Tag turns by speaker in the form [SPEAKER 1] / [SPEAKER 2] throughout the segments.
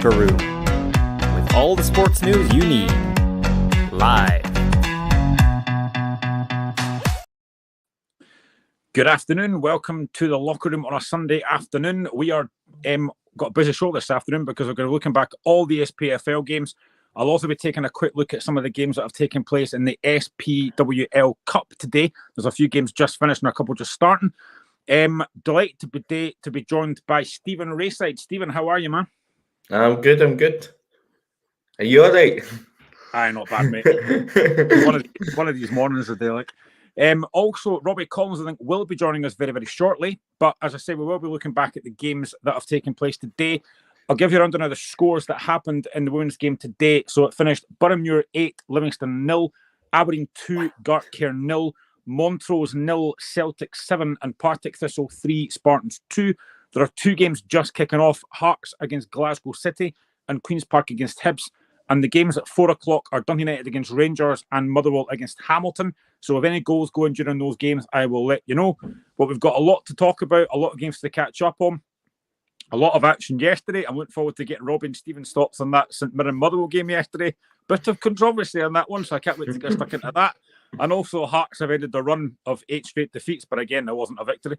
[SPEAKER 1] Locker Room, with all the sports news you need, live. Good afternoon. Welcome to the Locker Room on a Sunday afternoon. We are got a busy show this afternoon because we're going to be looking back at all the SPFL games. I'll also be taking a quick look at some of the games that have taken place in the SPWL Cup today. There's a few games just finished and a couple just starting. Delighted to be joined by Stephen Rayside. Stephen, how are you, man?
[SPEAKER 2] I'm good. Are you all right?
[SPEAKER 1] Aye, not bad, mate. one of these mornings are like. Also, Robbie Collins, I think, will be joining us very, very shortly. But as I say, we will be looking back at the games that have taken place today. I'll give you a rundown of the scores that happened in the women's game today. So it finished Boroughmuir 8, Livingston 0, Aberdeen 2, Gartcare 0, Montrose 0, Celtic 7, and Partick Thistle 3, Spartans 2. There are two games just kicking off, Hearts against Glasgow City and Queen's Park against Hibs. And the games at 4 o'clock are Dundee United against Rangers and Motherwell against Hamilton. So if any goals go in during those games, I will let you know. But we've got a lot to talk about, a lot of games to catch up on. A lot of action yesterday. I'm looking forward to getting Robbie and Stephen's thoughts on that St Mirren Motherwell game yesterday. Bit of controversy on that one, so I can't wait to get stuck into that. And also, Hearts have ended the run of 8 straight defeats, but again, there wasn't a victory.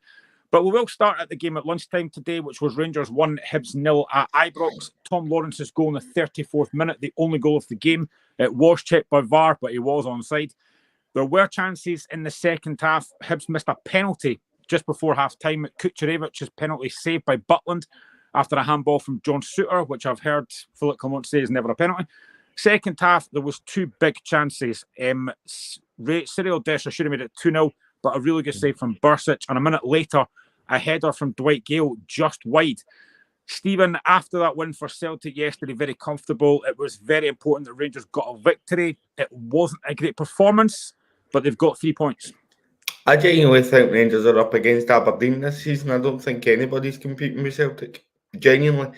[SPEAKER 1] But we will start at the game at lunchtime today, which was Rangers 1, Hibs 0 at Ibrox. Tom Lawrence's goal in the 34th minute, the only goal of the game. It was checked by VAR, but he was onside. There were chances in the second half. Hibs missed a penalty just before half-time. Kucherevich's penalty saved by Butland after a handball from John Suter, which I've heard Philip Clement say is never a penalty. Second half, there was two big chances. Cyril Dessers should have made it 2-0, but a really good save from Bursic. And a minute later, a header from Dwight Gale just wide. Stephen, after that win for Celtic yesterday, very comfortable. It was very important that Rangers got a victory. It wasn't a great performance, but they've got 3 points.
[SPEAKER 2] I genuinely think Rangers are up against Aberdeen this season. I don't think anybody's competing with Celtic. Genuinely.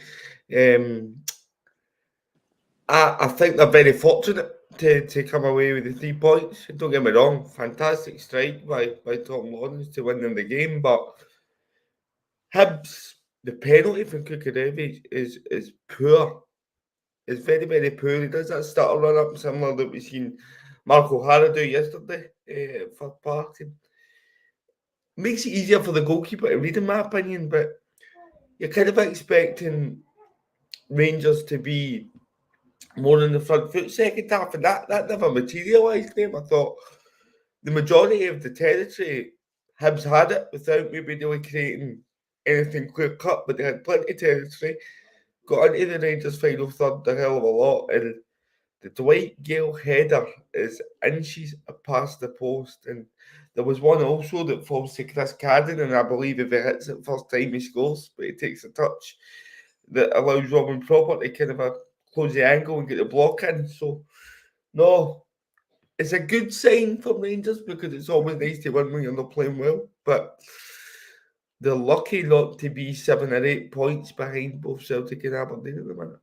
[SPEAKER 2] I think they're very fortunate to come away with the 3 points. Don't get me wrong, fantastic strike by Tom Lawrence to win them the game, but Hibs, the penalty from Kucherevic is poor. It's very, very poor. He does that stutter run up similar that we seen Marco Hara do yesterday for Park. Makes it easier for the goalkeeper to read, in my opinion, but you're kind of expecting Rangers to be more in the front foot second half, and that never materialised them. I thought the majority of the territory, Hibs had it without maybe really creating anything clear cut, but they had plenty of territory. Got into the Rangers final third a hell of a lot, and the Dwight Gale header is inches past the post, and there was one also that falls to Chris Cadden, and I believe if he hits it first time he scores, but he takes a touch that allows Robin Proper to kind of close the angle and get the block in. So, no, it's a good sign for Rangers because it's always nice to win when you're not playing well, but they're lucky not to be 7 or 8 points behind both Celtic and Aberdeen at the minute.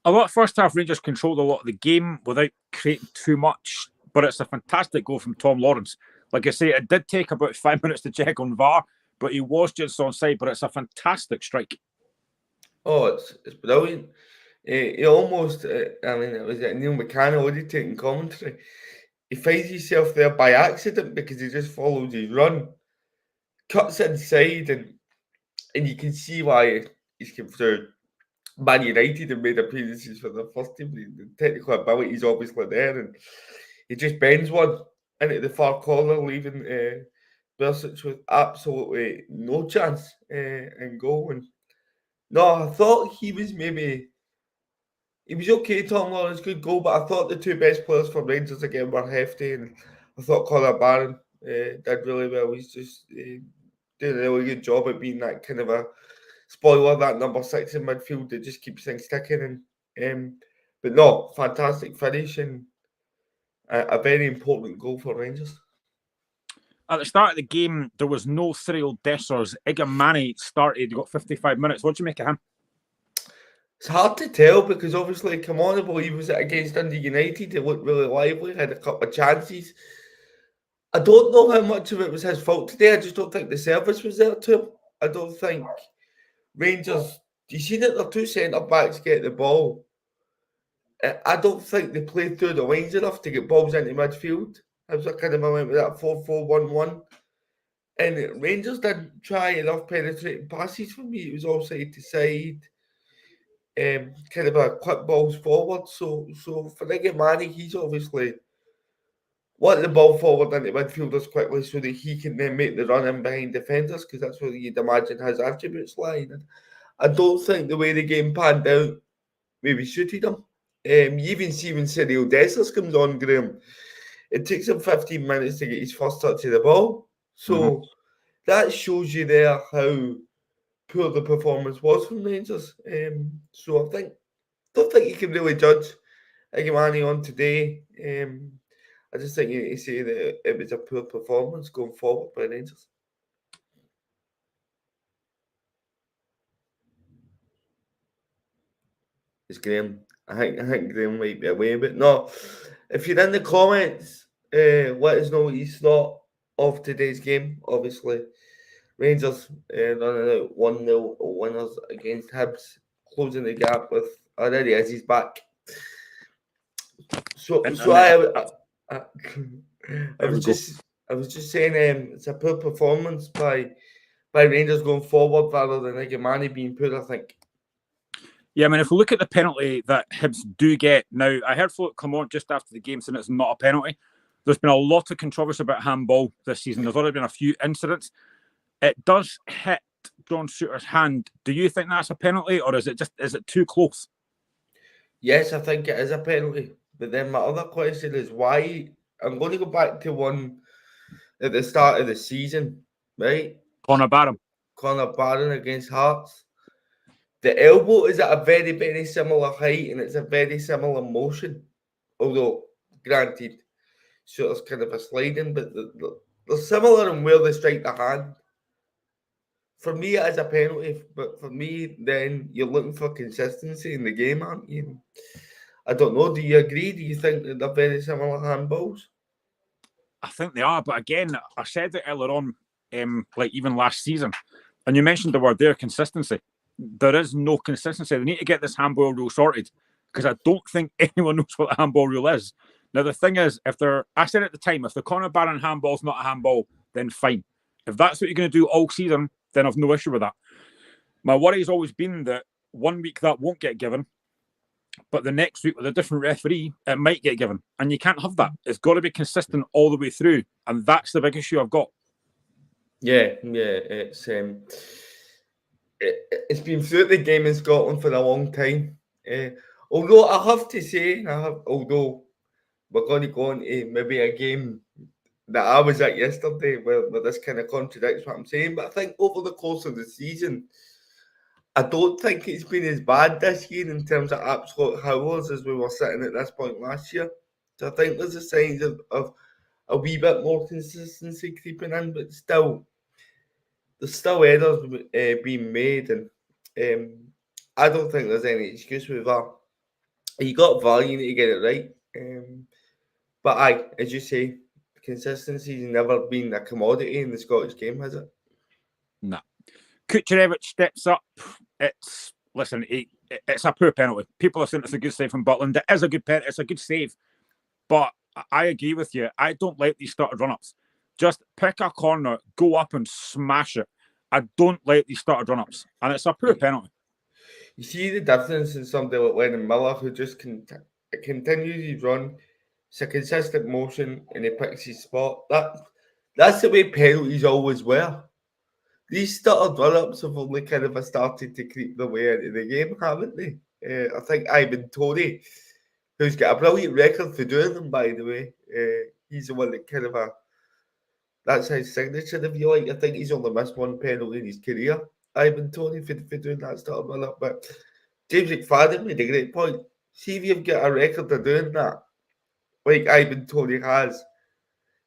[SPEAKER 1] A lot first half, Rangers controlled a lot of the game without creating too much, but it's a fantastic goal from Tom Lawrence. Like I say, it did take about 5 minutes to check on VAR, but he was just onside, but it's a fantastic strike.
[SPEAKER 2] Oh, it's brilliant. He almost, it was Neil McCann taking commentary. He finds himself there by accident because he just follows his run, cuts inside, and you can see why he's come through Man United and made appearances for the first team. The technical ability is obviously there, and he just bends one into the far corner, leaving Bursic with absolutely no chance and goal. And no, I thought he was okay, Tom Lawrence, good goal, but I thought the two best players for Rangers again were Hefty, and I thought Conor Barron did really well. He's just doing a really good job at being that kind of a spoiler, that number 6 in midfield that just keeps things ticking. But no, fantastic finish and a very important goal for Rangers.
[SPEAKER 1] At the start of the game, there was no Cyril Dessers. Igamani started, got 55 minutes. What do you make of him?
[SPEAKER 2] It's hard to tell because obviously, come on, I believe was it against Dundee United. It looked really lively, had a couple of chances. I don't know how much of it was his fault today. I just don't think the service was there to him. I don't think Rangers Do you see that the two centre-backs get the ball? I don't think they play through the lines enough to get balls into midfield. I was kind of went with that 4-4-1-1. And Rangers didn't try enough penetrating passes for me. It was all side to side. Kind of a quick balls forward. So for Iggy, he's obviously want the ball forward into midfielders quickly so that he can then make the run in behind defenders, because that's where you'd imagine his attributes lie. And I don't think the way the game panned out maybe suited him. You even see when Cyril Dessers comes on, Graham, it takes him 15 minutes to get his first touch of the ball. So that shows you there how poor the performance was from Rangers. So I don't think you can really judge Iggy on today. I just think you need to say that it was a poor performance going forward by Rangers. It's Graham. I think Graham might be away, but no. If you're in the comments, let us know what you thought of today's game. Obviously, Rangers running out 1-0 winners against Hibs, closing the gap with already as he's back. So I was just saying it's a poor performance by Rangers going forward rather than Iggy being poor, I think.
[SPEAKER 1] Yeah, I mean, if we look at the penalty that Hibs do get, now, I heard folk come on just after the game saying it's not a penalty. There's been a lot of controversy about handball this season. There's already been a few incidents. It does hit John Souttar's hand. Do you think that's a penalty, or is it too close?
[SPEAKER 2] Yes, I think it is a penalty. But then my other question is why? I'm going to go back to one at the start of the season, right?
[SPEAKER 1] Connor
[SPEAKER 2] Barron against Hearts. The elbow is at a very, very similar height and it's a very similar motion. Although, granted, Souttar's kind of a sliding, but they're similar in where they strike the hand. For me, it is a penalty, but for me, then you're looking for consistency in the game, aren't you? I don't know. Do you agree? Do you think that they're very similar handballs?
[SPEAKER 1] I think they are, but again, I said it earlier on, like even last season, and you mentioned the word there, consistency. There is no consistency. They need to get this handball rule sorted, because I don't think anyone knows what the handball rule is. Now, the thing is, I said at the time, if the Connor Barron handball's not a handball, then fine. If that's what you're going to do all season, then I've no issue with that. My worry has always been that 1 week that won't get given, but the next week with a different referee, it might get given. And you can't have that. It's got to be consistent all the way through. And that's the big issue I've got.
[SPEAKER 2] Yeah. It's been through the game in Scotland for a long time. Although I have to say, although we're going to go into maybe a game that I was at yesterday where this kind of contradicts what I'm saying, but I think over the course of the season, I don't think it's been as bad this year in terms of absolute howlers as we were sitting at this point last year. So I think there's a sign of a wee bit more consistency creeping in, but still, there's still errors being made, and I don't think there's any excuse with that. You got VAR, you need to get it right. But as you say, consistency's never been a commodity in the Scottish game, has it?
[SPEAKER 1] No. Kucherevich steps up. It's a poor penalty. People are saying it's a good save from Butland. It is a good penalty. It's a good save. But I agree with you. I don't like these started run-ups. Just pick a corner, go up and smash it. I don't like these started run-ups. And it's a poor penalty.
[SPEAKER 2] You see the difference in somebody like Lennon Miller, who just continues his run. It's a consistent motion and he picks his spot. That's the way penalties always were. These stuttered run-ups have only kind of started to creep their way into the game, haven't they? I think Ivan Toney, who's got a brilliant record for doing them, by the way, he's the one that kind of that's his signature, if you like. I think he's only missed one penalty in his career, Ivan Toney, for doing that stuttered run-up. But James McFadden made a great point. See if you've got a record of doing that, like Ivan Toney has,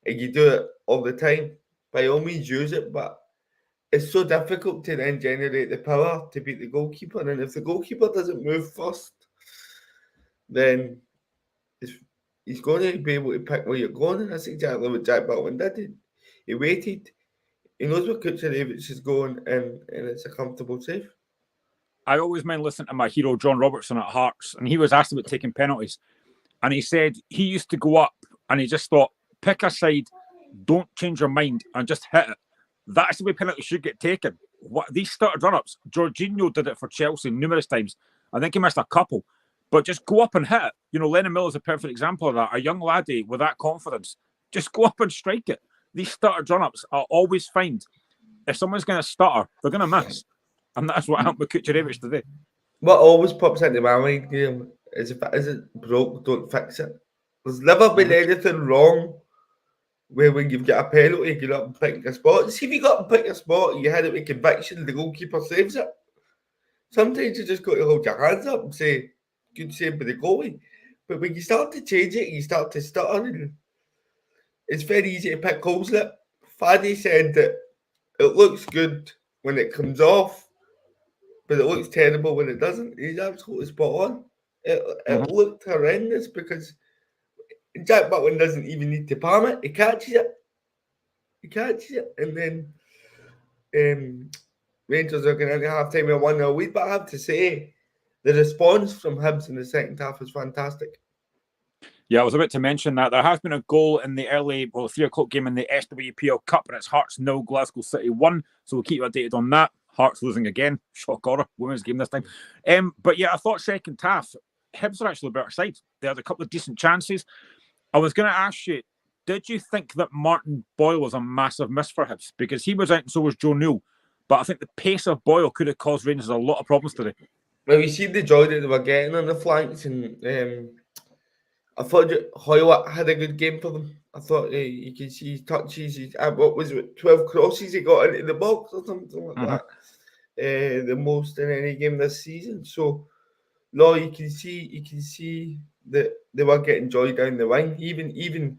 [SPEAKER 2] and you do it all the time, by all means use it, but it's so difficult to then generate the power to beat the goalkeeper. And if the goalkeeper doesn't move first, then he's going to be able to pick where you're going. And that's exactly what Jack Butland did. He waited. He knows where Kucherevich is going, and it's a comfortable save.
[SPEAKER 1] I always mind listening to my hero, John Robertson at Hearts, and he was asked about taking penalties. And he said he used to go up and he just thought, pick a side, don't change your mind, and just hit it. That's the way penalties should get taken. These started run-ups, Jorginho did it for Chelsea numerous times. I think he missed a couple. But just go up and hit it. You know, Lennon Miller's a perfect example of that. A young laddie with that confidence. Just go up and strike it. These started run-ups I always find, if someone's going to stutter, they're going to miss. And that's what happened with Kucherevich today.
[SPEAKER 2] What always pops into my mind, Graham, is if it isn't broke, don't fix it. There's never been anything wrong where when you've got a penalty, you get up and pick a spot. See, if you got up and pick a spot and you had it with conviction, the goalkeeper saves it. Sometimes you just got to hold your hands up and say, good save by the goalie. But when you start to change it, you start to stutter, and it's very easy to pick holes in it. Faddy said that it looks good when it comes off, but it looks terrible when it doesn't. He's absolutely spot on. It looked horrendous because Jack Butland doesn't even need to palm it. He catches it. And then Rangers are going into half-time with 1-0 lead. But I have to say, the response from Hibs in the second half was fantastic.
[SPEAKER 1] Yeah, I was about to mention that. There has been a goal in the 3 o'clock game in the SWPL Cup, and it's Hearts 0, Glasgow City 1. So we'll keep you updated on that. Hearts losing again. Shock horror. Women's game this time. But yeah, I thought second half, Hibs are actually a better side. They had a couple of decent chances. I was going to ask you, did you think that Martin Boyle was a massive miss for Hibs? Because he was out and so was Joe Newell. But I think the pace of Boyle could have caused Rangers a lot of problems today.
[SPEAKER 2] Well, you see the joy that they were getting on the flanks, and I thought Hoyle had a good game for them. I thought you can see his touches. What was it, 12 crosses he got into the box or something like that. The most in any game this season. So, no, you can see that they were getting joy down the wing. Even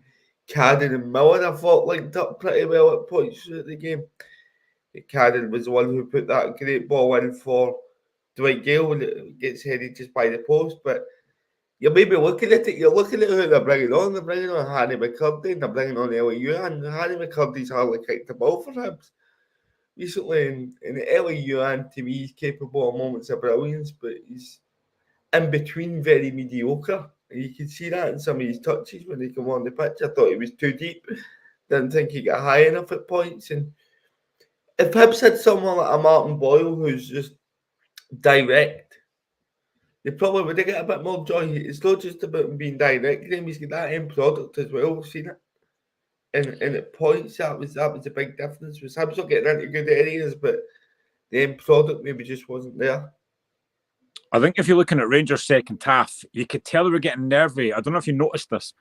[SPEAKER 2] Cadden and Miller, I thought, linked up pretty well at points throughout the game. Cadden was the one who put that great ball in for Dwight Gale when it gets headed just by the post. But you're maybe looking at it, you're looking at who they're bringing on. They're bringing on Harry McCurdy, and they're bringing on Ellie and Harry McCurdy's hardly kicked the ball for Hibs recently. And Ellie Yuan, to me, he's capable of moments of brilliance, but he's in between very mediocre. And you can see that in some of his touches when they come on the pitch. I thought he was too deep. Didn't think he got high enough at points. And if Hibs had someone like a Martin Boyle who's just direct, they probably would have got a bit more joy. It's not just about him being direct. He's got that end product as well. We've seen it. And at points, that was a big difference. Was Hibs not getting into good areas, but the end product maybe just wasn't there.
[SPEAKER 1] I think if you're looking at Rangers' second half, you could tell they were getting nervy. I don't know if you noticed this,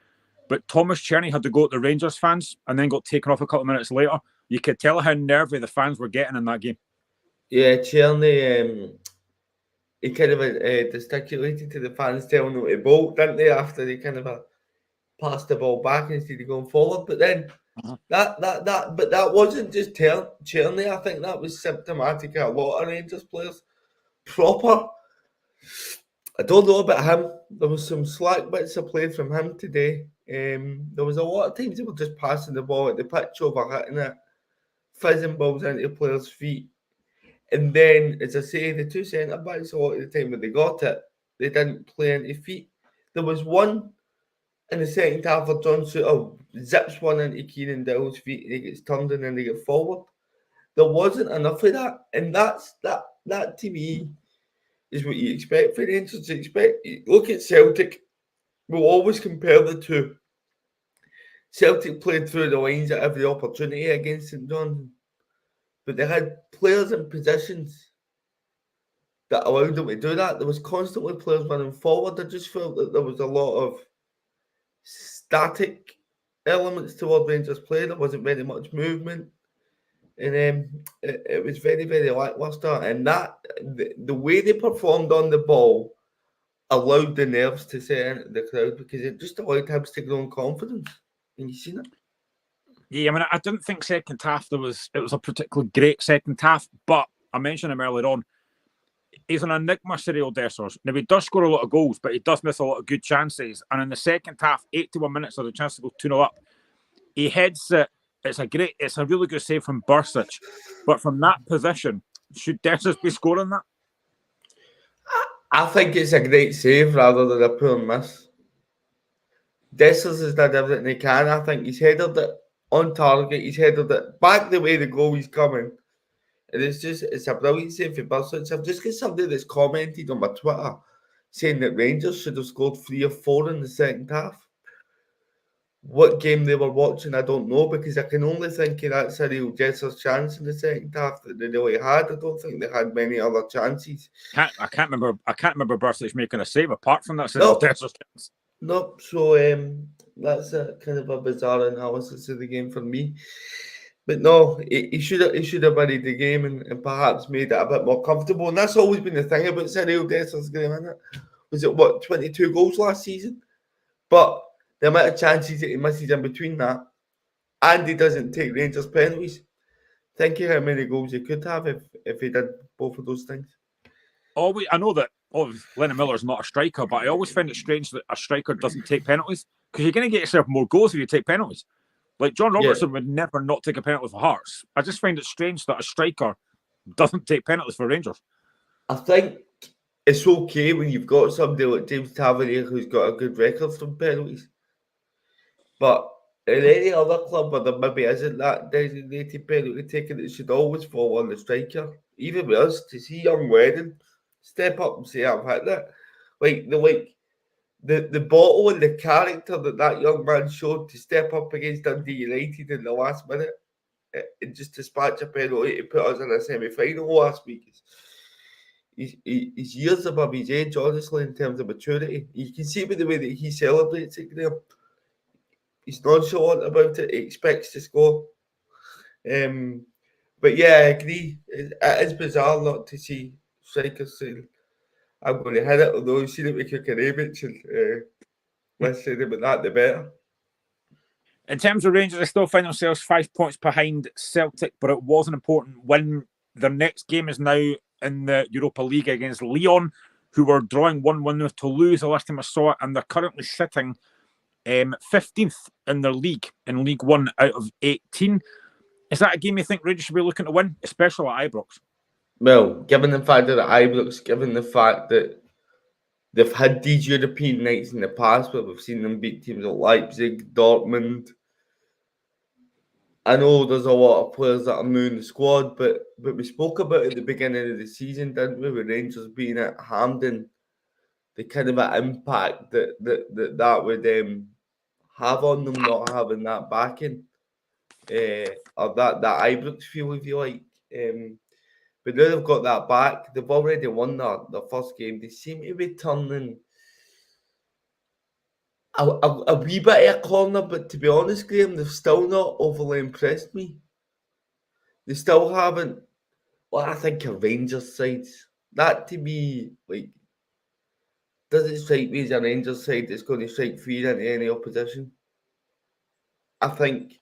[SPEAKER 1] but Thomas Cherney had to go at the Rangers fans and then got taken off a couple of minutes later. You could tell how nervy the fans were getting in that game.
[SPEAKER 2] Yeah, Cherney, he kind of gesticulated to the fans, telling them to bolt, didn't they, after they kind of passed the ball back instead of going forward. But then that wasn't just Cherney. I think that was symptomatic of a lot of Rangers players. Proper. I don't know about him. There was some slack bits of play from him today. There was a lot of times they were just passing the ball at the pitch, overhitting it, fizzing balls into players' feet. And then, as I say, the two centre-backs, a lot of the time when they got it, they didn't play into feet. There was one in the second half where John Suter zips one into Kieran Dowell's feet and he gets turned and then they get forward. There wasn't enough of that. And that to me is what you expect for Rangers. Look at Celtic. We'll always compare the two. Celtic played through the lines at every opportunity against St Johnstone, but they had players in positions that allowed them to do that. There was constantly players running forward. I just felt that there was a lot of static elements toward Rangers play. There wasn't very much movement. And it was very, very lackluster. And that the way they performed on the ball allowed the nerves to set into the crowd because it just allowed Hibs to grow in confidence. And you seen it.
[SPEAKER 1] Yeah, I mean, I didn't think second half it was a particularly great second half, but I mentioned him earlier on. He's an enigma, Cyril Dessers. Now, he does score a lot of goals, but he does miss a lot of good chances. And in the second half, 81 minutes, there's a chance to go 2-0 up. He heads it. It's a really good save from Bursic. But from that position, should Dessers be scoring that?
[SPEAKER 2] I think it's a great save rather than a poor miss. Dessers has done everything he can. I think he's headed it on target. He's headed it back the way the goal is coming. And it's a brilliant save for Burswich. I've just got somebody that's commented on my Twitter saying that Rangers should have scored 3 or 4 in the second half. What game they were watching, I don't know, because I can only think that's a real Jesser's chance in the second half that they really had. I don't think they had many other chances.
[SPEAKER 1] I can't remember Bursley's making a save apart from that.
[SPEAKER 2] No.
[SPEAKER 1] Chance.
[SPEAKER 2] Nope. So that's a kind of a bizarre analysis of the game for me. But no, he should have buried the game and perhaps made it a bit more comfortable. And that's always been the thing about Cyril Dessers' game, isn't it? Was it 22 goals last season? But the amount of chances that he misses in between that, and he doesn't take Rangers penalties. Think of how many goals he could have if he did both of those things.
[SPEAKER 1] I know that Lennon Miller's not a striker, but I always find it strange that a striker doesn't take penalties, because you're going to get yourself more goals if you take penalties. Like John Robertson would never not take a penalty for Hearts. I just find it strange that a striker doesn't take penalties for Rangers.
[SPEAKER 2] I think it's okay when you've got somebody like James Tavernier who's got a good record from penalties. But in any other club where there maybe isn't that designated penalty taken, it should always fall on the striker. Even with us, to see young Wedding step up and say, I've hit that. The bottle and the character that young man showed to step up against Dundee United in the last minute and just dispatch a penalty to put us in a semi-final last week. He's years above his age, honestly, in terms of maturity. You can see by the way that he celebrates it, Graham. He's nonchalant about it. He expects to score. But yeah, I agree. It is bizarre not to see strikers saying, I'm going to hit it, although you've seen it with Kukarevich, and less said about that, the better.
[SPEAKER 1] In terms of Rangers, they still find themselves 5 points behind Celtic, but it was an important win. Their next game is now in the Europa League against Lyon, who were drawing 1-1 with Toulouse the last time I saw it, and they're currently sitting 15th in their league, in League One out of 18. Is that a game you think Rangers should be looking to win, especially at Ibrox?
[SPEAKER 2] Well, given the fact that at Ibrox, given the fact that they've had these European nights in the past where we've seen them beat teams like Leipzig, Dortmund. I know there's a lot of players that are new in the squad, but we spoke about it at the beginning of the season, didn't we, with Rangers being at Hampden, the kind of impact that would have on them not having that backing, or that Ibrox feel, if you like. But now they've got that back. They've already won their first game. They seem to be turning a wee bit of a corner, but to be honest, Graham, they've still not overly impressed me. They still haven't. Well, I think a Rangers side. That to me, doesn't strike me as a Rangers side that's going to strike fear into any opposition. I think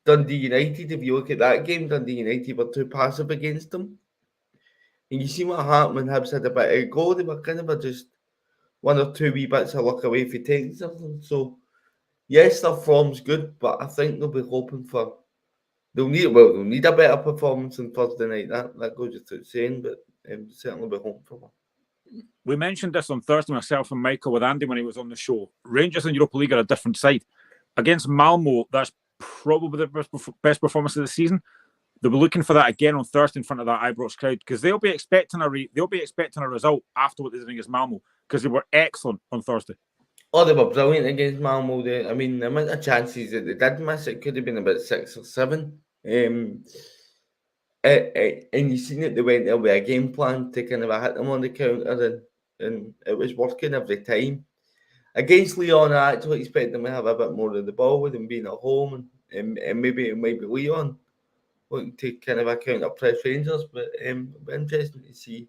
[SPEAKER 2] Dundee United, if you look at that game, Dundee United were too passive against them. And you see what happened when Hibs had a bit of a go. They were kind of just one or two wee bits of luck away from taking something. So, yes, their form's good, but I think they'll be hoping for... They'll need a better performance on Thursday night. That goes without saying, but certainly be hoping for one.
[SPEAKER 1] We mentioned this on Thursday, myself and Michael with Andy when he was on the show. Rangers in Europa League are a different side. Against Malmo, that's probably the best performance of the season. They'll be looking for that again on Thursday in front of that Ibrox crowd, because they'll be expecting a result after what they did against Malmo, because they were excellent on Thursday.
[SPEAKER 2] Oh, they were brilliant against Malmo. The amount of chances that they did miss, it could have been about 6 or 7. And you've seen it, they went there with a game plan to kind of hit them on the counter, and it was working every time. Against Lyon, I actually expect them to have a bit more of the ball with them being at home, and maybe it might be Lyon looking to kind of counter press Rangers, but it'll be interesting to see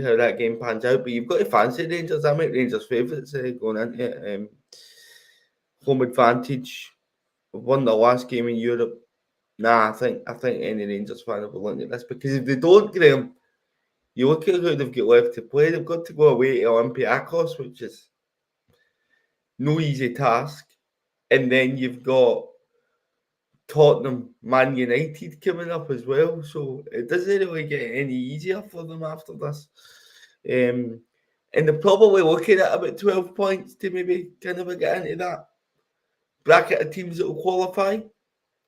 [SPEAKER 2] how that game pans out. But you've got to fancy Rangers. I make Rangers favourites going into it. Home advantage. Won the last game in Europe. Nah, I think any Rangers fan will be looking at this, because if they don't, Graham, you look at who they've got left to play. They've got to go away to Olympiacos, which is no easy task, and then you've got Tottenham, Man United coming up as well. So it doesn't really get any easier for them after this. And they're probably looking at about 12 points to maybe kind of get into that bracket of teams that will qualify.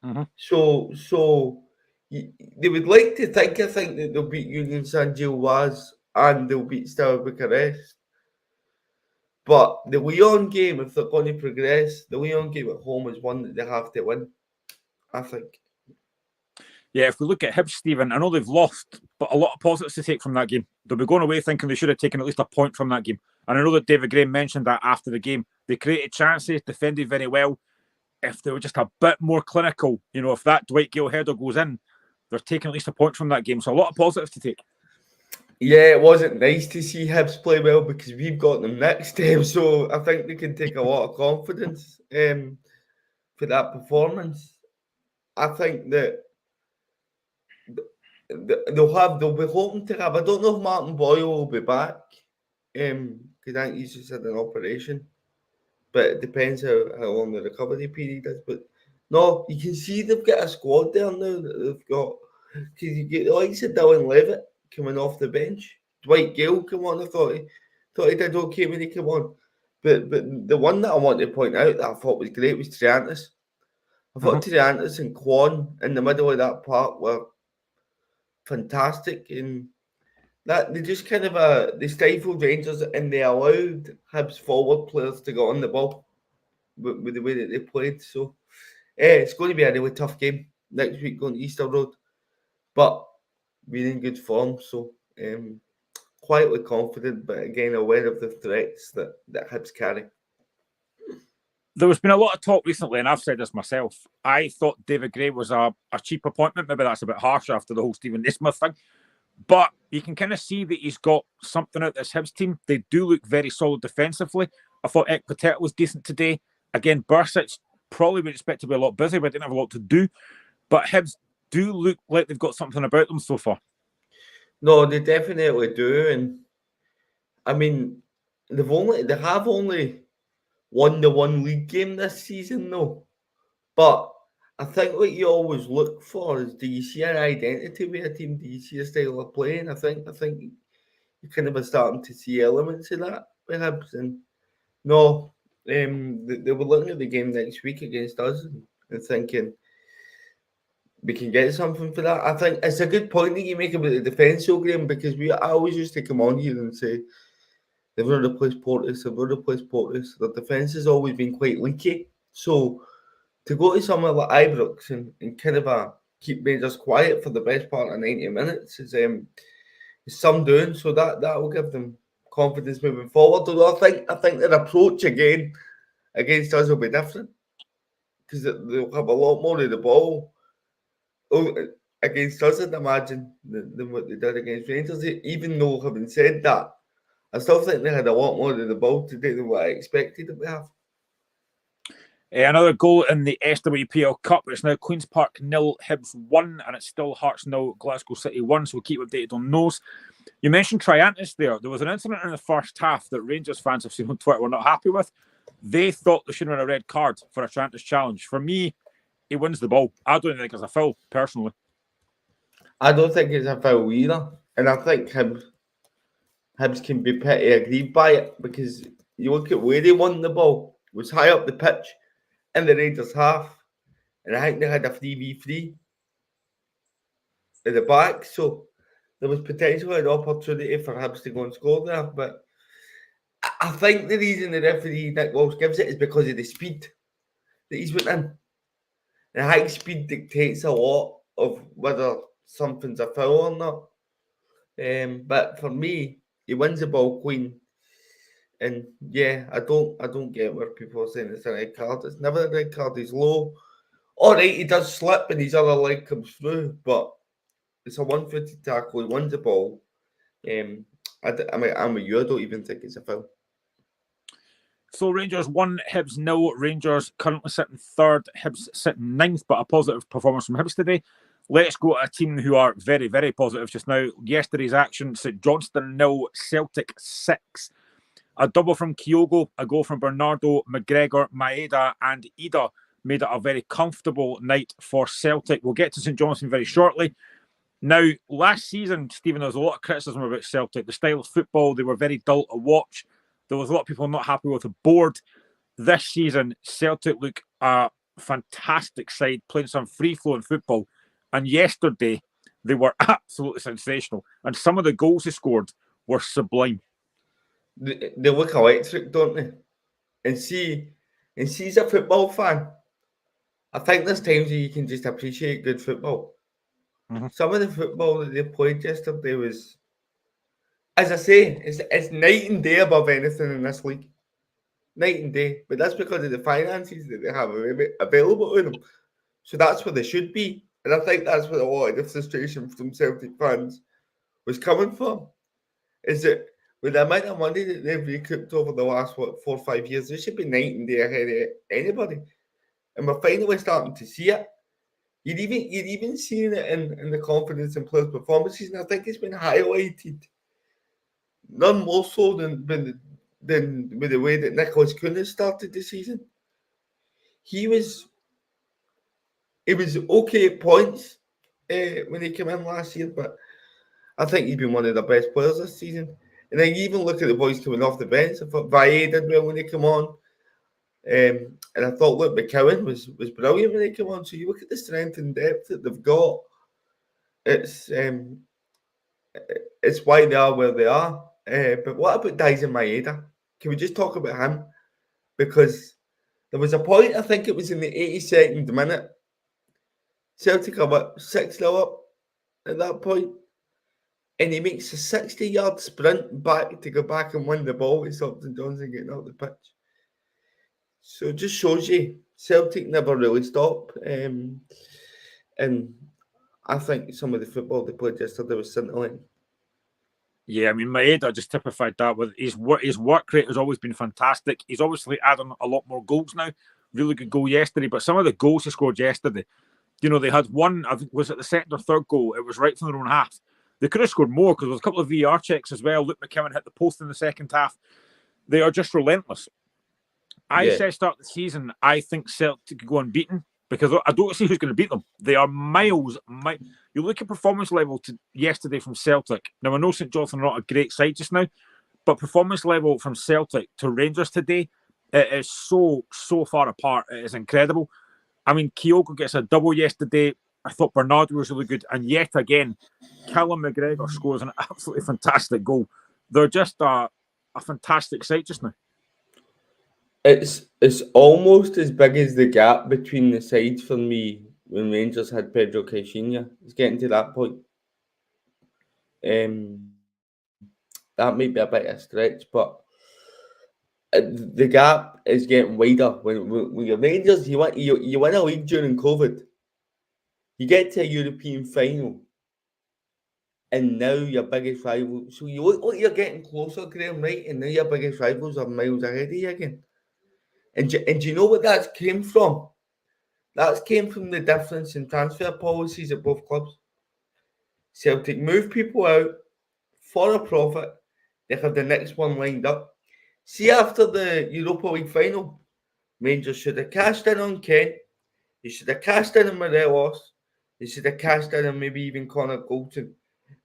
[SPEAKER 1] Mm-hmm.
[SPEAKER 2] So they would like to think, I think, that they'll beat Union Saint-Gilloise and they'll beat Steaua Bucharest. But the Lyon game, if they're going to progress, the Lyon game at home is one that they have to win, I think.
[SPEAKER 1] Yeah, if we look at Hibs, Stephen, I know they've lost, but a lot of positives to take from that game. They'll be going away thinking they should have taken at least a point from that game. And I know that David Gray mentioned that after the game. They created chances, defended very well. If they were just a bit more clinical, if that Dwight Gale header goes in, they're taking at least a point from that game. So a lot of positives to take.
[SPEAKER 2] Yeah, it wasn't nice to see Hibs play well because we've got them next time. So I think they can take a lot of confidence for that performance. I think that they'll be hoping to have. I don't know if Martin Boyle will be back because I think he's just had an operation. But it depends how long the recovery period is. But no, you can see they've got a squad there now that they've got. Because you get the likes of Dylan Levitt coming off the bench. Dwight Gale come on. I thought he did okay when he came on. But the one that I want to point out that I thought was great was Triantis. I thought Triantis and Kwon in the middle of that park were fantastic. And that they just kind of they stifled Rangers and they allowed Hibs forward players to get on the ball with the way that they played. So it's going to be a really tough game next week going to Easter Road. But we're in good form, so quietly confident, but again aware of the threats that Hibs carry.
[SPEAKER 1] There's been a lot of talk recently, and I've said this myself. I thought David Gray was a cheap appointment. Maybe that's a bit harsh after the whole Stephen Naismith thing. But you can kind of see that he's got something out this Hibs team. They do look very solid defensively. I thought Ek Patel was decent today. Again, Bursic probably would expect to be a lot busy, but didn't have a lot to do. But Hibs do look like they've got something about them so far.
[SPEAKER 2] No, they definitely do. And I mean, they have only won the one league game this season, though. But I think what you always look for is, do you see an identity with a team? Do you see a style of playing? I think you kind of are starting to see elements of that with Hibs. And no, they were looking at the game next week against us and thinking we can get something for that. I think it's a good point that you make about the defence, game, because I always used to come on here and say they've not replaced Portis, Their defence has always been quite leaky. So to go to somewhere like Ibrox and kind of keep Rangers quiet for the best part of 90 minutes is some doing. So that will give them confidence moving forward. Although I think their approach again against us will be different because they'll have a lot more of the ball against us, I'd imagine, than what they did against Rangers. Even though, having said that, I still think they had a lot more of the ball today than what I expected them to have.
[SPEAKER 1] Another goal in the SWPL Cup. It's now Queen's Park 0, Hibs 1, and it's still Hearts 0, Glasgow City 1, so we'll keep updated on those. You mentioned Triantis there. There was an incident in the first half that Rangers fans have seen on Twitter were not happy with. They thought there should have been a red card for a Triantis challenge. For me, he wins the ball. I don't think it's a foul, personally.
[SPEAKER 2] I don't think it's a foul either. And I think Hibs can be pretty aggrieved by it because you look at where they won the ball. It was high up the pitch in the Rangers half. And I think they had a 3v3 at the back. So there was potentially an opportunity for Hibs to go and score there. But I think the reason the referee, Nick Walsh, gives it is because of the speed that he's went in. And high speed dictates a lot of whether something's a foul or not. But for me, he wins the ball clean. And yeah, I don't get where people are saying it's a red card. It's never a red card. He's low. All right, he does slip and his other leg comes through, but it's a one-footed tackle. He wins the ball. I'm with you. I don't even think it's a foul.
[SPEAKER 1] So Rangers 1, Hibs 0. Rangers currently sitting third, Hibs sitting ninth, but a positive performance from Hibs today. Let's go to a team who are very, very positive just now. Yesterday's action, St Johnstone 0, Celtic 6. A double from Kyogo, a goal from Bernardo, McGregor, Maeda and Ida made it a very comfortable night for Celtic. We'll get to St Johnstone very shortly. Now, last season, Stephen, there was a lot of criticism about Celtic. The style of football, they were very dull to watch. There was a lot of people not happy with the board. This season, Celtic look a fantastic side, playing some free-flowing football. And yesterday, they were absolutely sensational. And some of the goals they scored were sublime.
[SPEAKER 2] They look electric, don't they? And see, as a football fan, I think there's times where you can just appreciate good football.
[SPEAKER 1] Mhm.
[SPEAKER 2] Some of the football that they played yesterday was, as I say, it's night and day above anything in this league. Night and day. But that's because of the finances that they have available to them. So that's where they should be. And I think that's where a lot of the frustration from Celtic fans was coming from. Is that with the amount of money that they've recouped over the last, 4 or 5 years, they should be night and day ahead of anybody. And we're finally starting to see it. You're even seeing it in the confidence in players' performances, and I think it's been highlighted none more so than with the way that Nicholas Kunis started the season. He was okay at points when he came in last year, but I think he's been one of the best players this season. And then you even look at the boys coming off the bench. I thought Valle did well when he came on. And I thought, look, McCowan was brilliant when he came on. So you look at the strength and depth that they've got. It's why they are where they are. But what about Dyson Maeda? Can we just talk about him? Because there was a point, I think it was in the 82nd minute. Celtic are about 6-0 up at that point. And he makes a 60-yard sprint back to go back and win the ball with St Johnstone getting out the pitch. So it just shows you Celtic never really stop. And I think some of the football they played yesterday was scintillating.
[SPEAKER 1] Yeah, I mean, Maeda just typified that with his work rate has always been fantastic. He's obviously adding a lot more goals now. Really good goal yesterday, but some of the goals he scored yesterday, you know, they had one, I think, was it the second or third goal? It was right from their own half. They could have scored more because there was a couple of VR checks as well. Luke McCowan hit the post in the second half. They are just relentless. I said start the season, I think Celtic could go unbeaten because I don't see who's going to beat them. They are miles. You look at performance level to yesterday from Celtic. Now, I know St Johnstone are not a great side just now, but performance level from Celtic to Rangers today, it is so far apart. It is incredible. I mean, Kyogo gets a double yesterday. I thought Bernardo was really good. And yet again, Callum McGregor scores an absolutely fantastic goal. They're just a fantastic side just now.
[SPEAKER 2] It's almost as big as the gap between the sides for me when Rangers had Pedro Caixinha. It's getting to that point. That may be a bit of a stretch, but the gap is getting wider. When your Rangers, you win a league during COVID, you get to a European final, and now your biggest rival. So you look like you're getting closer, Graham, right? And now your biggest rivals are miles ahead of you again. And do you know what that came from? That came from the difference in transfer policies at both clubs. Celtic move people out for a profit. They have the next one lined up. See, after the Europa League final, Rangers should have cashed in on Kent. They should have cashed in on Morelos. They should have cashed in on maybe even Connor Goldson.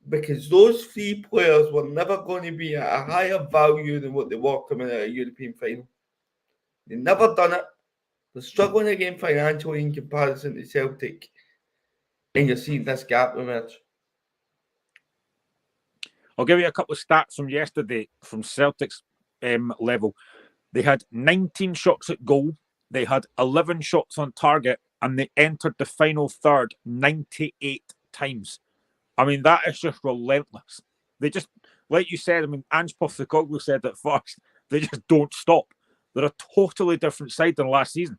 [SPEAKER 2] Because those three players were never going to be at a higher value than what they were coming out of a European final. They've never done it. They're struggling again financially in comparison to Celtic. And you're seeing this gap emerge.
[SPEAKER 1] I'll give you a couple of stats from yesterday from Celtic's level. They had 19 shots at goal. They had 11 shots on target, and they entered the final third 98 times. I mean, that is just relentless. They just, like you said, I mean, Ange Postecoglou said at first, they just don't stop. They're a totally different side than last season.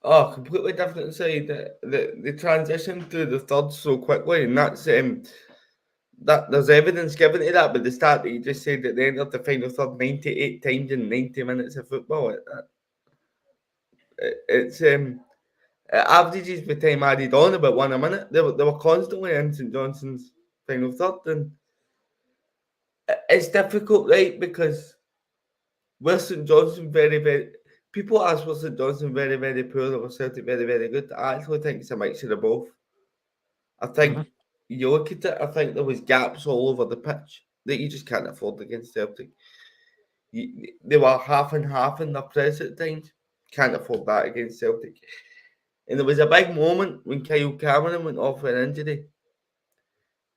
[SPEAKER 2] Oh, completely different side. The transition to the third so quickly, and that's that there's evidence given to that. But the stat that you just said that they entered the final third 98 times in 90 minutes of football. It averages with time added on about 1 a minute. They were constantly in St Johnstone's final third, and it's difficult, right? Because we're St Johnstone very, very. People ask was St Johnstone very, very poor or was Celtic very, very good. I actually think it's a mixture of both. I think you look at it, I think there was gaps all over the pitch that you just can't afford against Celtic. They were half and half in their press at times. Can't afford that against Celtic. And there was a big moment when Kyle Cameron went off with an injury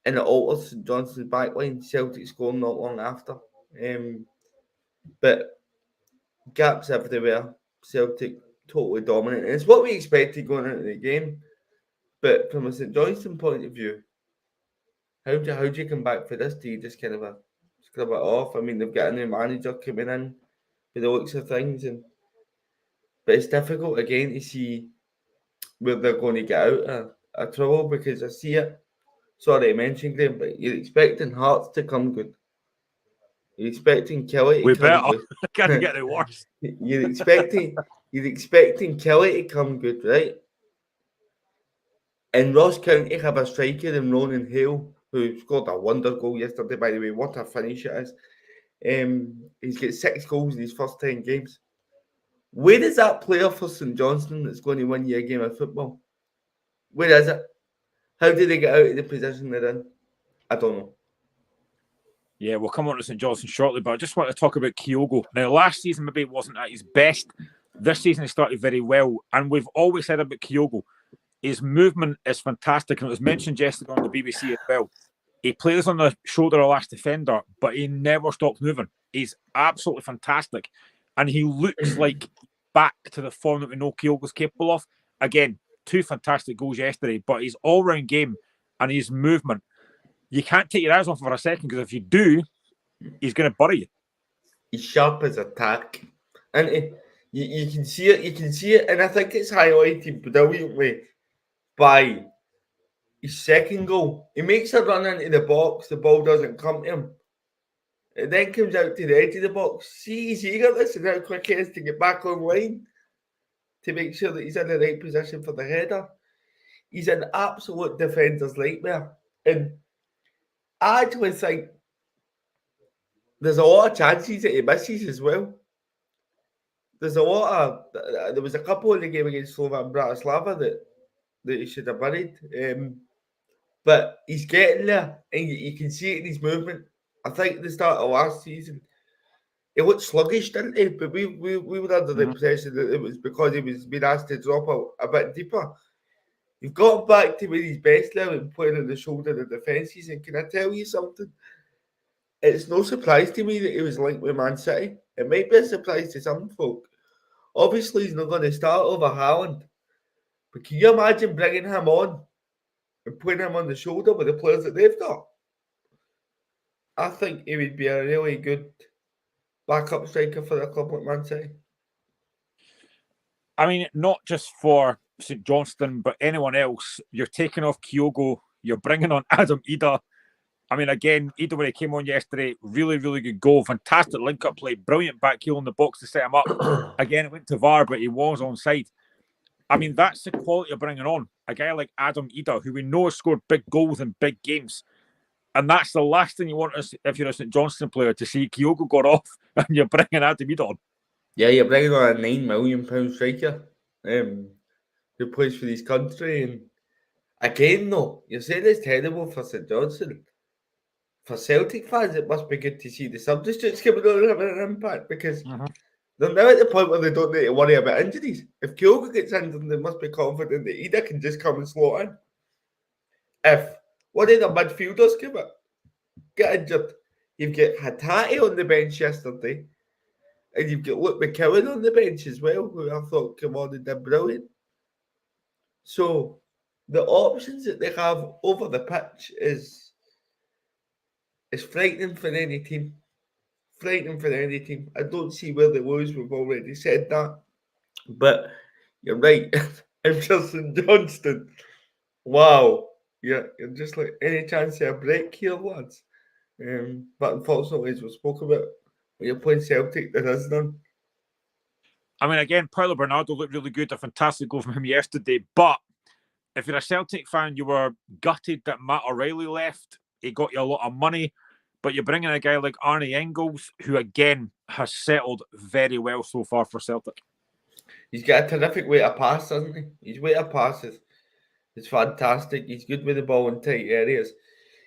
[SPEAKER 2] and it altered St Johnstone's backline. Celtic scored not long after. But gaps everywhere. Celtic totally dominant. And it's what we expected going into the game. But from a St Johnstone point of view, how do you come back for this? Do you just kind of scrub it off? I mean, they've got a new manager coming in with the looks of things, but it's difficult again to see where they're going to get out of trouble because I see it. Sorry to mention Graham, but you're expecting Hearts to come good. You're expecting Kelly to come good.
[SPEAKER 1] Can't get any worse.
[SPEAKER 2] You're expecting Kelly to come good, right? And Ross County have a striker in Ronan Hale who scored a wonder goal yesterday, by the way. What a finish it is. He's got 6 goals in his first 10 games. Where is that player for St Johnstone that's going to win you a game of football? Where is it? How did they get out of the position they're in? I don't know.
[SPEAKER 1] Yeah, we'll come on to St Johnstone shortly, but I just want to talk about Kyogo. Now, last season maybe wasn't at his best. This season he started very well, and we've always said about Kyogo, his movement is fantastic, and it was mentioned yesterday on the BBC as well. He plays on the shoulder of the last defender, but he never stops moving. He's absolutely fantastic, and he looks like back to the form that we know Kyogo's capable of. Again, 2 fantastic goals yesterday, but his all-round game and his movement, you can't take your eyes off for a second, because if you do, he's going to bury you.
[SPEAKER 2] He's sharp as a tack, and you can see it. You can see it, and I think it's highlighted brilliantly by his second goal. He makes a run into the box. The ball doesn't come to him. It then comes out to the edge of the box. See his eagerness and how quick he is to get back online to make sure that he's in the right position for the header. He's an absolute defender's nightmare, and I actually think there's a lot of chances that he misses as well. There was a couple in the game against Slovan Bratislava that he should have buried. But he's getting there, and you can see it in his movement. I think at the start of last season, he looked sluggish, didn't he? But we were under the impression that it was because he was being asked to drop a bit deeper. You've got back to where he's best now and playing on the shoulder of the defences. And can I tell you something? It's no surprise to me that he was linked with Man City. It might be a surprise to some folk. Obviously, he's not going to start over Haaland. But can you imagine bringing him on and putting him on the shoulder with the players that they've got? I think he would be a really good backup striker for a club like Man City.
[SPEAKER 1] I mean, not just for St Johnstone, but anyone else. You're taking off Kyogo. You're bringing on Adam Ida. I mean, again, Ida, when he came on yesterday, really, really good goal. Fantastic link-up play. Brilliant back heel in the box to set him up. Again, it went to VAR, but he was onside. I mean, that's the quality of bringing on a guy like Adam Ida, who we know has scored big goals in big games. And that's the last thing you want if you're a St Johnstone player, to see Kyogo got off and you're bringing Adam Ida on.
[SPEAKER 2] Yeah, you're bringing on a £9 million striker who plays for his country. And again, though, you're saying it's terrible for St Johnstone. For Celtic fans, it must be good to see the substitutes coming on and having an impact, because they're now at the point where they don't need to worry about injuries. If Kyogo gets injured, they must be confident that Ida can just come and slot in. If one of the midfielders get injured, you've got Hatate on the bench yesterday, and you've got Luke McKeown on the bench as well, who I thought came on and did brilliant. So the options that they have over the pitch is frightening for any team. Frightening for any team. I don't see where they lose. We've already said that. But you're right. If you're St Johnstone, wow. You're just like, any chance of a break here, lads? But unfortunately, as we spoke about, when you're playing Celtic, there is none.
[SPEAKER 1] I mean, again, Paulo Bernardo looked really good. A fantastic goal from him yesterday. But if you're a Celtic fan, you were gutted that Matt O'Reilly left. He got you a lot of money. But you're bringing a guy like Arne Engels, who, again, has settled very well so far for Celtic.
[SPEAKER 2] He's got a terrific way to pass, doesn't he? His way to pass is is fantastic. He's good with the ball in tight areas.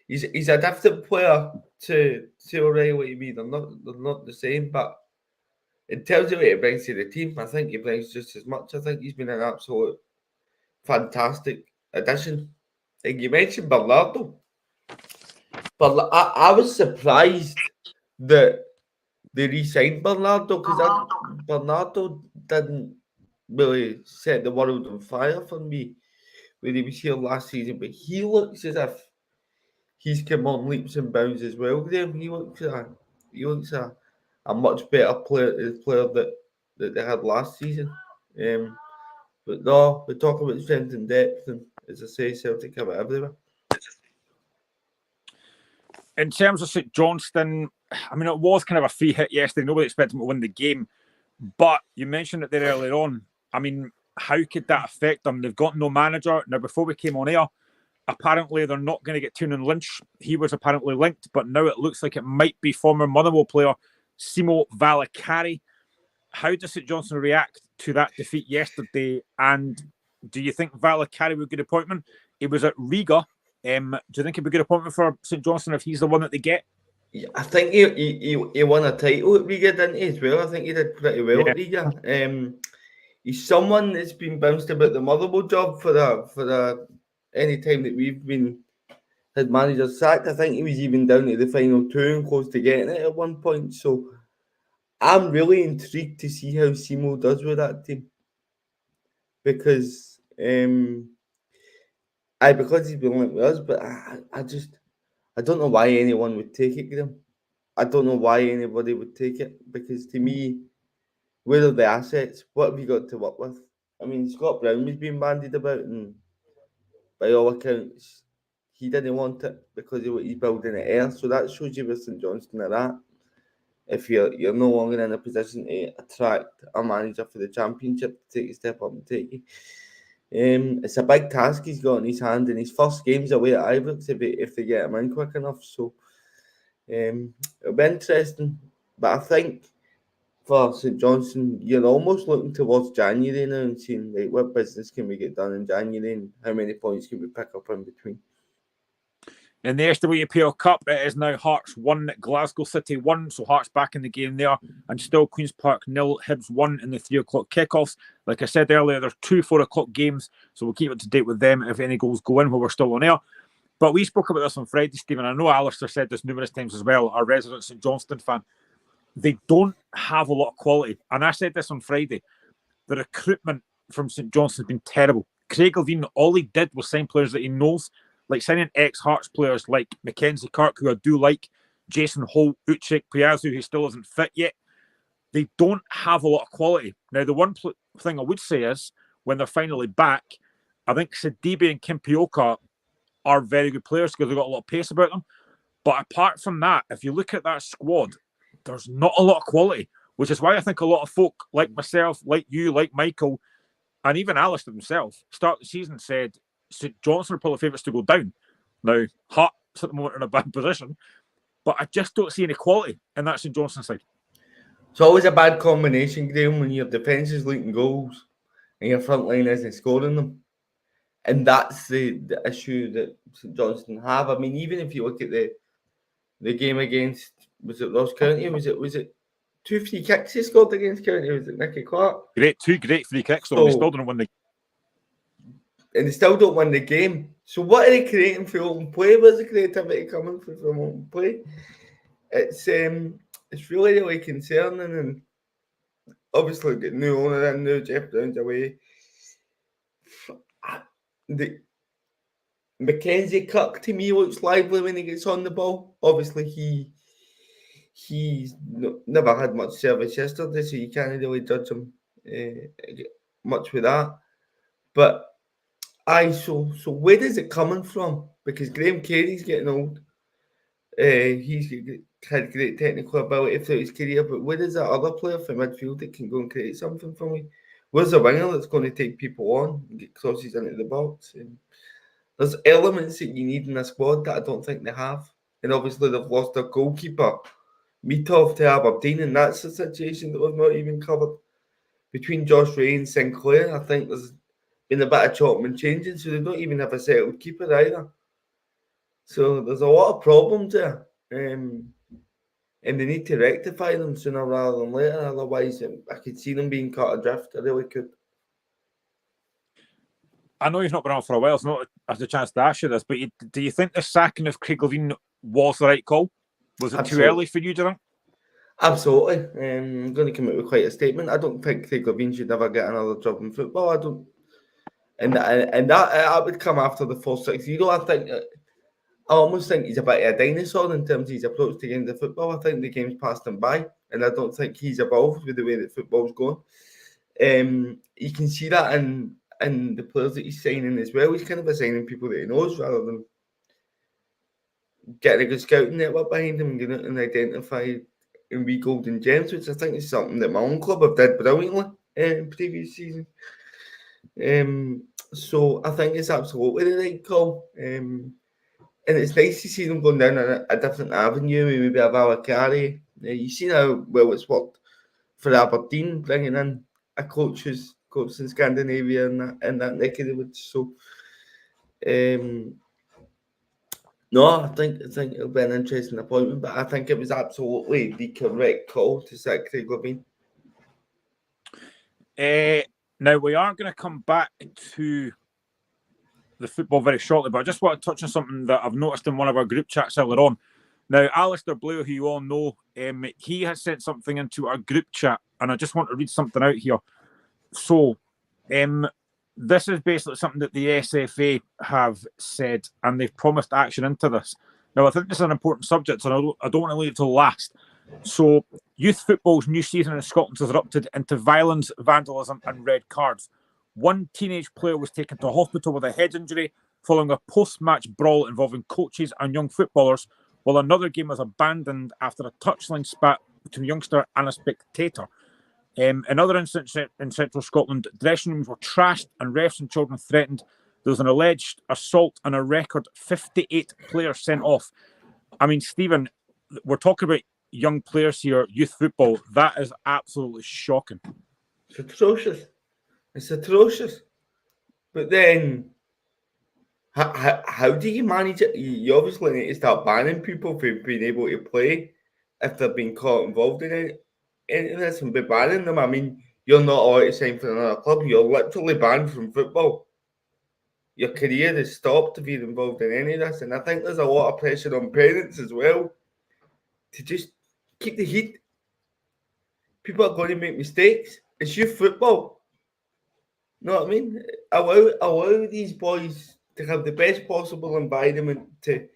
[SPEAKER 2] He's a different player to O'Reilly to me. They're not the same, but in terms of what he brings to the team, I think he brings just as much. I think he's been an absolute fantastic addition. And you mentioned Bernardo. But I was surprised that they re-signed Bernardo because Bernardo didn't really set the world on fire for me when he was here last season. But he looks as if he's come on leaps and bounds as well, Graham. He looks a much better player that they had last season. But no, we talk about strength and depth, and as I say, Celtic have it everywhere.
[SPEAKER 1] In terms of St Johnstone, I mean, it was kind of a free hit yesterday. Nobody expected them to win the game. But you mentioned it there earlier on. I mean, how could that affect them? They've got no manager. Now, before we came on air, apparently they're not going to get Tiernan Lynch. He was apparently linked, but now it looks like it might be former Motherwell player Simo Valakari. How does St Johnstone react to that defeat yesterday? And do you think Valakari would be a good appointment? He was at Riga. Do you think it'd be a good appointment for St Johnstone if he's the one that they get?
[SPEAKER 2] Yeah, I think he won a title at Riga, didn't he, as well? I think he did pretty well at Riga. He's someone that's been bounced about the Motherwell job for any time that we've had managers sacked. I think he was even down to the final two and close to getting it at one point. So I'm really intrigued to see how Simo does with that team. Because because he's been linked with us, but I don't know why anyone would take it, Graham. I don't know why anybody would take it, because to me, where are the assets? What have you got to work with? I mean, Scott Brown was being bandied about, and by all accounts, he didn't want it because of what he's building at Ayr. So that shows you where St Johnstone are at. If you're no longer in a position to attract a manager for the Championship to take a step up and take you. It's a big task he's got in his hand, and his first game's away at Ibrox if they get him in quick enough. So it'll be interesting. But I think for St Johnstone, you're almost looking towards January now and seeing like what business can we get done in January and how many points can we pick up in between.
[SPEAKER 1] In the SWPL Cup, it is now Hearts 1, Glasgow City 1. So Hearts back in the game there. And still Queen's Park 0, Hibs 1 in the 3 o'clock kickoffs. Like I said earlier, there's 2 4 o'clock games. So we'll keep up to date with them if any goals go in while we're still on air. But we spoke about this on Friday, Stephen. I know Alistair said this numerous times as well, our resident St Johnstone fan. They don't have a lot of quality. And I said this on Friday. The recruitment from St Johnstone has been terrible. Craig Levine, all he did was sign players that he knows, like signing ex-Hearts players like Mackenzie Kirk, who I do like, Jason Holt, Uche Piazzu, who still isn't fit yet. They don't have a lot of quality. Now, the one thing I would say is, when they're finally back, I think Sidibe and Kimpioka are very good players because they've got a lot of pace about them. But apart from that, if you look at that squad, there's not a lot of quality, which is why I think a lot of folk like myself, like you, like Michael, and even Alistair himself, start the season said St Johnstone are probably favourites to go down. Now, Hearts at the moment are in a bad position, but I just don't see any quality in that St Johnstone side.
[SPEAKER 2] It's always a bad combination, Graham, when your defence is leaking goals and your front line isn't scoring them. And that's the issue that St Johnstone have. I mean, even if you look at the game against, was it Ross County? Was it 2 free kicks he scored against County? Was it Nicky Clark?
[SPEAKER 1] 2 great free kicks, so they still don't win the game.
[SPEAKER 2] And they still don't win the game. So what are they creating for open play? Where's the creativity coming from open play? It's really, really concerning. And obviously, the new owner in now, Jeff Brown's away. The Mackenzie Kirk to me looks lively when he gets on the ball. Obviously, he's never had much service yesterday, so you can't really judge him much with that. But so where is it coming from? Because Graham Carey's getting old. He's had great technical ability throughout his career, but where is that other player for midfield that can go and create something for me? Where's the winger that's going to take people on and get crosses into the box? And there's elements that you need in a squad that I don't think they have. And obviously they've lost their goalkeeper, Mitov, to Aberdeen, and that's a situation that we've not even covered. Between Josh Ray and Sinclair, I think there's been a bit of chopping and changing, so they don't even have a settled keeper either. So there's a lot of problems there. And they need to rectify them sooner rather than later. Otherwise, I could see them being caught adrift. I really could.
[SPEAKER 1] I know he's not been on for a while, so not has the chance to ask you this, but do you think the sacking of Craig Levein was the right call? Was it too early for you, do you think?
[SPEAKER 2] Absolutely. I'm going to come out with quite a statement. I don't think Craig Levein should ever get another job in football. I don't. And that would come after the 4-6-0. I almost think he's a bit of a dinosaur in terms of his approach to games of football. I think the game's passed him by, and I don't think he's evolved with the way that football's going. You can see that in the players that he's signing as well. He's kind of assigning people that he knows rather than getting a good scouting network behind him and getting it and identify and wee golden gems, which I think is something that my own club have did brilliantly in previous season. So I think it's absolutely the right call. And it's nice to see them going down a different avenue, maybe a Valakari. You've seen how well it's worked for Aberdeen, bringing in a coach who's coached in Scandinavia and that neck of the woods. So, no, I think it'll be an interesting appointment, but I think it was absolutely the correct call to sack Craig Levein.
[SPEAKER 1] Now, we are going to come back to the football very shortly, but I just want to touch on something that I've noticed in one of our group chats earlier on. Now, Alistair Blair, who you all know, he has sent something into our group chat, and I just want to read something out here. So, this is basically something that the SFA have said, and they've promised action into this. Now, I think this is an important subject, and I don't want to leave it till last. So, youth football's new season in Scotland has erupted into violence, vandalism, and red cards. One teenage player was taken to hospital with a head injury following a post-match brawl involving coaches and young footballers, while another game was abandoned after a touchline spat between a youngster and a spectator. In other incidents in central Scotland, dressing rooms were trashed and refs and children threatened. There was an alleged assault and a record 58 players sent off. I mean, Stephen, we're talking about young players here, youth football. That is absolutely shocking.
[SPEAKER 2] It's atrocious. It's atrocious. But then, how do you manage it? You obviously need to start banning people for being able to play if they've been caught involved in it. Anything this and be banning them. I mean, you're not allowed to sign for another club. You're literally banned from football. Your career is stopped if you're involved in any of this. And I think there's a lot of pressure on parents as well to just keep the heat. People are going to make mistakes. It's youth football. You know what I mean? Allow these boys to have the best possible environment to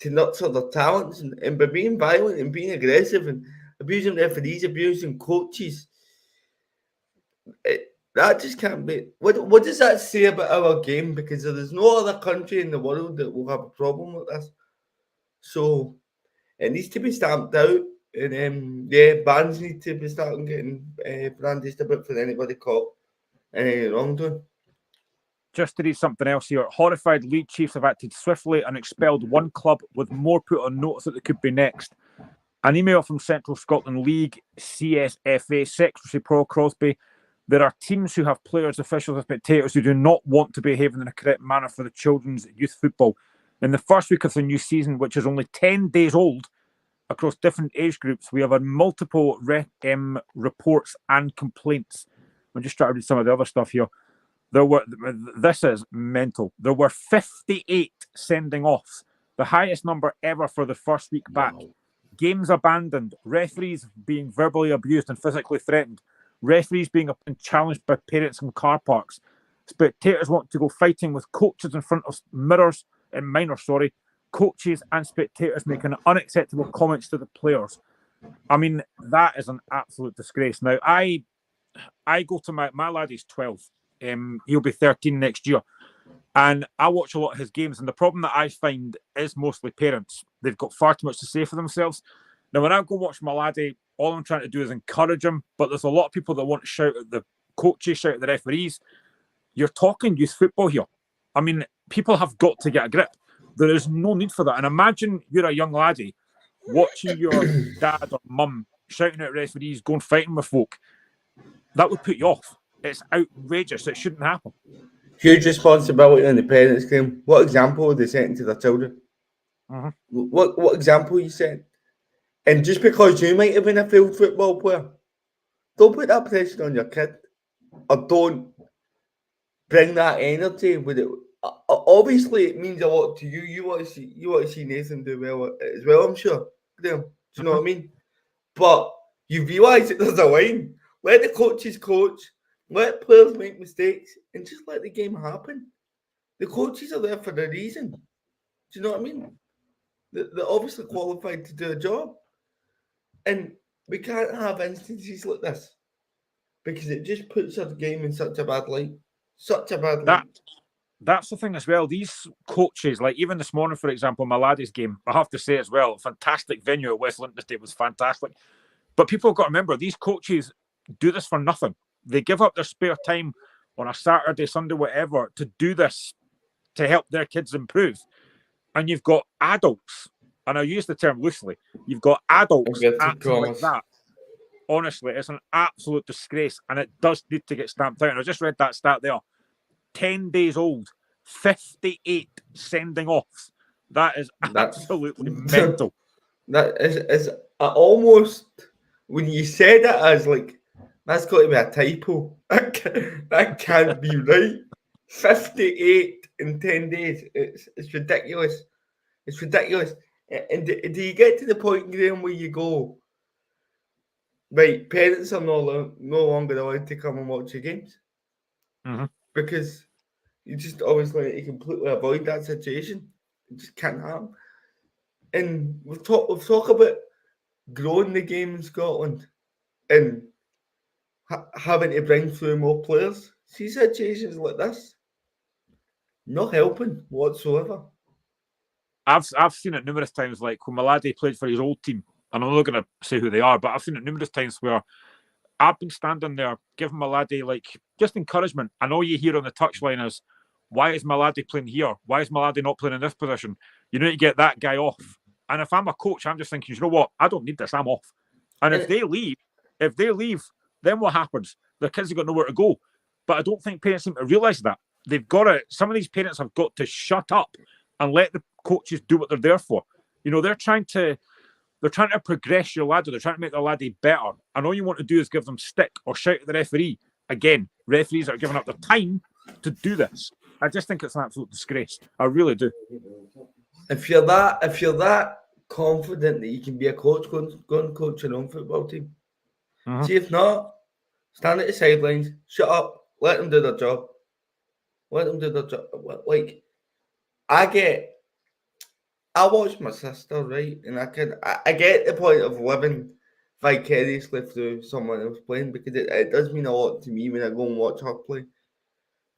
[SPEAKER 2] nurture their talents, and by being violent and being aggressive and abusing referees, abusing coaches, that just can't be. What does that say about our game? Because there's no other country in the world that will have a problem with this. So it needs to be stamped out, and bans need to be starting getting brandished about for anybody caught in any wrongdoing.
[SPEAKER 1] Just to read something else here, horrified League chiefs have acted swiftly and expelled one club with more put on notice that they could be next. An email from Central Scotland League CSFA Secretary Paul Crosby. There are teams who have players, officials, and spectators who do not want to behave in the correct manner for the children's youth football. In the first week of the new season, which is only 10 days old, across different age groups, we have had multiple reports and complaints. I'm just trying to read some of the other stuff here. This is mental. There were 58 sending offs, the highest number ever for the first week back. Wow. Games abandoned, referees being verbally abused and physically threatened, referees being challenged by parents in car parks, spectators want to go fighting with coaches in front of minors, coaches and spectators making unacceptable comments to the players. I mean, that is an absolute disgrace. Now, I go to my lad, he's 12. He'll be 13 next year. And I watch a lot of his games. And the problem that I find is mostly parents. They've got far too much to say for themselves. Now, when I go watch my laddie, all I'm trying to do is encourage him. But there's a lot of people that want to shout at the coaches, shout at the referees. You're talking youth football here. I mean, people have got to get a grip. There is no need for that. And imagine you're a young laddie watching your dad or mum shouting at referees, going fighting with folk. That would put you off. It's outrageous. It shouldn't happen.
[SPEAKER 2] Huge responsibility on the parents, Graham. What example are they setting to their children?
[SPEAKER 1] Mhm.
[SPEAKER 2] What example are you setting? And just because you might have been a failed football player, don't put that pressure on your kid, or don't bring that energy with it. Obviously, it means a lot to you. You want to see Nathan do well as well. I'm sure. Graham, do you know what I mean? But you realise that there's a line. Let the coaches coach. Let players make mistakes, and just let the game happen. The coaches are there for a reason. Do you know what I mean? They're obviously qualified to do a job, and we can't have instances like this because it just puts our game in such a bad light. Such a bad light.
[SPEAKER 1] That's the thing as well. These coaches, like even this morning, for example, my laddie's game, I have to say as well, fantastic venue at West Linton Estate was fantastic. But people have got to remember, these coaches do this for nothing. They give up their spare time on a Saturday, Sunday, whatever, to do this to help their kids improve. And you've got adults, and I use the term loosely, you've got adults acting like that. Honestly, it's an absolute disgrace, and it does need to get stamped out. And I just read that stat there. 10 days old, 58 sending offs. That is absolutely mental.
[SPEAKER 2] That is almost, when you said it as like, that's got to be a typo. That can't be right. 58 in 10 days. It's ridiculous. It's ridiculous. And do you get to the point, Graham, where you go, right, parents are no longer allowed to come and watch your games?
[SPEAKER 1] Mm-hmm.
[SPEAKER 2] Because you just obviously completely avoid that situation. It just can't happen. And we've talked about growing the game in Scotland and having to bring through more players. See situations like this, not helping whatsoever.
[SPEAKER 1] I've seen it numerous times, like when my laddie played for his old team, and I'm not going to say who they are, but I've seen it numerous times where I've been standing there giving my laddie like just encouragement, and all you hear on the touchline is, "Why is my laddie playing here? Why is my laddie not playing in this position? You need to get that guy off." And if I'm a coach, I'm just thinking, you know what? I don't need this. I'm off. And if they leave, then what happens? The kids have got nowhere to go. But I don't think parents seem to realise that. They've got to. Some of these parents have got to shut up and let the coaches do what they're there for. You know, they're trying to progress your laddie. They're trying to make the laddie better. And all you want to do is give them stick or shout at the referee. Again, referees are giving up their time to do this. I just think it's an absolute disgrace. I really do.
[SPEAKER 2] If you're that confident that you can be a coach, go and coach your own football team.
[SPEAKER 1] Mm-hmm.
[SPEAKER 2] See, if not, stand at the sidelines, shut up, let them do their job. Let them do their job. Like, I watch my sister, right? And I get the point of living vicariously through someone else playing, because it does mean a lot to me when I go and watch her play.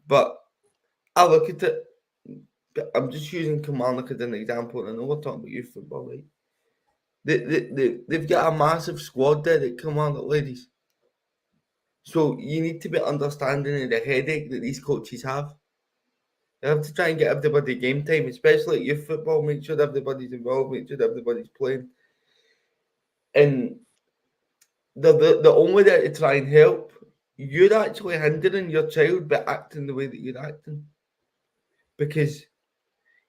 [SPEAKER 2] But I look at it, I'm just using Kilmarnock as an example, and I know we're talking about youth football, right? They've got a massive squad there that Kilmarnock ladies. So you need to be understanding of the headache that these coaches have. They have to try and get everybody game time, especially at youth football, make sure everybody's involved, make sure everybody's playing. And the only way to try and help, you're actually hindering your child by acting the way that you're acting. Because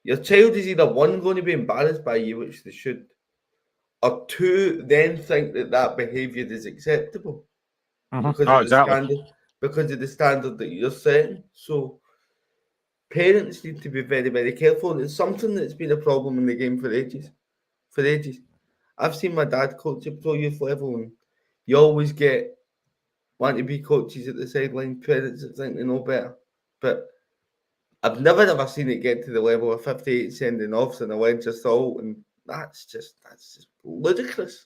[SPEAKER 2] your child is either one, going to be embarrassed by you, which they should, or two, then think that behaviour is acceptable.
[SPEAKER 1] Mm-hmm.
[SPEAKER 2] Because of the standard that you're setting. So parents need to be very, very careful. And it's something that's been a problem in the game for ages. For ages. I've seen my dad coach at pro youth level, and you always want to be coaches at the sideline, parents that think they know better. But I've never ever seen it get to the level of 58 sending offs and a wedge assault, and that's just ludicrous.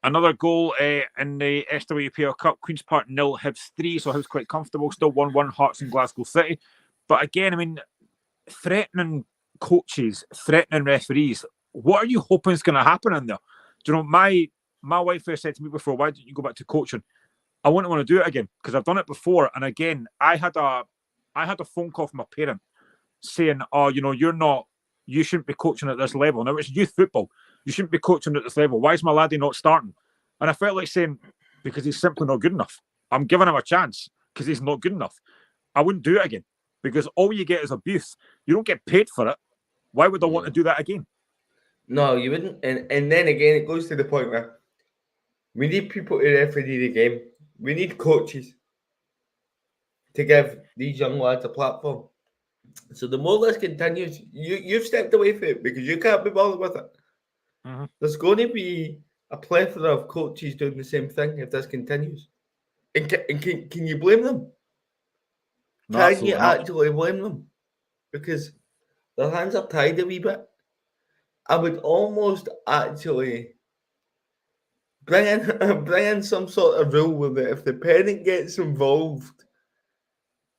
[SPEAKER 1] Another goal in the SWPL Cup, Queen's Park 0, Hibs 3, so Hibs quite comfortable, still 1-1 Hearts and Glasgow City. But again, I mean, threatening coaches, threatening referees, what are you hoping is going to happen in there? Do you know, my wife has said to me before, why don't you go back to coaching? I wouldn't want to do it again, because I've done it before. And again, I had a phone call from a parent saying, oh, you know, you shouldn't be coaching at this level. Now, it's youth football. You shouldn't be coaching at this level. Why is my laddie not starting? And I felt like saying, because he's simply not good enough. I'm giving him a chance because he's not good enough. I wouldn't do it again because all you get is abuse. You don't get paid for it. Why would I want to do that again?
[SPEAKER 2] No, you wouldn't. And then again, it goes to the point where we need people to referee the game. We need coaches to give these young lads a platform. So the more this continues, you've stepped away from it because you can't be bothered with it.
[SPEAKER 1] Mm-hmm.
[SPEAKER 2] There's going to be a plethora of coaches doing the same thing if this continues. And can you blame them?
[SPEAKER 1] No,
[SPEAKER 2] Can you
[SPEAKER 1] absolutely not.
[SPEAKER 2] actually blame them? Because their hands are tied a wee bit. I would almost actually bring in some sort of rule with it. If the parent gets involved,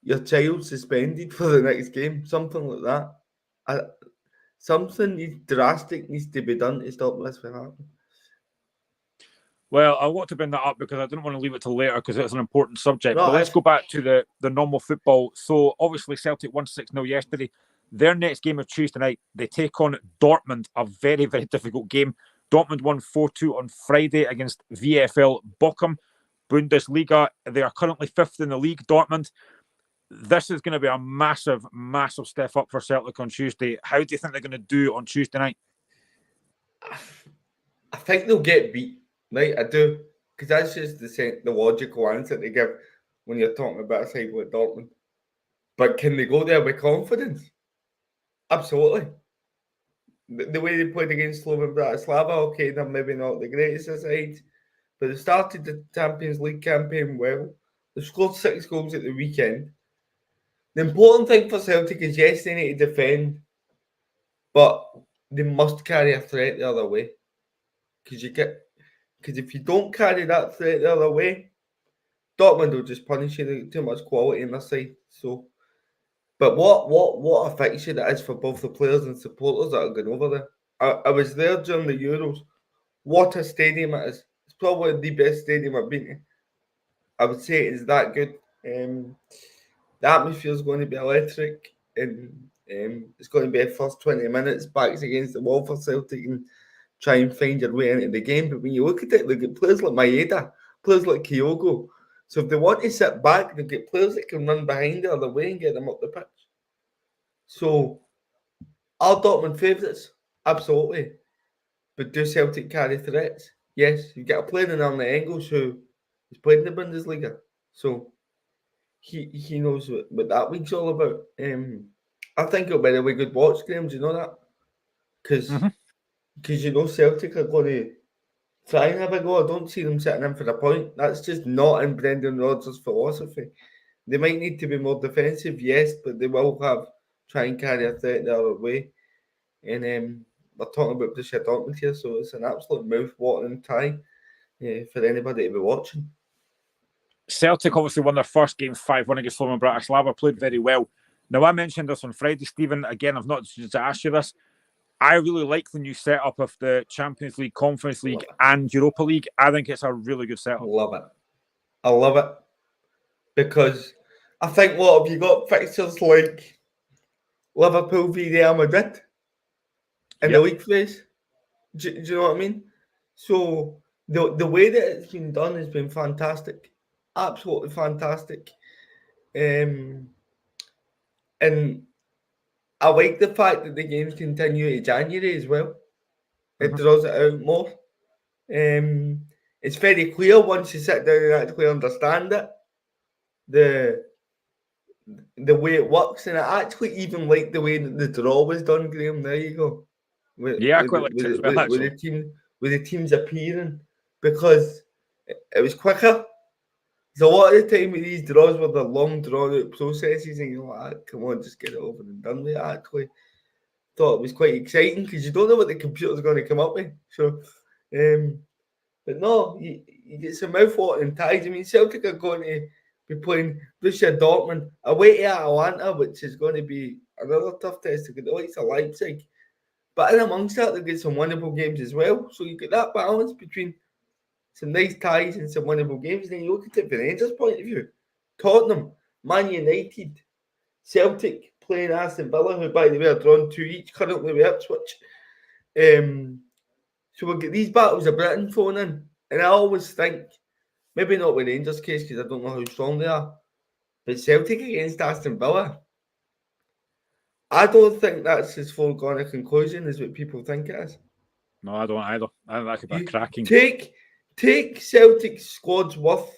[SPEAKER 2] your child suspended for the next game, something like that. Something drastic needs to be done to stop this from happening.
[SPEAKER 1] Well, I want to bring that up because I didn't want to leave it till later because it's an important subject.
[SPEAKER 2] No,
[SPEAKER 1] but let's go back to the normal football. So obviously Celtic won 6-0 yesterday. Their next game of Tuesday night, they take on Dortmund, a very, very difficult game. Dortmund won 4-2 on Friday against VfL Bochum, Bundesliga. They are currently 5th in the league, Dortmund. This is going to be a massive, massive step up for Celtic on Tuesday. How do you think they're going to do on Tuesday night?
[SPEAKER 2] I think they'll get beat, right? I do. Because that's just the logical answer to give when you're talking about a side like Dortmund. But can they go there with confidence? Absolutely. The way they played against Slovan Bratislava, okay, they're maybe not the greatest side, but they started the Champions League campaign well. They scored 6 goals at the weekend. The important thing for Celtic is, yes, they need to defend, but they must carry a threat the other way. Because if you don't carry that threat the other way, Dortmund will just punish you. There's too much quality in their side. So, but what a fixture that is for both the players and supporters that are going over there. I was there during the Euros. What a stadium it is. It's probably the best stadium I've been to. I would say it is that good. The atmosphere is going to be electric, and it's going to be a first 20 minutes backs against the wall for Celtic and try and find your way into the game. But when you look at it, look at players like Maeda, players like Kyogo. So if they want to sit back, they get players that can run behind the other way and get them up the pitch. So are Dortmund favourites? Absolutely. But do Celtic carry threats? Yes. You've got a player in Arne Engels who has played in the Bundesliga. So he knows what that league's all about. I think it'll be a really good watch, Graham. Do you know that? Because you know Celtic are going to try and have a go. I don't see them sitting in for a point. That's just not in Brendan Rodgers' philosophy. They might need to be more defensive, yes, but they will try and carry a threat the other way. And we're talking about Borussia Dortmund here, so it's an absolute mouth-watering tie for anybody to be watching.
[SPEAKER 1] Celtic obviously won their first game 5-1 against Slovan Bratislava, played very well. Now, I mentioned this on Friday, Stephen. Again, I've not just asked you this. I really like the new setup of the Champions League, Conference League, and Europa League. I think it's a really good setup.
[SPEAKER 2] I love it. Because I think, what have you got fixtures like Liverpool v Real Madrid in the league phase? Do you know what I mean? So the way that it's been done has been fantastic. Absolutely fantastic. And I like the fact that the games continue to January as well. It draws it out more. It's very clear once you sit down and actually understand it, the way it works, and I actually even like the way that the draw was done, Graham. There you go. With the teams appearing, because it was quicker. There's a lot of the time with these draws where they're long drawn out processes, and you're like, come on, just get it over and done with. I actually thought it was quite exciting because you don't know what the computer's going to come up with. So, but no, you get some mouth-watering ties. I mean, Celtic are going to be playing Borussia Dortmund away to Atalanta, which is going to be another tough test to get the likes of Leipzig. But in amongst that, they'll get some winnable games as well. So you get that balance between some nice ties and some winnable games. And then you look at it from Rangers' point of view. Tottenham, Man United, Celtic playing Aston Villa, who, by the way, are drawn 2 each currently with Ipswich. So we'll get these battles of Britain thrown in. And I always think, maybe not with Rangers' case, because I don't know how strong they are, But Celtic against Aston Villa, I don't think that's as foregone a conclusion as what people think it is.
[SPEAKER 1] No, I don't either. I think that could be a cracking.
[SPEAKER 2] Take Celtic's squad's worth.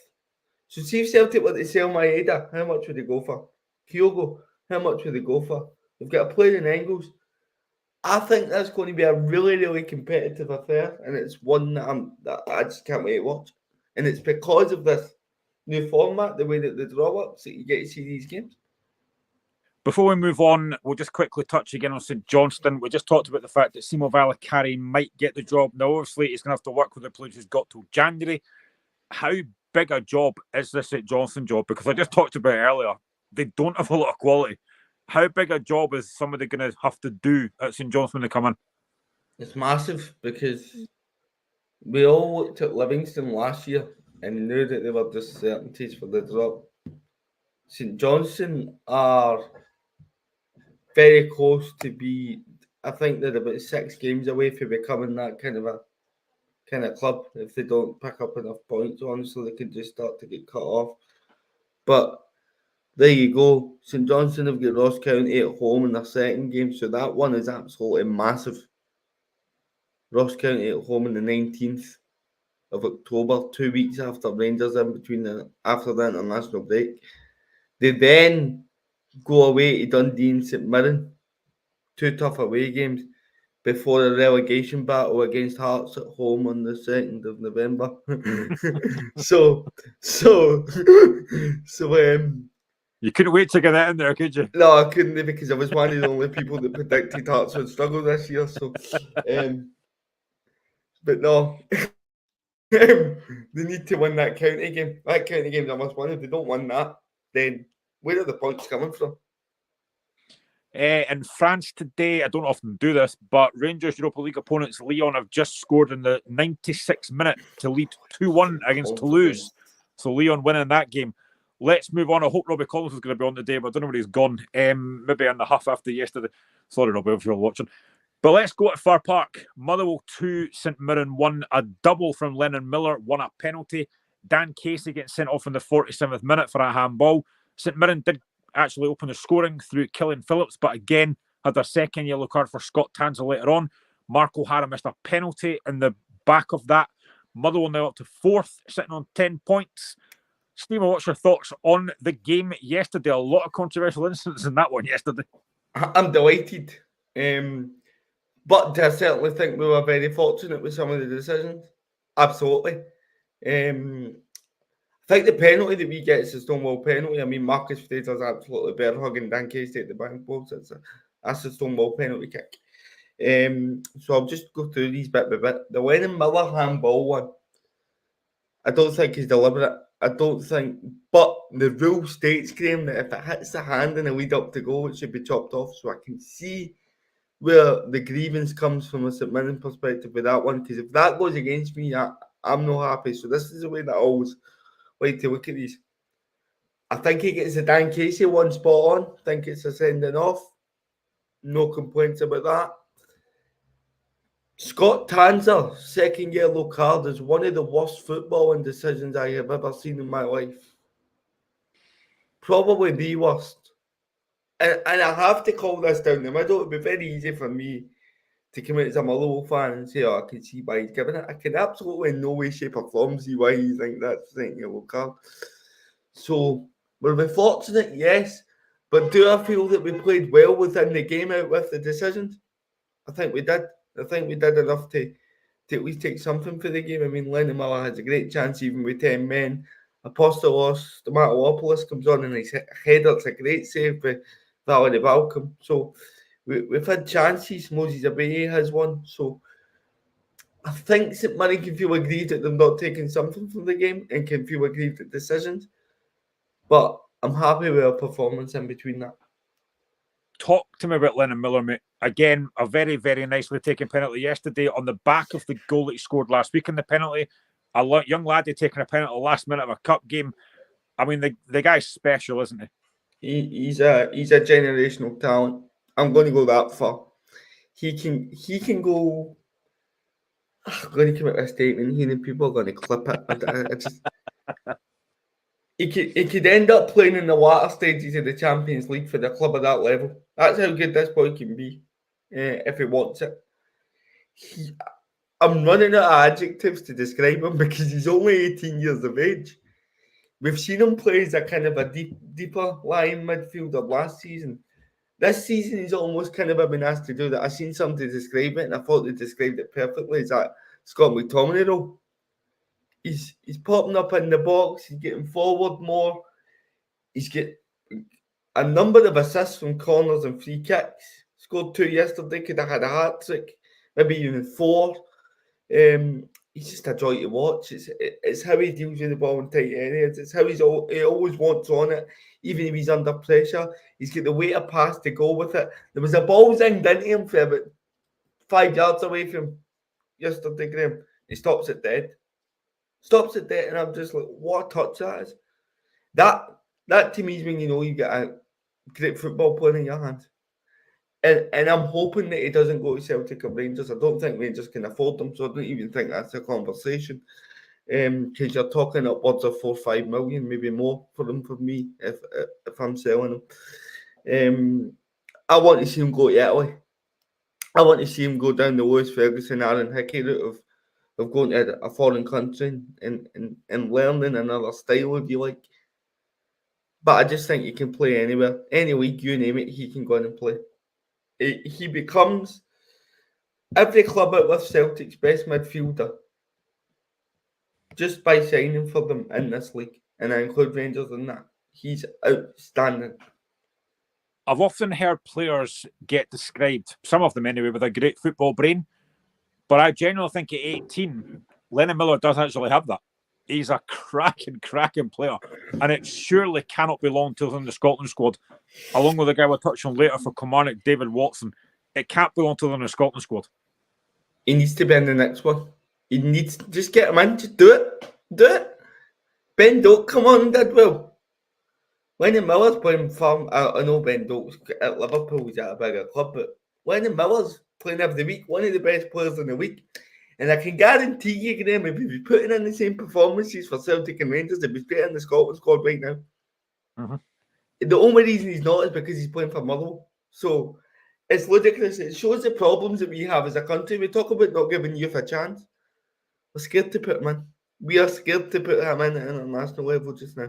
[SPEAKER 2] So see if Celtic were to sell Maeda, how much would they go for? Kyogo, how much would they go for? They've got a player in Engels. I think that's going to be a really, really competitive affair, and it's one that I just can't wait to watch. And it's because of this new format, the way that the draw works, that you get to see these games.
[SPEAKER 1] Before we move on, we'll just quickly touch again on St Johnstone. We just talked about the fact that Simo Valakari might get the job. Now, obviously, he's going to have to work with the players who's got till January. How big a job is the St Johnstone job? Because I just talked about it earlier. They don't have a lot of quality. How big a job is somebody going to have to do at St Johnstone to come in?
[SPEAKER 2] It's massive because we all looked at Livingston last year and knew that there were just certainties for the drop. St Johnstone are very close to be. I think they're about 6 games away from becoming that kind of club. If they don't pick up enough points, honestly, they could just start to get cut off. But there you go. St Johnstone have got Ross County at home in their second game, so that one is absolutely massive. Ross County at home on the 19th of October, 2 weeks after Rangers in between after the international break. They then go away to Dundee and St Mirren, 2 tough away games before a relegation battle against Hearts at home on the 2nd of November. so
[SPEAKER 1] you couldn't wait to get that in there, could you?
[SPEAKER 2] No, I couldn't, because I was one of the only people that predicted Hearts would struggle this year. So, but no, they need to win that county game. That county game they must win. If they don't win that, then where are the points coming from?
[SPEAKER 1] In France today, I don't often do this, but Rangers Europa League opponents Lyon have just scored in the 96th minute to lead 2-1 against Toulouse. So Lyon winning that game. Let's move on. I hope Robbie Collins is going to be on today, but I don't know where he's gone. Maybe in the half after yesterday. Sorry, Robbie, if you're watching. But let's go to Fir Park. Motherwell 2, St Mirren 1. A double from Lennon Miller, won a penalty. Dan Casey gets sent off in the 47th minute for a handball. St Mirren did actually open the scoring through Killian Phillips, but again had their second yellow card for Scott Tanzer later on. Mark O'Hara missed a penalty in the back of that. Motherwell now up to 4th, sitting on 10 points. Steve, what's your thoughts on the game yesterday? A lot of controversial incidents in that one yesterday.
[SPEAKER 2] I'm delighted. But I certainly think we were very fortunate with some of the decisions. Absolutely. I think the penalty that we get is a Stonewall penalty. I mean, Marcus Fraser's absolutely bear hugging Dan Casey at the bank post. That's a Stonewall penalty kick. So I'll just go through these bit by bit. The Lennon Miller handball one, I don't think is deliberate. I don't think, but the rule states, Graham, that if it hits the hand in the lead up to goal, it should be chopped off. So I can see where the grievance comes from a St Mirren perspective with that one, because if that goes against me, I'm not happy. So this is the way that I always like to look at these. I think he gets the Dan Casey one spot on. I think it's a sending off. No complaints about that. Scott Tanzer, second yellow card, is one of the worst footballing decisions I have ever seen in my life. Probably the worst. And I have to call this down the middle. It would be very easy for me to come out as a Motherwell fan and say, I can see why he's giving it. I can absolutely in no way, shape or form see why you think that's the second yellow card. So, were we fortunate? Yes. But do I feel that we played well within the game out with the decisions? I think we did. I think we did enough to at least take something for the game. I mean, Lennon Miller has a great chance even with 10 men. Apostolos Stomatolopoulos comes on and his header. It's a great save by Valerie Balcom. So we've had chances. Moses Abaye has one. So I think St Mirren can feel aggrieved that they've not taken something from the game and can feel aggrieved at decisions. But I'm happy with our performance in between that.
[SPEAKER 1] Talk to me about Lennon Miller, mate. Again, a very, very nicely taken penalty yesterday on the back of the goal that he scored last week in the penalty. A young lad had taken a penalty last minute of a cup game. I mean, the guy's special, isn't
[SPEAKER 2] he? He's a generational talent. I'm going to go that far. He can go. I'm going to come out with a statement here and people are going to clip it. he could end up playing in the latter stages of the Champions League for the club at that level. That's how good this boy can be, if he wants it. I'm running out of adjectives to describe him because he's only 18 years of age. We've seen him play as a kind of a deeper lying midfielder last season. This season, he's almost kind of been asked to do that. I seen somebody describe it, and I thought they described it perfectly. Is that Scott McTominay role? He's popping up in the box. He's getting forward more. He's got a number of assists from corners and free kicks. Scored 2 yesterday. Could have had a hat trick, maybe even 4. He's just a joy to watch. It's how he deals with the ball in tight areas. It's how he always wants on it, even if he's under pressure. He's got the weight of pass to go with it. There was a ball zinged into him for about 5 yards away from him yesterday, Graham. He stops it dead. And I'm just like, what a touch that is. That to me is when you know you get a great football player in your hands. And I'm hoping that he doesn't go to Celtic or Rangers. I don't think Rangers can afford them, so I don't even think that's a conversation. Because you're talking upwards of 4 or 5 million, maybe more for them for me if I'm selling them. I want to see him go to Italy. I want to see him go down the Lewis Ferguson, Aaron Hickey route of going to a foreign country and learning another style, if you like. But I just think he can play anywhere. Any league, you name it, he can go in and play. He becomes every club out with Celtic's best midfielder just by signing for them in this league. And I include Rangers in that. He's outstanding.
[SPEAKER 1] I've often heard players get described, some of them anyway, with a great football brain. But I genuinely think at 18, Lennon Miller does actually have that. He's a cracking player. And it surely cannot be long till he's in the Scotland squad, along with the guy we'll touch on later for Kilmarnock, David Watson. It can't be long till they're in the Scotland squad.
[SPEAKER 2] He needs to be in the next one. He needs to just get him in. Just do it. Ben Doak, come on, did well. Lennon Miller's playing for, I know Ben Doak's at Liverpool, he's at a bigger club, but Lennon Miller's playing every week, one of the best players in the week. And I can guarantee you, Graham, if he's putting in the same performances for Celtic and Rangers, if he's playing in the Scotland squad right now. Mm-hmm. The only reason he's not is because he's playing for Motherwell. So it's ludicrous. It shows the problems that we have as a country. We talk about not giving youth a chance. We're scared to put him in. We are scared to put him in at an international level just now.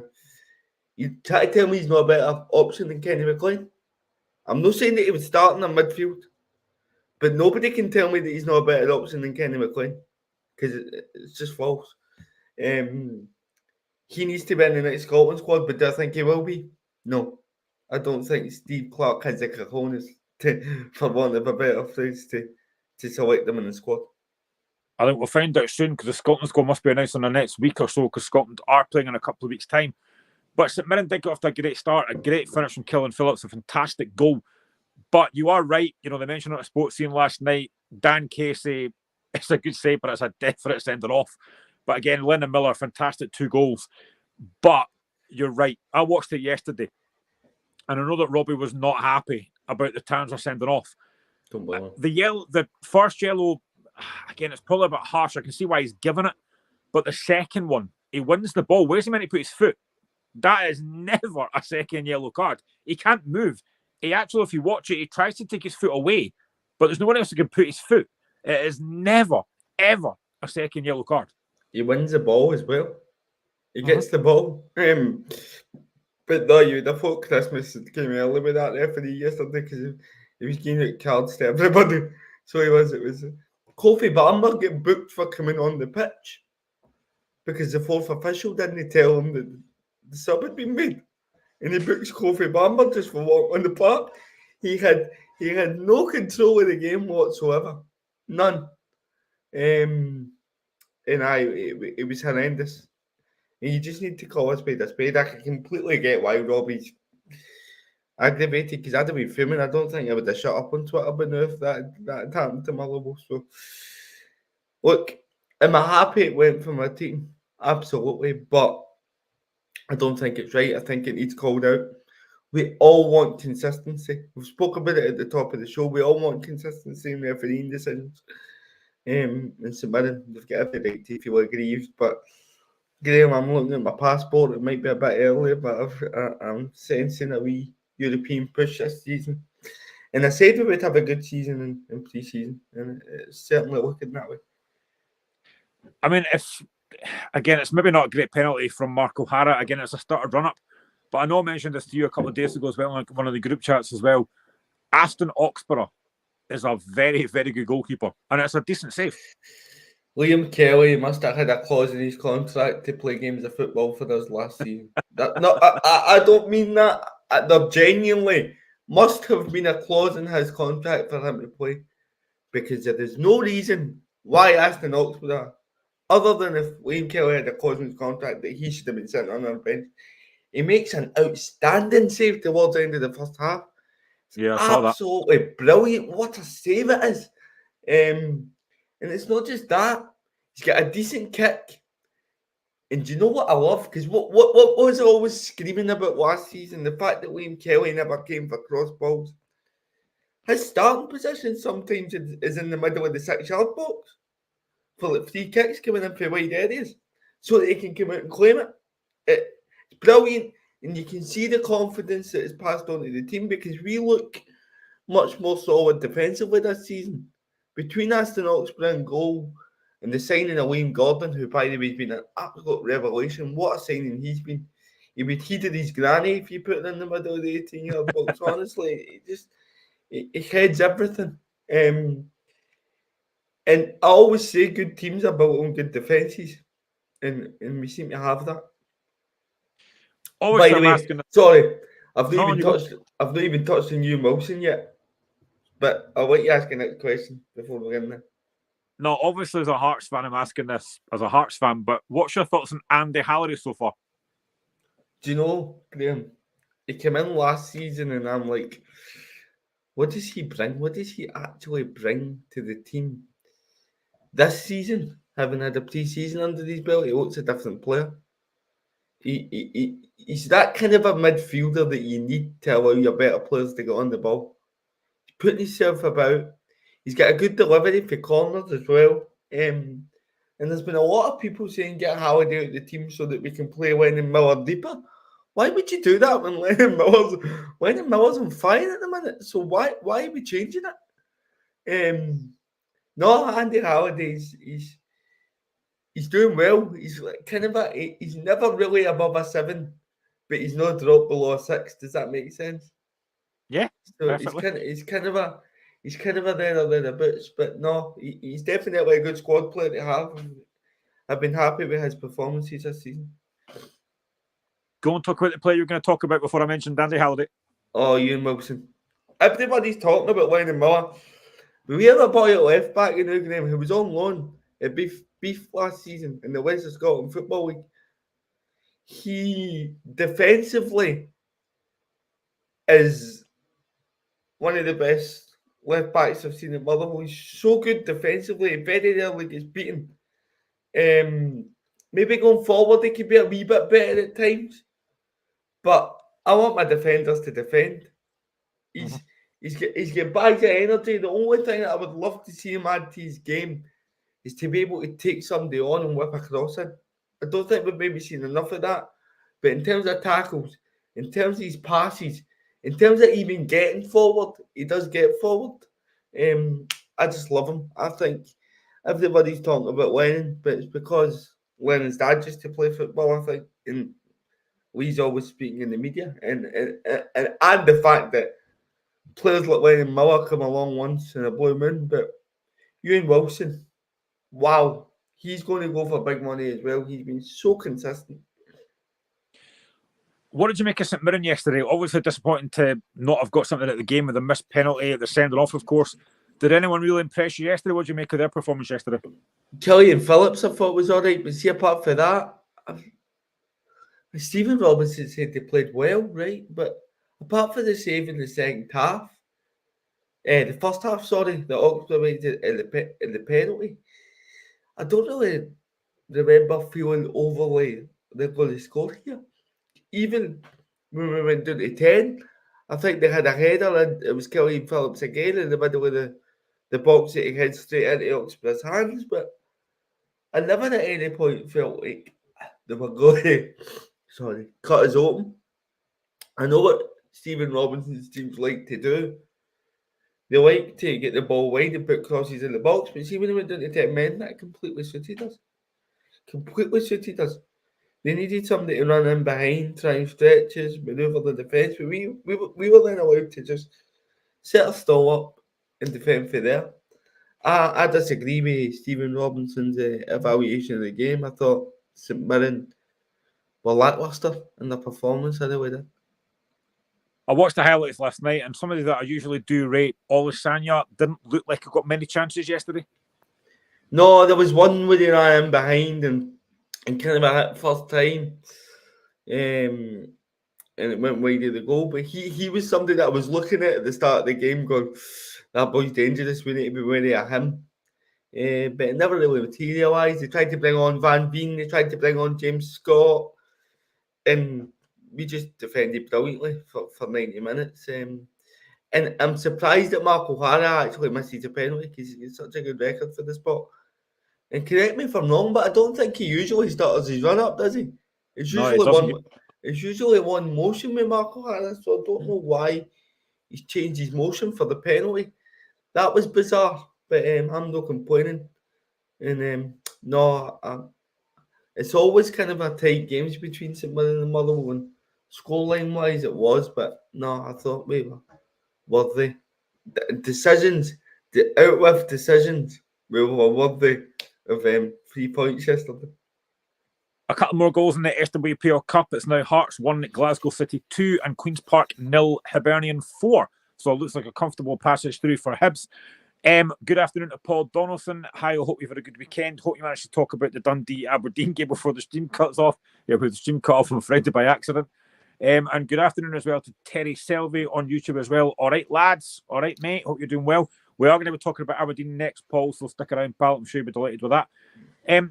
[SPEAKER 2] You try to tell me he's not a better option than Kenny McLean? I'm not saying that he would start in the midfield, but nobody can tell me that he's not a better option than Kenny McLean because it's just false. He needs to be in the next Scotland squad, but do I think he will be? No. I don't think Steve Clarke has the cojones for want of a better phrase to select them in the squad.
[SPEAKER 1] I think we'll find out soon because the Scotland squad must be announced in the next week or so because Scotland are playing in a couple of weeks' time. But St Mirren did get off to a great start, a great finish from Killen Phillips, a fantastic goal. But you are right, they mentioned on a sports scene last night, Dan Casey, it's a good save, but it's a definite sending off. But again, Lennon Miller, fantastic 2 goals. But you're right, I watched it yesterday, and I know that Robbie was not happy about the times of sending off. The first yellow, again, it's probably a bit harsh. I can see why he's given it. But the second one, he wins the ball. Where's he meant to put his foot? That is never a second yellow card. He can't move. He actually, if you watch it, he tries to take his foot away, but there's no one else who can put his foot. It is never, ever a second yellow card.
[SPEAKER 2] He wins the ball as well. He gets the ball. But no, you would have thought Christmas came early with that referee yesterday because he was giving out cards to everybody. So it was Kofi Bamber getting booked for coming on the pitch because the 4th official didn't tell him that the sub had been made. And he books Kofi Bamber just for walking on the park. He had no control of the game whatsoever. None. It was horrendous. And you just need to call a spade a spade. I can completely get why Robbie's aggravated because I'd have been fuming. I don't think I would have shut up on Twitter by now if that happened to my level. So, look, am I happy it went for my team? Absolutely. But I don't think it's right. I think it needs called out. We all want consistency. We've spoken about it at the top of the show. We all want consistency in refereeing decisions. And St Mirren, they've got every right to feel aggrieved, but Graham, I'm looking at my passport. It might be a bit early, but I'm sensing a wee European push this season. And I said we would have a good season in pre-season, and it's certainly looking that way.
[SPEAKER 1] I mean, again, it's maybe not a great penalty from Mark O'Hara. Again, it's a started run-up. But I know I mentioned this to you a couple of days ago as well, like one of the group chats as well. Aston Oxborough is a very, very good goalkeeper, and it's a decent save.
[SPEAKER 2] Liam Kelly must have had a clause in his contract to play games of football for us last season. I don't mean that. There genuinely must have been a clause in his contract for him to play, because there is no reason why Aston Oxborough, other than if Liam Kelly had a clause in his contract that he should have been sitting on our bench. He makes an outstanding save towards the end of the first half.
[SPEAKER 1] Yeah, I saw that.
[SPEAKER 2] Absolutely brilliant. What a save it is. And it's not just that. He's got a decent kick. And do you know what I love? Because what was I always screaming about last season? The fact that Liam Kelly never came for cross balls. His starting position sometimes is in the middle of the 6-yard box for like free kicks coming in for wide areas so that he can come out and claim it. It's brilliant. And you can see the confidence that is passed on to the team, because we look much more solid defensively this season. Between Aston Oxborough and goal and the signing of Wayne Gordon, who, by the way, has been an absolute revelation. What a signing he's been. He would heed his granny if you put it in the middle of the 18-yard box. Honestly, he heads everything. And I always say good teams are built on good defences. And we seem to have that.
[SPEAKER 1] Obviously,
[SPEAKER 2] By the way, sorry, I've not even touched on you, Wilson, yet. But I'll let you ask the next question before we get in there.
[SPEAKER 1] No, obviously, as a Hearts fan, I'm asking this as a Hearts fan, but what's your thoughts on Andy Halliday so far?
[SPEAKER 2] Do you know, Graham, he came in last season and I'm like, what does he bring? What does he actually bring to the team? This season, having had a pre-season under his belt, he looks a different player. He's that kind of a midfielder that you need to allow your better players to get on the ball. He's putting himself about. He's got a good delivery for corners as well. And there's been a lot of people saying get Halliday out of the team so that we can play Lennon Miller deeper. Why would you do that when Lennon Miller's on fire at the minute? So why are we changing it? No, Andy Halliday, he's doing well. He's like kind of he's never really above a 7, but he's not dropped below a 6. Does that make sense?
[SPEAKER 1] Yeah.
[SPEAKER 2] So he's kind of a there or thereabouts, but no, he's definitely a good squad player to have. I've been happy with his performances this season.
[SPEAKER 1] Go and talk about the player you're going to talk about before I mentioned Andy Halliday.
[SPEAKER 2] Oh, Ian Wilson. Everybody's talking about Lennon Miller. We have a boy at left back in Ugraham who was on loan at Beef last season in the West of Scotland Football League. He defensively is one of the best left backs I've seen at Motherwell. He's so good defensively, very rarely gets beaten. Maybe going forward, he could be a wee bit better at times. But I want my defenders to defend. He's got bags of energy. The only thing that I would love to see him add to his game is to be able to take somebody on and whip a cross in. I don't think we've maybe seen enough of that. But in terms of tackles, in terms of his passes, in terms of even getting forward, he does get forward. I just love him. I think everybody's talking about Lennon, but it's because Lennon's dad used to play football, I think, and Lee's always speaking in the media. And the fact that players like Lennon Miller come along once in a blue moon, but Ian Wilson, wow, he's going to go for big money as well. He's been so consistent.
[SPEAKER 1] What did you make of St Mirren yesterday? Obviously disappointing to not have got something at the game with a missed penalty at the sending off, of course. Did anyone really impress you yesterday? What did you make of their performance yesterday?
[SPEAKER 2] Killian Phillips, I thought, was all right, but see, apart from that, Stephen Robinson said they played well, right? But apart from the save in the second half, the first half, sorry, the Oxford made in the penalty, I don't really remember feeling overly they're going to score here. Even when we went down to 10, I think they had a header and it was Killian Phillips again in the middle of the box that he heads straight into Oxford's hands. But I never at any point felt like they were going to, cut us open. I know what Stephen Robinson's teams like to do. They like to get the ball wide and put crosses in the box, but see when they went down to 10 men, that completely suited us. They needed somebody to run in behind, try and stretches, manoeuvre the defence, but we were then allowed to just set our stall up and defend for there. I disagree with Stephen Robinson's evaluation of the game. I thought St Mirren were lacklustre in their performance anyway.
[SPEAKER 1] I watched the highlights last night, and somebody that I usually do rate, Olisanya, didn't look like he got many chances yesterday.
[SPEAKER 2] No, there was one where he ran in behind and kind of a hit first time. And it went wide of the goal. But he was somebody that I was looking at the start of the game going, that boy's dangerous, we need to be wary of him. But it never really materialised. They tried to bring on Van Veen, they tried to bring on James Scott, and we just defended brilliantly for 90 minutes. And I'm surprised that Mark O'Hara actually misses a penalty because he's such a good record for the spot. And correct me if I'm wrong, but I don't think he usually stutters his run up, does he? It's usually one motion with Mark O'Hara, so I don't know why he's changed his motion for the penalty. That was bizarre, but I'm not complaining. And it's always kind of a tight games between St Mirren and Motherwell, and scoreline wise it was, but no, I thought we were worthy. The decisions, the out-with decisions, we were worthy of 3 points yesterday.
[SPEAKER 1] A couple more goals in the SWPL Cup. It's now Hearts 1, Glasgow City 2, and Queen's Park 0, Hibernian 4. So it looks like a comfortable passage through for Hibs. Good afternoon to Paul Donaldson. Hi, I hope you've had a good weekend. Hope you managed to talk about the Dundee-Aberdeen game before the stream cuts off. Yeah, the stream cut off on Friday by accident. And good afternoon as well to Terry Selvey on YouTube as well. All right, lads. All right, mate. Hope you're doing well. We are going to be talking about Aberdeen next, Paul, so stick around, pal. I'm sure you'll be delighted with that.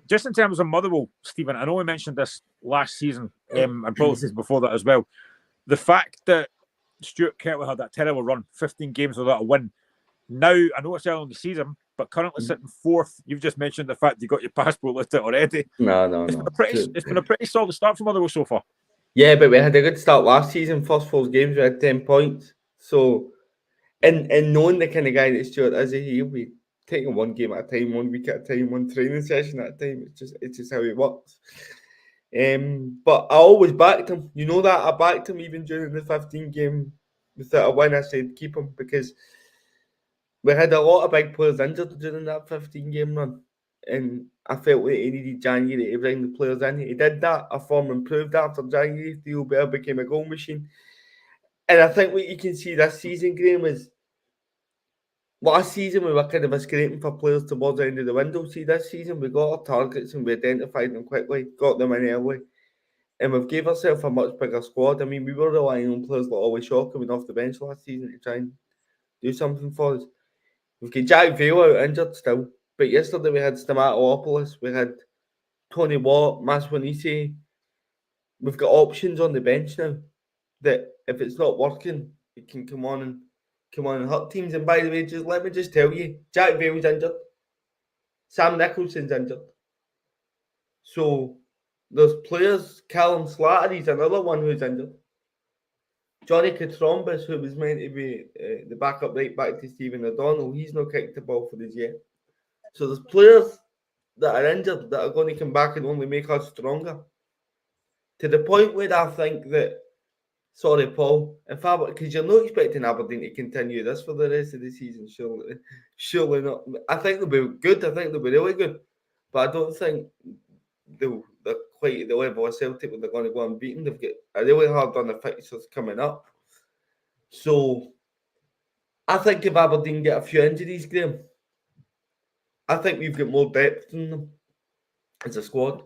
[SPEAKER 1] Just in terms of Motherwell, Stephen, I know we mentioned this last season, and probably before that as well. The fact that Stuart Kirtley had that terrible run, 15 games without a win. Now, I know it's early in the season, but currently sitting fourth. You've just mentioned the fact you got your passport listed already.
[SPEAKER 2] No.
[SPEAKER 1] It's been a pretty solid start for Motherwell so far.
[SPEAKER 2] Yeah, but we had a good start last season. First 4 games, we had 10 points. So, and knowing the kind of guy that Stuart is, he'll be taking one game at a time, 1 week at a time, one training session at a time. It's just how it works. But I always backed him. You know that I backed him even during the 15 game without a win. I said keep him because we had a lot of big players injured during that 15 game run, and I felt like he needed January to bring the players in. He did that. Our form improved after January. Theo Bell became a goal machine, and I think what you can see this season, Graham, is last season we were kind of scraping for players towards the end of the window. See, this season we got our targets and we identified them quickly, got them in early, and we've gave ourselves a much bigger squad. I mean, we were relying on players like Ollie Shaw coming off the bench last season to try and do something for us. We've got Jack Vale out injured still, but yesterday we had Stamatopoulos, we had Tony Watt, Maswanisi. We've got options on the bench now that if it's not working, it can come on and hurt teams. And by the way, let me tell you, Jack Vale's injured. Sam Nicholson's injured. So there's players, Callum Slattery's another one who's injured. Johnny Katrombis, who was meant to be the backup right back to Stephen O'Donnell, he's not kicked the ball for us yet. So there's players that are injured that are going to come back and only make us stronger. To the point where I think that, sorry, Paul, because you're not expecting Aberdeen to continue this for the rest of the season, surely not. I think they'll be good. I think they'll be really good, but I don't think they're quite at the level of Celtic where they're going to go unbeaten. They've got a really hard run of fixtures coming up. So I think if Aberdeen get a few injuries, Graham, I think we've got more depth in them as a squad.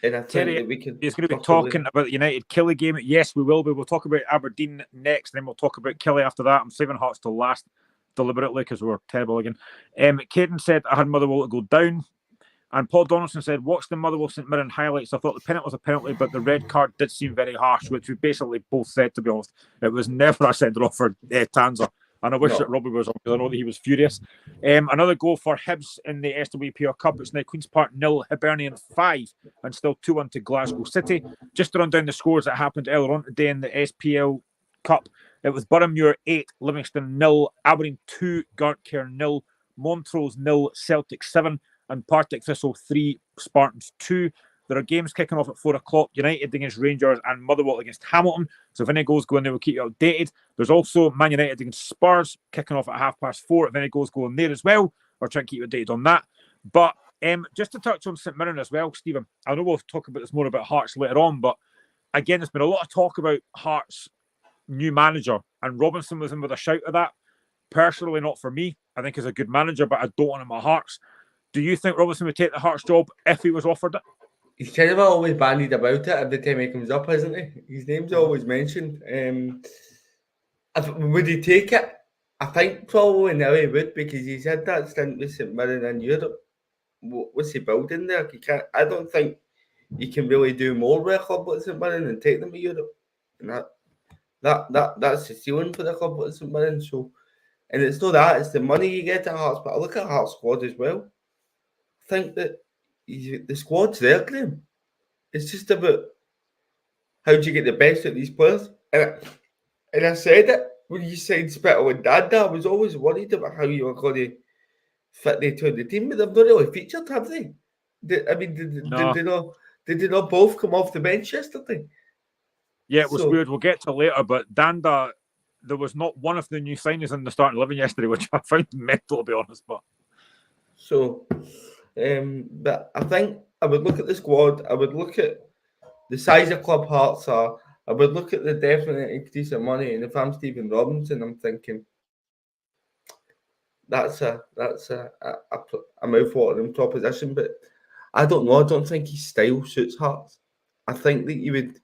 [SPEAKER 2] And I think
[SPEAKER 1] Terry,
[SPEAKER 2] that we can.
[SPEAKER 1] He's going to be talking about the United Killie game. Yes, we will be. We'll talk about Aberdeen next, then we'll talk about Killie after that. I'm saving Hearts till last deliberately because we're terrible again. Caden said I had Motherwell to go down. And Paul Donaldson said, watch the Motherwell St Mirren highlights. I thought the penalty was a penalty, but the red card did seem very harsh, which we basically both said, to be honest. It was never a send-off for Tanzer. And I wish that Robbie was on, because I know that he was furious. Another goal for Hibs in the SWPL Cup. It's now Queen's Park 0, Hibernian 5, and still 2-1 to Glasgow City. Just to run down the scores that happened earlier on today in the SPL Cup, it was Boroughmuir 8, Livingston 0, Aberdeen 2, Gartcairn 0, Montrose 0, Celtic 7, and Partick Thistle 3, Spartans 2. There are games kicking off at 4 o'clock. United against Rangers and Motherwell against Hamilton. So if any goals go in there, we'll keep you updated. There's also Man United against Spurs kicking off at 4:30. If any goals go in there as well, I'll try and keep you updated on that. But just to touch on St Mirren as well, Stephen, I know we'll talk about this more about Hearts later on, but again, there's been a lot of talk about Hearts' new manager, and Robinson was in with a shout of that. Personally, not for me. I think he's a good manager, but I don't want him at Hearts. Do you think Robinson would take the Hearts job if he was offered it?
[SPEAKER 2] He's kind of always bandied about it every time he comes up, isn't he? His name's always mentioned. Would he take it? I think probably now he would, because he's had that stint with St Mirren in Europe. What's he building there? I don't think he can really do more with a club like St Mirren and take them to Europe. And that's the ceiling for the club like St Mirren. So, and it's not that, it's the money you get at Hearts. But I look at Hearts squad as well. I think that the squad's there, Graham. It's just about how do you get the best out of these players. And I said it when you signed Spittle and Danda. I was always worried about how you were going to fit them to the team, but they've not really featured, have they? Did they not both come off the bench yesterday?
[SPEAKER 1] Yeah, it was weird. We'll get to later, but Danda, there was not one of the new signings in the starting 11 yesterday, which I found mental, to be honest. But
[SPEAKER 2] I think I would look at the squad. I would look at the size of club Hearts are. I would look at the definite increase of money. And if I'm Stephen Robinson, I'm thinking that's a mouthwater and proposition. But I don't know. I don't think his style suits Hearts. I think that you would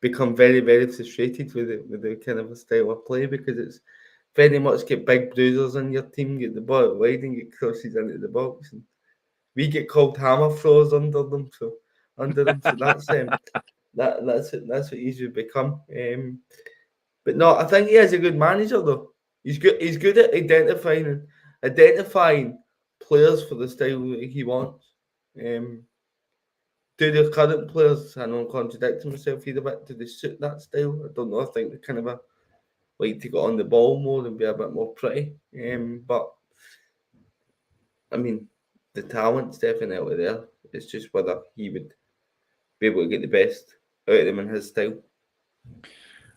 [SPEAKER 2] become very, very frustrated with the kind of a style of play, because it's very much get big bruisers in your team, get the ball wide and get crosses into the box. And we get called hammer throwers under them. So that's what he's would become. But no, I think he is a good manager though. He's good at identifying players for the style that he wants. Do the current players, I know I'm contradicting myself here a bit, do they suit that style? I don't know. I think they kind of like to get on the ball more and be a bit more pretty. But I mean, the talent's definitely there. It's just whether he would be able to get the best out of them in his style.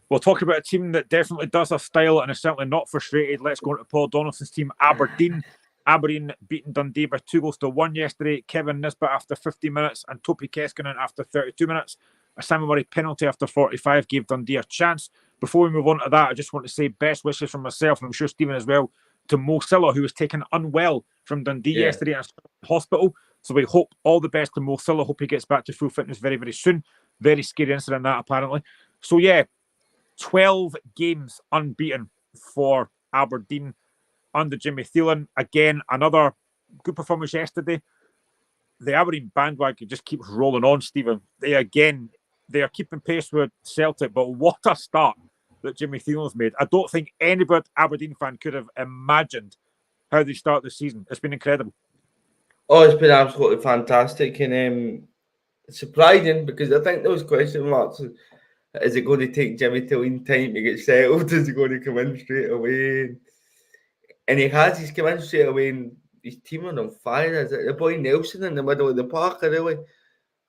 [SPEAKER 1] We'll talk about a team that definitely does a style and is certainly not frustrated. Let's go into Paul Donaldson's team, Aberdeen. Aberdeen beating Dundee by 2-1 yesterday. Kevin Nisbet after 50 minutes and Topi Keskinen after 32 minutes. A Simon Murray penalty after 45 gave Dundee a chance. Before we move on to that, I just want to say best wishes from myself, and I'm sure Stephen as well, to Mo Silla, who was taken unwell from Dundee yesterday in a hospital. So we hope all the best to Mo Silla. Hope he gets back to full fitness very, very soon. Very scary incident that, apparently. So 12 games unbeaten for Aberdeen under Jimmy Thielen. Again, another good performance yesterday. The Aberdeen bandwagon just keeps rolling on, Stephen. They are keeping pace with Celtic, but what a start that Jimmy Thielen's made. I don't think any Aberdeen fan could have imagined how they start the season. It's been incredible.
[SPEAKER 2] Oh, it's been absolutely fantastic and surprising, because I think there was question marks. Is it going to take Jimmy Thielen time to get settled? Is he going to come in straight away? And he has. He's come in straight away, and his team are on fire. Is it the boy Nelson in the middle of the park? I really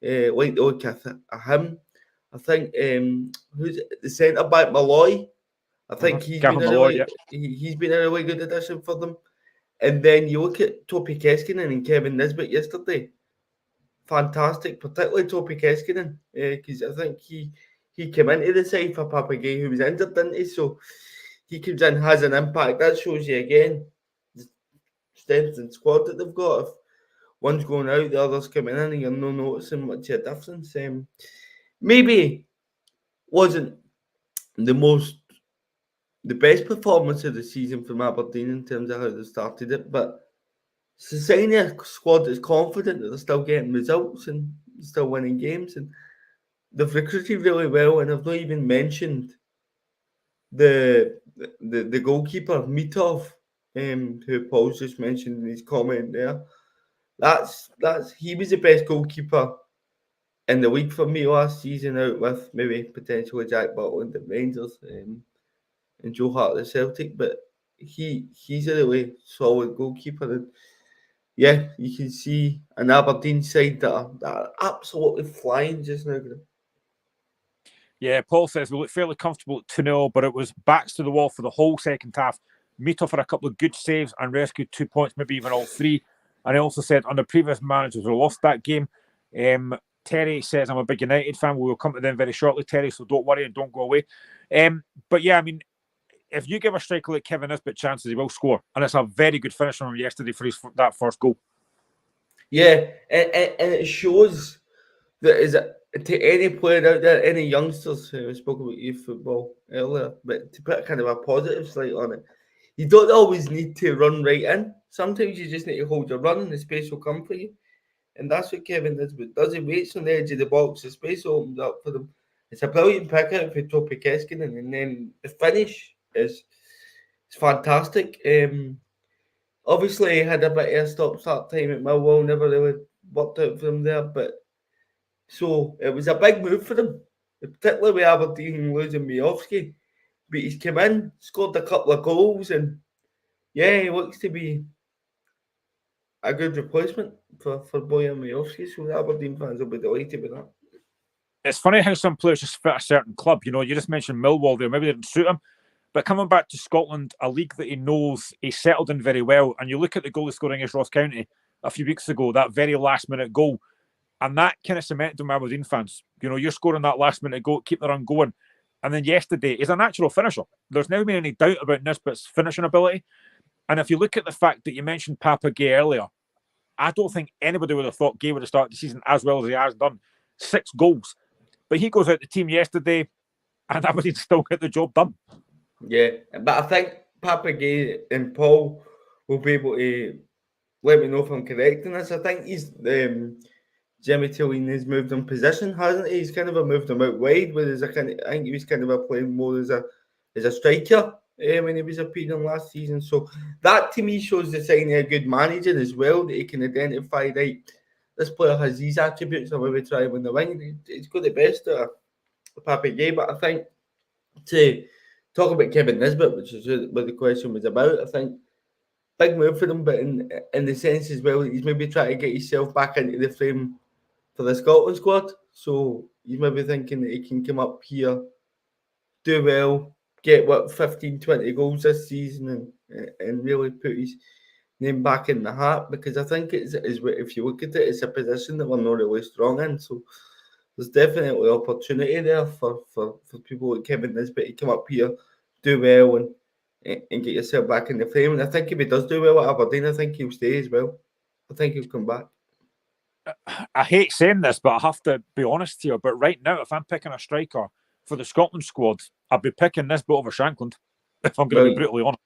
[SPEAKER 2] like the look of him. I think who's the centre back, Malloy. I think he's been he's been a really good addition for them. And then you look at Topi Keskinen and Kevin Nisbet yesterday. Fantastic, particularly Topi Keskinen, because I think he came into the side for Papagay, who was injured, didn't he? So he comes in, has an impact. That shows you again the strength and squad that they've got. If one's going out, the other's coming in, and you're not noticing much of a difference. Maybe wasn't the best performance of the season from Aberdeen in terms of how they started it, but it's a sign of a squad that's confident that they're still getting results and still winning games, and they've recruited really well. And I've not even mentioned the the goalkeeper, Mitov, who Paul's just mentioned in his comment there. He was the best goalkeeper in the league for me last season, out with maybe potentially Jack Butland at Rangers and Joe Hart at Celtic, but he's a really solid goalkeeper. And yeah, you can see an Aberdeen side that are absolutely flying just now.
[SPEAKER 1] Yeah, Paul says we look fairly comfortable at 2-0, but it was backs to the wall for the whole second half. Mito for a couple of good saves and rescued 2 points, maybe even all three. And he also said under previous managers we lost that game. Terry says I'm a big United fan. We will come to them very shortly, Terry, so don't worry and don't go away. But yeah, I mean, if you give a striker like Kevin Nisbet chances, he will score. And it's a very good finish from him yesterday for that first goal.
[SPEAKER 2] Yeah, and it shows that is to any player out there, any youngsters who spoke about youth football earlier, but to put kind of a positive slight on it, you don't always need to run right in. Sometimes you just need to hold your run and the space will come for you. And that's what Kevin Nisbet does. He waits on the edge of the box, the space opens up for them. It's a brilliant pick out for Topi Keskinen, and then the finish is fantastic. Obviously, he had a bit of a stop-start time at Millwall, never really worked out for him there, but so it was a big move for them, particularly with Aberdeen losing Miofsky. But he's come in, scored a couple of goals, and yeah, he looks to be a good replacement for Bojan Miofsky. So the Aberdeen fans will be delighted with that.
[SPEAKER 1] It's funny how some players just fit a certain club. You know, you just mentioned Millwall there. Maybe they didn't suit him. But coming back to Scotland, a league that he knows, he settled in very well. And you look at the goal he scored against Ross County a few weeks ago, that very last-minute goal. And that kind of cemented with Aberdeen fans. You know, you're scoring that last-minute goal, keep the run going. And then yesterday, he's a natural finisher. There's never been any doubt about Nisbet's finishing ability. And if you look at the fact that you mentioned Papa Gay earlier, I don't think anybody would have thought Gay would have started the season as well as he has done. 6 goals. But he goes out the team yesterday, and Aberdeen still get the job done.
[SPEAKER 2] Yeah, but I think Papa Gay and Paul will be able to let me know if I'm correct in this. I think he's Jimmy Tillene has moved in position, hasn't he? He's kind of moved him out wide, whereas I think he was kind of playing more as a striker when he was appearing last season. So that to me shows the sign of a good manager as well, that he can identify, right, this player has these attributes, so maybe try him on the wing. He's got the best of Papa Gay, but I think to talk about Kevin Nisbet, which is what the question was about, I think big move for him, but in the sense as well, he's maybe trying to get himself back into the frame for the Scotland squad. So he's maybe thinking that he can come up here, do well, get 15, 20 goals this season and really put his name back in the hat, because I think if you look at it, it's a position that we're not really strong in. So there's definitely opportunity there for people like Kevin Nisbet to come up here, do well and get yourself back in the frame. And I think if he does do well at Aberdeen, I think he'll stay as well. I think he'll come back.
[SPEAKER 1] I hate saying this, but I have to be honest here. But right now, if I'm picking a striker for the Scotland squad, I'd be picking Nisbet over Shankland, if I'm going to be brutally honest.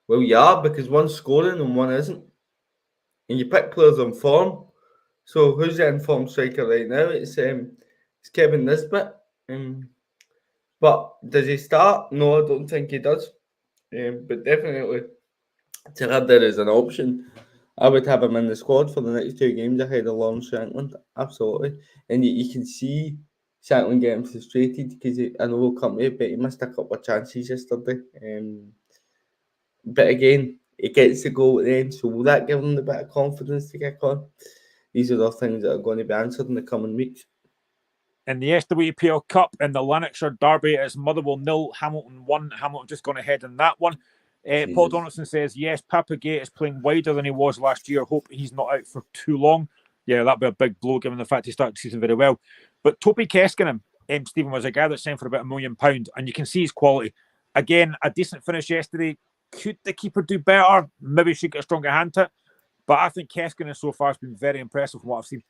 [SPEAKER 2] Well, yeah, because one's scoring and one isn't. And you pick players on form. So who's the informed striker right now? It's Kevin Nisbet. But does he start? No, I don't think he does. But definitely to have that as an option, I would have him in the squad for the next 2 games ahead of Lawrence Shankland. Absolutely. And you can see Shankland getting frustrated because I know he'll come to it, but he missed a couple of chances yesterday. But again, he gets the goal at the end, so will that give him a bit of confidence to kick on? These are the things that are going to be answered in the coming weeks.
[SPEAKER 1] In the SWPL Cup, in the Lanarkshire Derby, it's Motherwell 0, Hamilton 1. Hamilton just gone ahead in that one. Paul Donaldson says, yes, Papa Gay is playing wider than he was last year. Hope he's not out for too long. Yeah, that'd be a big blow given the fact he started the season very well. But Topi Keskinen, Stephen, was a guy that signed for about £1 million, and you can see his quality. Again, a decent finish yesterday. Could the keeper do better? Maybe she get a stronger hand to it. But I think Keskinen so far has been very impressive from what I've seen.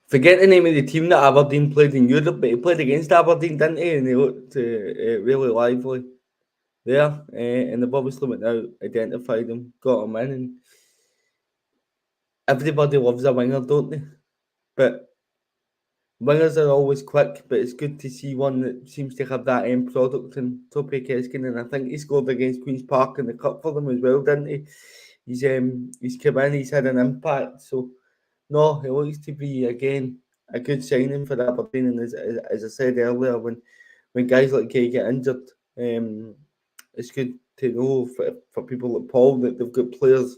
[SPEAKER 2] Forget the name of the team that Aberdeen played in Europe, but he played against Aberdeen, didn't he? And he looked really lively there. And they've obviously went out, identified him, got him in. And everybody loves a winger, don't they? But Wingers are always quick, but it's good to see one that seems to have that end product in Tope Keskin, and I think he scored against Queen's Park in the cup for them as well, didn't he? He's come in, he's had an impact, so no, it looks to be again a good signing for Aberdeen, and as I said earlier, when guys like Kay get injured, it's good to know for people like Paul that they've got players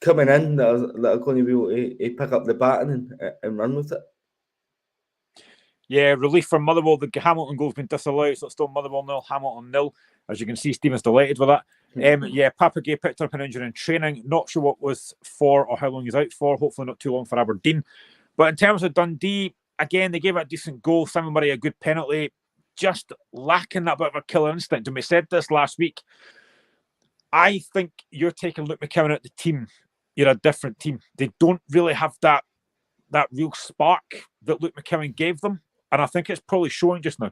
[SPEAKER 2] coming in that are going to be able to pick up the baton and run with it.
[SPEAKER 1] Yeah, relief from Motherwell. The Hamilton goal's been disallowed, so it's still Motherwell 0, Hamilton 0. As you can see, Stephen's delighted with that. Yeah, Papagay picked up an injury in training. Not sure what was for or how long he's out for. Hopefully not too long for Aberdeen. But in terms of Dundee, again, they gave it a decent goal. Simon Murray, a good penalty. Just lacking that bit of a killer instinct. And we said this last week. I think you're taking Luke McKeown out the team. You're a different team. They don't really have that real spark that Luke McKeown gave them. And I think it's probably showing just now.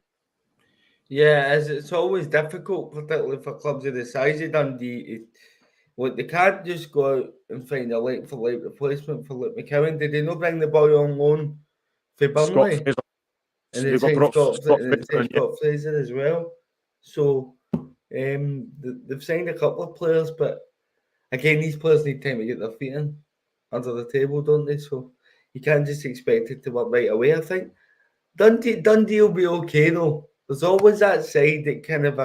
[SPEAKER 2] Yeah, as it's always difficult, particularly for clubs of the size of Dundee. They can't just go out and find a like-for-like replacement for Luke McKeown. Did they not bring the boy on loan for Burnley? And they take Scott Fraser as well. So they've signed a couple of players, but again, these players need time to get their feet in under the table, don't they? So you can't just expect it to work right away, I think. Dundee will be okay, though. There's always that side that kind of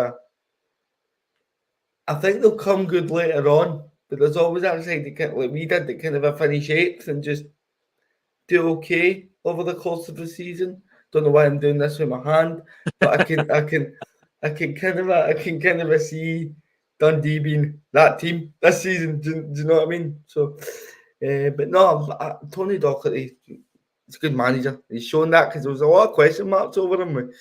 [SPEAKER 2] I think they'll come good later on, but there's always that side that kind of, like we did, that kind of a finish 8th and just do okay over the course of the season. Don't know why I'm doing this with my hand, but I can kind of see Dundee being that team this season. Do you know what I mean? So, but no, Tony Docherty, he's a good manager. He's shown that because there was a lot of question marks over him.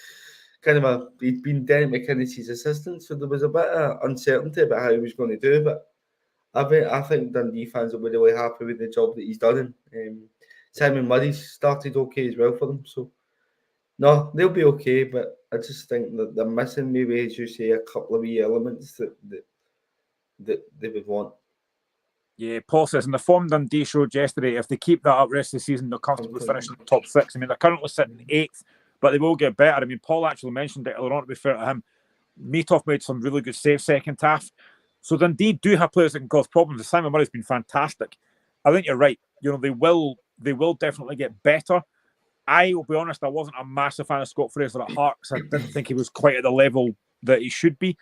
[SPEAKER 2] He'd been Derek McInnes's assistant, so there was a bit of uncertainty about how he was going to do. But I think Dundee fans will be really happy with the job that he's done. Simon Murray's started okay as well for them, so no, they'll be okay. But I just think that they're missing, maybe as you say, a couple of wee elements that they would want.
[SPEAKER 1] Yeah, Paul says in the form Dundee showed yesterday, if they keep that up rest of the season, they'll comfortably finish in the top 6. I mean, they're currently sitting 8th, but they will get better. I mean, Paul actually mentioned it earlier on, to be fair to him. Meathoff made some really good saves second half. So Dundee do have players that can cause problems. Simon Murray's been fantastic. I think you're right. You know, they will definitely get better. I will be honest, I wasn't a massive fan of Scott Fraser at Hearts. I didn't think he was quite at the level that he should be.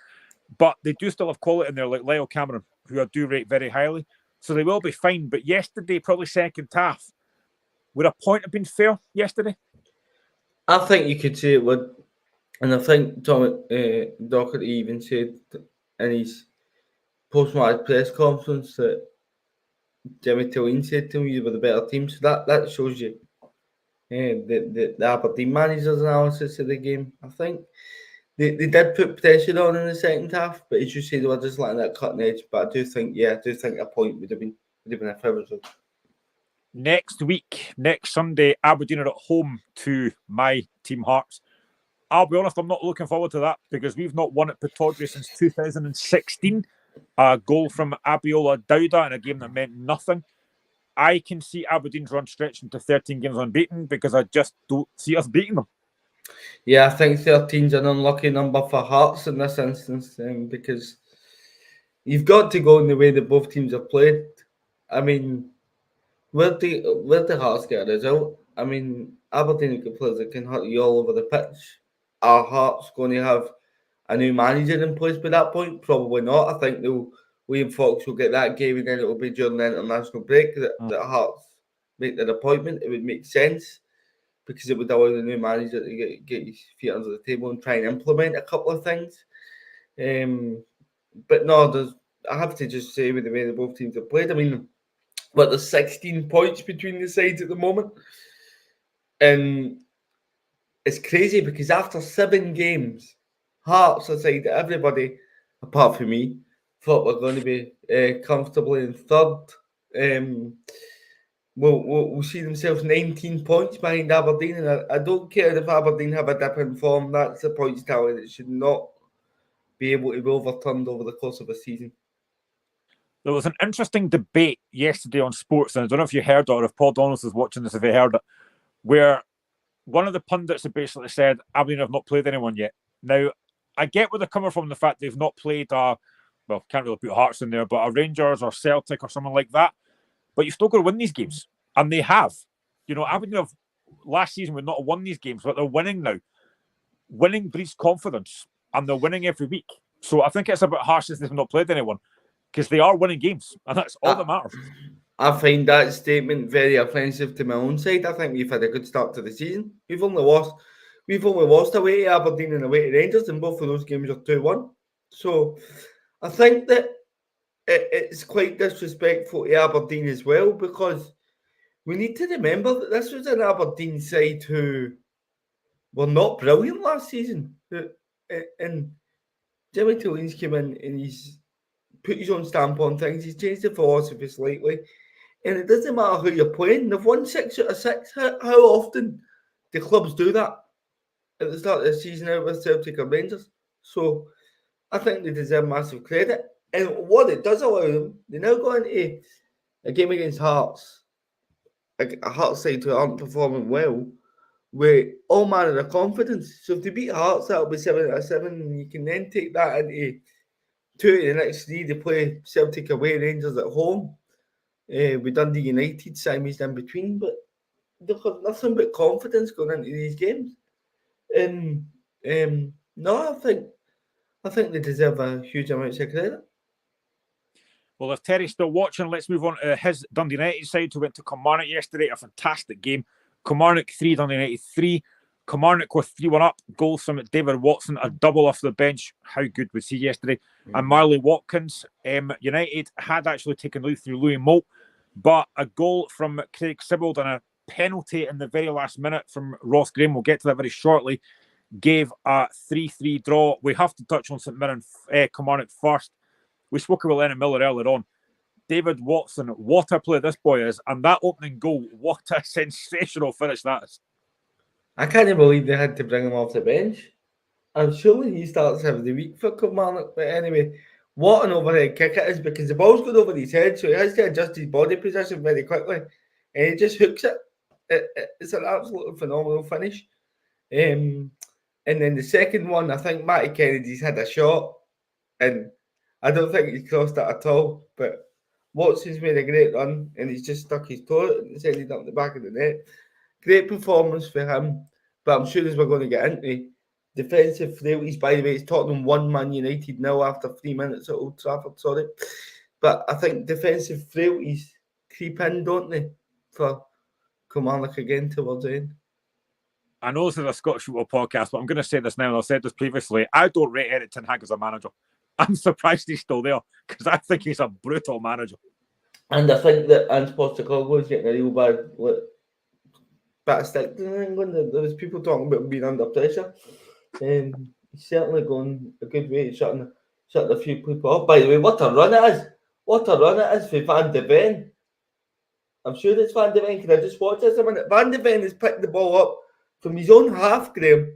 [SPEAKER 1] But they do still have quality in there, like Lyle Cameron, who I do rate very highly. So they will be fine. But yesterday, probably second half, would a point have been fair yesterday?
[SPEAKER 2] I think you could say it would. And I think Docherty even said in his post-match press conference that Jimmy Tillene said to him, you were the better team. So that shows you the Aberdeen manager's analysis of the game. I think they did put pressure on in the second half, but as you say, they were just letting that cutting edge. But I do think a point would have been a fair result.
[SPEAKER 1] Next Sunday, Aberdeen are at home to my team Hearts. I'll be honest, I'm not looking forward to that because we've not won at Pittodrie since 2016. A goal from Abiola Dauda in a game that meant nothing. I can see Aberdeen's run stretching to 13 games unbeaten because I just don't see us beating them.
[SPEAKER 2] Yeah, I think 13's an unlucky number for Hearts in this instance because you've got to go in the way that both teams have played. I mean, where the Hearts get a result? I mean, Aberdeen have got players that can hurt you all over the pitch. Are Hearts going to have a new manager in place by that point? Probably not. I think William Fox will get that game and then it will be during the international break that Hearts make their appointment. It would make sense because it would allow the new manager to get his feet under the table and try and implement a couple of things. But no, I have to just say with the way that both teams have played, I mean, there's 16 points between the sides at the moment. And it's crazy because after 7 games, Hearts aside, everybody, apart from me, thought we're going to be comfortably in third. Will see themselves 19 points behind Aberdeen, and I don't care if Aberdeen have a dip in form. That's a points tally that should not be able to be overturned over the course of a season.
[SPEAKER 1] There was an interesting debate yesterday on Sports, and I don't know if you heard it or if Paul Donaldson was watching this, if he heard it, where one of the pundits had basically said, Aberdeen have not played anyone yet. Now, I get where they're coming from, the fact they've not played can't really put Hearts in there, but a Rangers or Celtic or someone like that. But you've still got to win these games. And they have. Aberdeen have last season would not have won these games, but they're winning now. Winning breeds confidence, and they're winning every week. So I think it's a bit harsh that they've not played anyone, because they are winning games, and that's all that matters.
[SPEAKER 2] I find that statement very offensive to my own side. I think we've had a good start to the season. We've only lost away to Aberdeen and away to Rangers, and both of those games are 2-1. So I think that it's quite disrespectful to Aberdeen as well, because we need to remember that this was an Aberdeen side who were not brilliant last season. And Jimmy Tillins came in and he's put his own stamp on things. He's changed the philosophy slightly. And it doesn't matter who you're playing. They've won 6 out of 6. How often do clubs do that at the start of the season out with Celtic or Rangers? So I think they deserve massive credit. And what it does allow them, they now go into a game against Hearts, a Hearts side who aren't performing well, with all manner of confidence. So if they beat Hearts, that'll be 7 out of 7. And you can then take that into 2 of the next 3. They play Celtic away, Rangers at home. With Dundee United, Siamese in between, but they've got nothing but confidence going into these games. And no, I think they deserve a huge amount of credit.
[SPEAKER 1] Well, if Terry's still watching, let's move on to his Dundee United side, who went to Kilmarnock yesterday. A fantastic game. Kilmarnock 3, Dundee United 3. Kilmarnock with 3-1 up. Goals from David Watson, a double off the bench. How good was he yesterday? And Marley Watkins. United had actually taken lead through Louis Moult, but a goal from Craig Sibbald and a penalty in the very last minute from Ross Graham, we'll get to that very shortly, gave a 3-3 draw. We have to touch on St Mirren Kilmarnock first. We spoke about Lennon Miller earlier on. David Watson, what a play this boy is. And that opening goal, what a sensational finish that is.
[SPEAKER 2] I can't believe they had to bring him off the bench. I'm sure he starts every week for Kilmarnock. But anyway, what an overhead kick it is, because the ball's going over his head, so he has to adjust his body position very quickly. And he just hooks it. It's an absolutely phenomenal finish. And then the second one, I think Matty Kennedy's had a shot. And I don't think he's crossed it at all. But Watson's made a great run, and he's just stuck his toe and sent it up the back of the net. Great performance for him, but I'm sure as we're going to get into defensive frailties. By the way, it's Tottenham 1, Man United 0 after 3 minutes at Old Trafford, sorry. But I think defensive frailties creep in, don't they, for Kilmarnock again towards the end.
[SPEAKER 1] I know this is a Scottish football podcast, but I'm going to say this now, and I've said this previously. I don't rate Eric Ten Hag as a manager. I'm surprised he's still there, because I think he's a brutal manager.
[SPEAKER 2] And I think that Ange Postecoglou is getting a real bad bit of stick in England. There was people talking about being under pressure. He's certainly going a good way to shutting a few people up. By the way, what a run it is! What a run it is for Van de Ven. I'm sure it's Van de Ven. Can I just watch this a minute? Van de Ven has picked the ball up from his own half, Graham,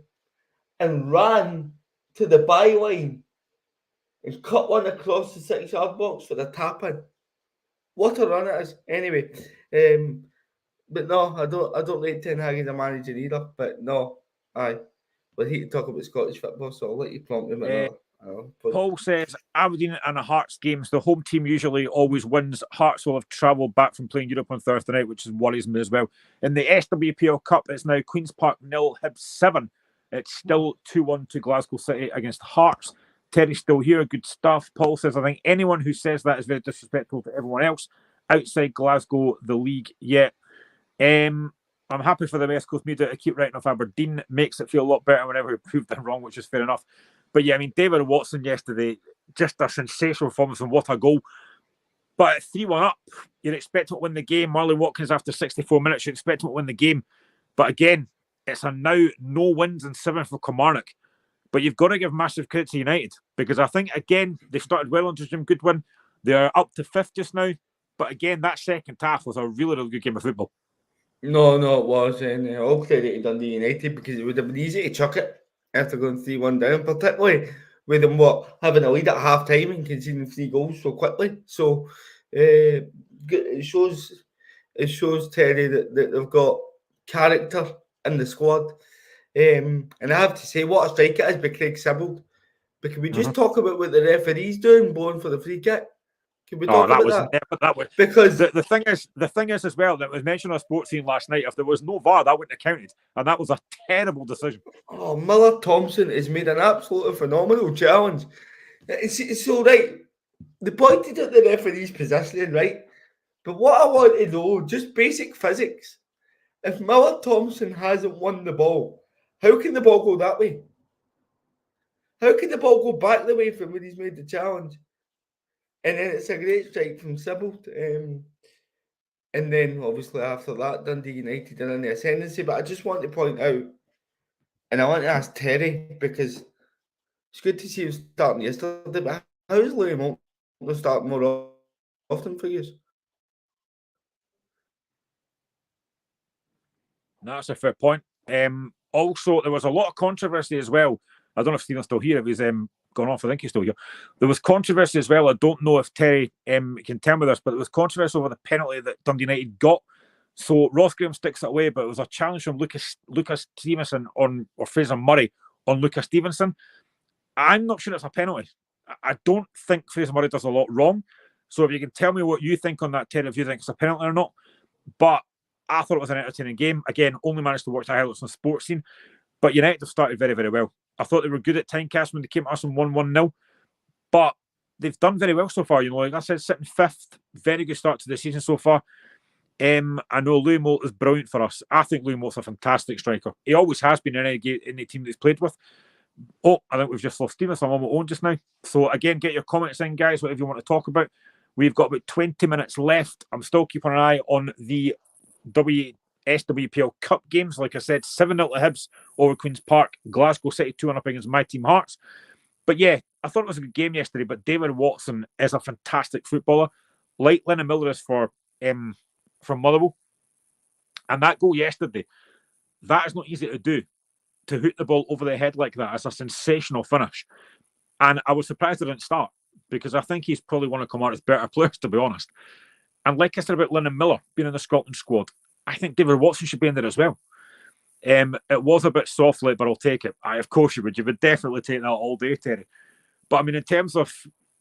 [SPEAKER 2] and ran to the byline and cut one across the 6-yard box for the tap-in. What a run it is! Anyway, but no, I don't rate Ten Hag as a manager either. But no, we're here to talk about Scottish football, so I'll let you prompt me.
[SPEAKER 1] Paul says Aberdeen and the Hearts games, the home team usually always wins. Hearts will have travelled back from playing Europe on Thursday night, which worries me as well. In the SWPL Cup, it's now Queen's Park 0, Hibs 7. It's still 2-1 to Glasgow City against Hearts. Terry's still here, good stuff. Paul says, I think anyone who says that is very disrespectful to everyone else outside Glasgow, the league. Yeah. I'm happy for the West Coast media to keep writing off Aberdeen. Makes it feel a lot better whenever we prove them wrong, which is fair enough. But yeah, I mean, David Watson yesterday, just a sensational performance, and what a goal. But at 3-1 up, you'd expect him to win the game. Marley Watkins, after 64 minutes, you'd expect him to win the game. But again, it's a now no wins and 7 for Kilmarnock. But you've got to give massive credit to United, because I think, again, they started well under Jim Goodwin. They're up to 5th just now. But again, that second half was a really, really good game of football.
[SPEAKER 2] No, it was. And all credit to Dundee United, because it would have been easy to chuck it after going 3-1 down, particularly with them having a lead at half time and conceding 3 goals so quickly. So it shows Terry that they've got character in the squad. And I have to say, what a strike it is by Craig Sibbald. But can we just talk about what the referee's doing, blowing for the free kick? Can we talk about that?
[SPEAKER 1] That was
[SPEAKER 2] Because
[SPEAKER 1] the thing is as well that was mentioned on a sports scene last night. If there was no VAR, that wouldn't have counted, and that was a terrible decision.
[SPEAKER 2] oh, Miller Thompson has made an absolutely phenomenal challenge. It's so right. They pointed at the referee's positioning, right? But what I want to know, just basic physics. If Miller Thompson hasn't won the ball, how can the ball go that way? How can the ball go back the way from when he's made the challenge? And then it's a great strike from Sibbald. And then obviously after that, Dundee United are in the ascendancy. But I just want to point out, and I want to ask Terry, because it's good to see him starting yesterday, but how's Louis Moulton start more often for you?
[SPEAKER 1] That's a fair point. Also, there was a lot of controversy as well. I don't know if Stephen's still here. If he's gone off, I think he's still here. There was controversy as well. I don't know if Terry can tell me this, but there was controversy over the penalty that Dundee United got. So Ross Graham sticks it away, but it was a challenge from Lucas Stevenson or Fraser Murray on Lucas Stevenson. I'm not sure it's a penalty. I don't think Fraser Murray does a lot wrong. So if you can tell me what you think on that, Terry, if you think it's a penalty or not. But I thought it was an entertaining game. Again, only managed to watch the highlights on the sports scene. But United have started very, very well. I thought they were good at Tynecastle when they came at us on 1-1-0. But they've done very well so far. You know, like I said, sitting fifth. Very good start to the season so far. I know Louis Moult is brilliant for us. I think Louis Moult's a fantastic striker. He always has been in any team that he's played with. Oh, I think we've just lost Stephen, so I'm on my own just now. So again, get your comments in, guys, whatever you want to talk about. We've got about 20 minutes left. I'm still keeping an eye on the SWPL Cup games. Like I said, 7-0 to Hibs over Queen's Park. Glasgow City 2-1 up against my team Hearts. But yeah, I thought it was a good game yesterday, but David Watson is a fantastic footballer. Like Lennon Miller is from Motherwell. And that goal yesterday, that is not easy to do. To hoot the ball over the head like that. It's a sensational finish. And I was surprised it didn't start because I think he's probably one of Camar's better players, to be honest. And like I said about Lennon Miller being in the Scotland squad, I think David Watson should be in there as well. It was a bit soft, but I'll take it. Of course you would. You would definitely take that all day, Terry. But I mean, in terms of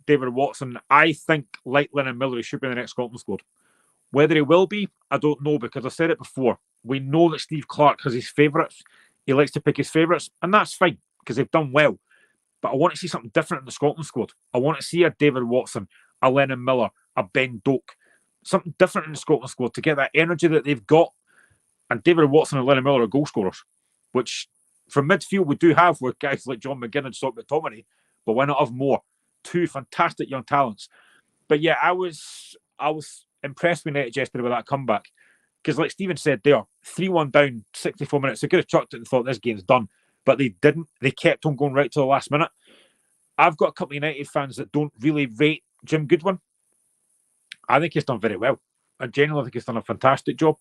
[SPEAKER 1] David Watson, I think, like Lennon Miller, he should be in the next Scotland squad. Whether he will be, I don't know, because I said it before. We know that Steve Clarke has his favourites. He likes to pick his favourites, and that's fine, because they've done well. But I want to see something different in the Scotland squad. I want to see a David Watson, a Lennon Miller, a Ben Doak. Something different in the Scotland squad to get that energy that they've got. And David Watson and Lennon Miller are goal scorers, which from midfield we do have with guys like John McGinn and Scott McTominay, but why not have more? Two fantastic young talents. But yeah, I was impressed with United yesterday with that comeback. Because like Stephen said there, 3-1 down, 64 minutes. They could have chucked it and thought this game's done. But they didn't. They kept on going right to the last minute. I've got a couple of United fans that don't really rate Jim Goodwin. I think he's done very well. I genuinely think he's done a fantastic job.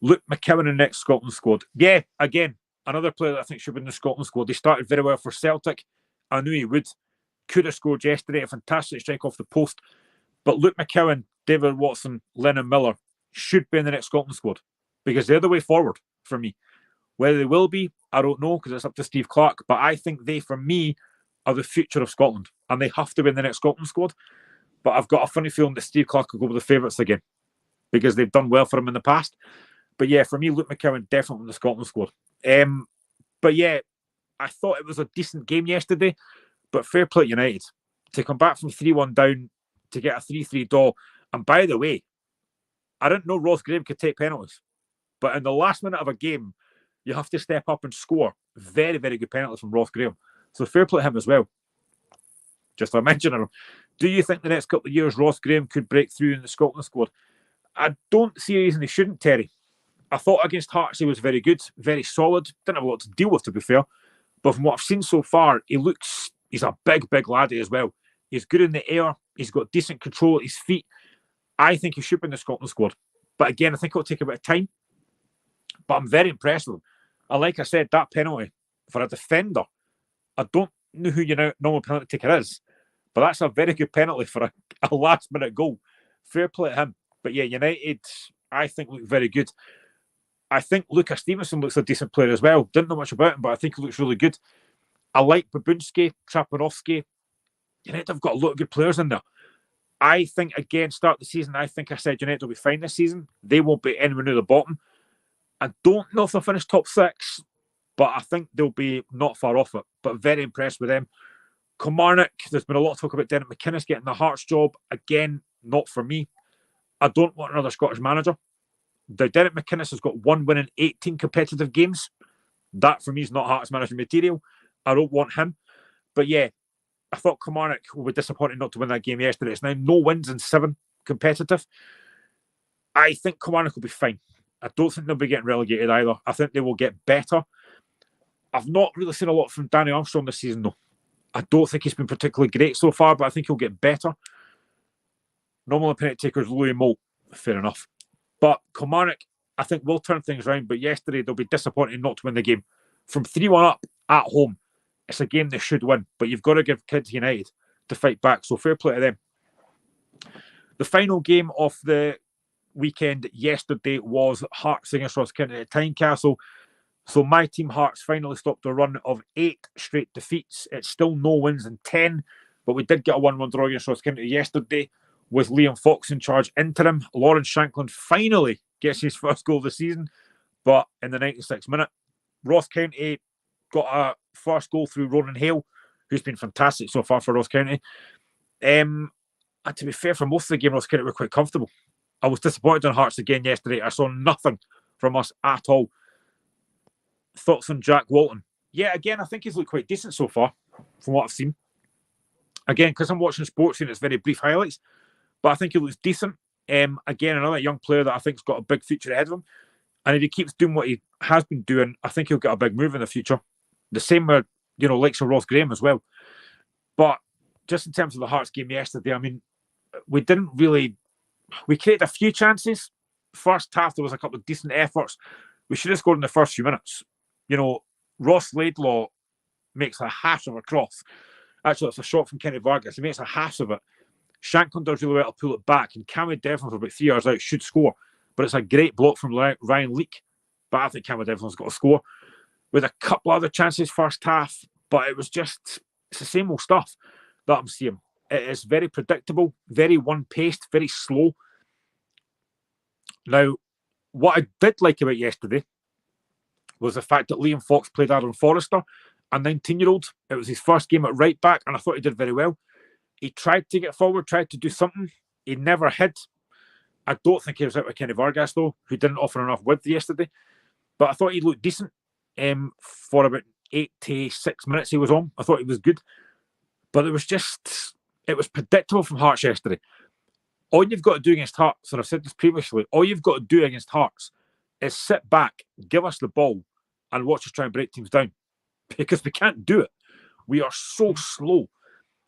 [SPEAKER 1] Luke McKeown in the next Scotland squad. Yeah, again, another player that I think should be in the Scotland squad. He started very well for Celtic. I knew he would. Could have scored yesterday. A fantastic strike off the post. But Luke McKeown, David Watson, Lennon Miller should be in the next Scotland squad because they're the way forward for me. Whether they will be, I don't know because it's up to Steve Clarke. But I think they, for me, are the future of Scotland and they have to be in the next Scotland squad. But I've got a funny feeling that Steve Clarke will go with the favourites again because they've done well for him in the past. But yeah, for me, Luke McKeown definitely in the Scotland squad. But yeah, I thought it was a decent game yesterday. But fair play United to come back from 3-1 down to get a 3-3 draw. And by the way, I didn't know Ross Graham could take penalties. But in the last minute of a game, you have to step up and score. Very, very good penalties from Ross Graham. So fair play to him as well. Just a mention of him. Do you think the next couple of years Ross Graham could break through in the Scotland squad? I don't see a reason he shouldn't, Terry. I thought against Hearts he was very good, very solid. Didn't have a lot to deal with, to be fair. But from what I've seen so far, he's a big, big laddie as well. He's good in the air. He's got decent control at his feet. I think he should be in the Scotland squad. But again, I think it'll take a bit of time. But I'm very impressed with him. And like I said, that penalty for a defender, I don't know who your normal penalty taker is, but that's a very good penalty for a last-minute goal. Fair play to him. But yeah, United, I think, look very good. I think Lucas Stevenson looks a decent player as well. Didn't know much about him, but I think he looks really good. I like Babunski, Trapanovsky. United have got a lot of good players in there. I think, again, start the season, I said United will be fine this season. They won't be anywhere near the bottom. I don't know if they'll finish top 6, but I think they'll be not far off it. But very impressed with them. Kilmarnock, there's been a lot of talk about Derek McInnes getting the Hearts job. Again, not for me. I don't want another Scottish manager. Derek McInnes has got 1 win in 18 competitive games. That, for me, is not Hearts manager material. I don't want him. But yeah, I thought Kilmarnock will be disappointed not to win that game yesterday. It's now no wins in 7 competitive. I think Kilmarnock will be fine. I don't think they'll be getting relegated either. I think they will get better. I've not really seen a lot from Danny Armstrong this season, though. I don't think he's been particularly great so far, but I think he'll get better. Normal penalty taker is Louis Moult. Fair enough. But Kilmarnock, I think, will turn things around. But yesterday, they'll be disappointed not to win the game. From 3-1 up at home, it's a game they should win. But you've got to give Kids United to fight back. So fair play to them. The final game of the weekend yesterday was Hearts against Ross County at Tynecastle. So my team Hearts finally stopped a run of 8 straight defeats. It's still no wins in 10, but we did get a 1-1 draw against Ross County yesterday with Liam Fox in charge interim. Lawrence Shanklin finally gets his first goal of the season, but in the 96th minute. Ross County got a first goal through Ronan Hale, who's been fantastic so far for Ross County. And to be fair, for most of the game, Ross County were quite comfortable. I was disappointed in Hearts again yesterday. I saw nothing from us at all. Thoughts on Jack Walton? Yeah, again, I think he's looked quite decent so far, from what I've seen. Again, because I'm watching sports and it's very brief highlights, but I think he looks decent. Again, another young player that I think's got a big future ahead of him. And if he keeps doing what he has been doing, I think he'll get a big move in the future. The same with, likes of Ross Graham as well. But just in terms of the Hearts game yesterday, I mean, we created a few chances. First half, there was a couple of decent efforts. We should have scored in the first few minutes. Ross Laidlaw makes a hash of a cross. Actually, it's a shot from Kenny Vargas. He makes a hash of it. Shanklin does really well to pull it back, and Cammy Devlin, for about 3 hours out, should score. But it's a great block from Ryan Leake. But I think Cammy Devlin's got to score. With a couple other chances first half, but it's the same old stuff that I'm seeing. It is very predictable, very one-paced, very slow. Now, what I did like about yesterday was the fact that Liam Fox played Aaron Forrester, a 19-year-old. It was his first game at right back, and I thought he did very well. He tried to get forward, tried to do something. He never hid. I don't think he was out with Kenny Vargas, though, who didn't offer enough width yesterday. But I thought he looked decent for about 86 minutes he was on. I thought he was good. But it was predictable from Hearts yesterday. All you've got to do against Hearts, and I've said this previously, all you've got to do against Hearts is sit back, give us the ball, and watch us try and break teams down. Because we can't do it. We are so slow.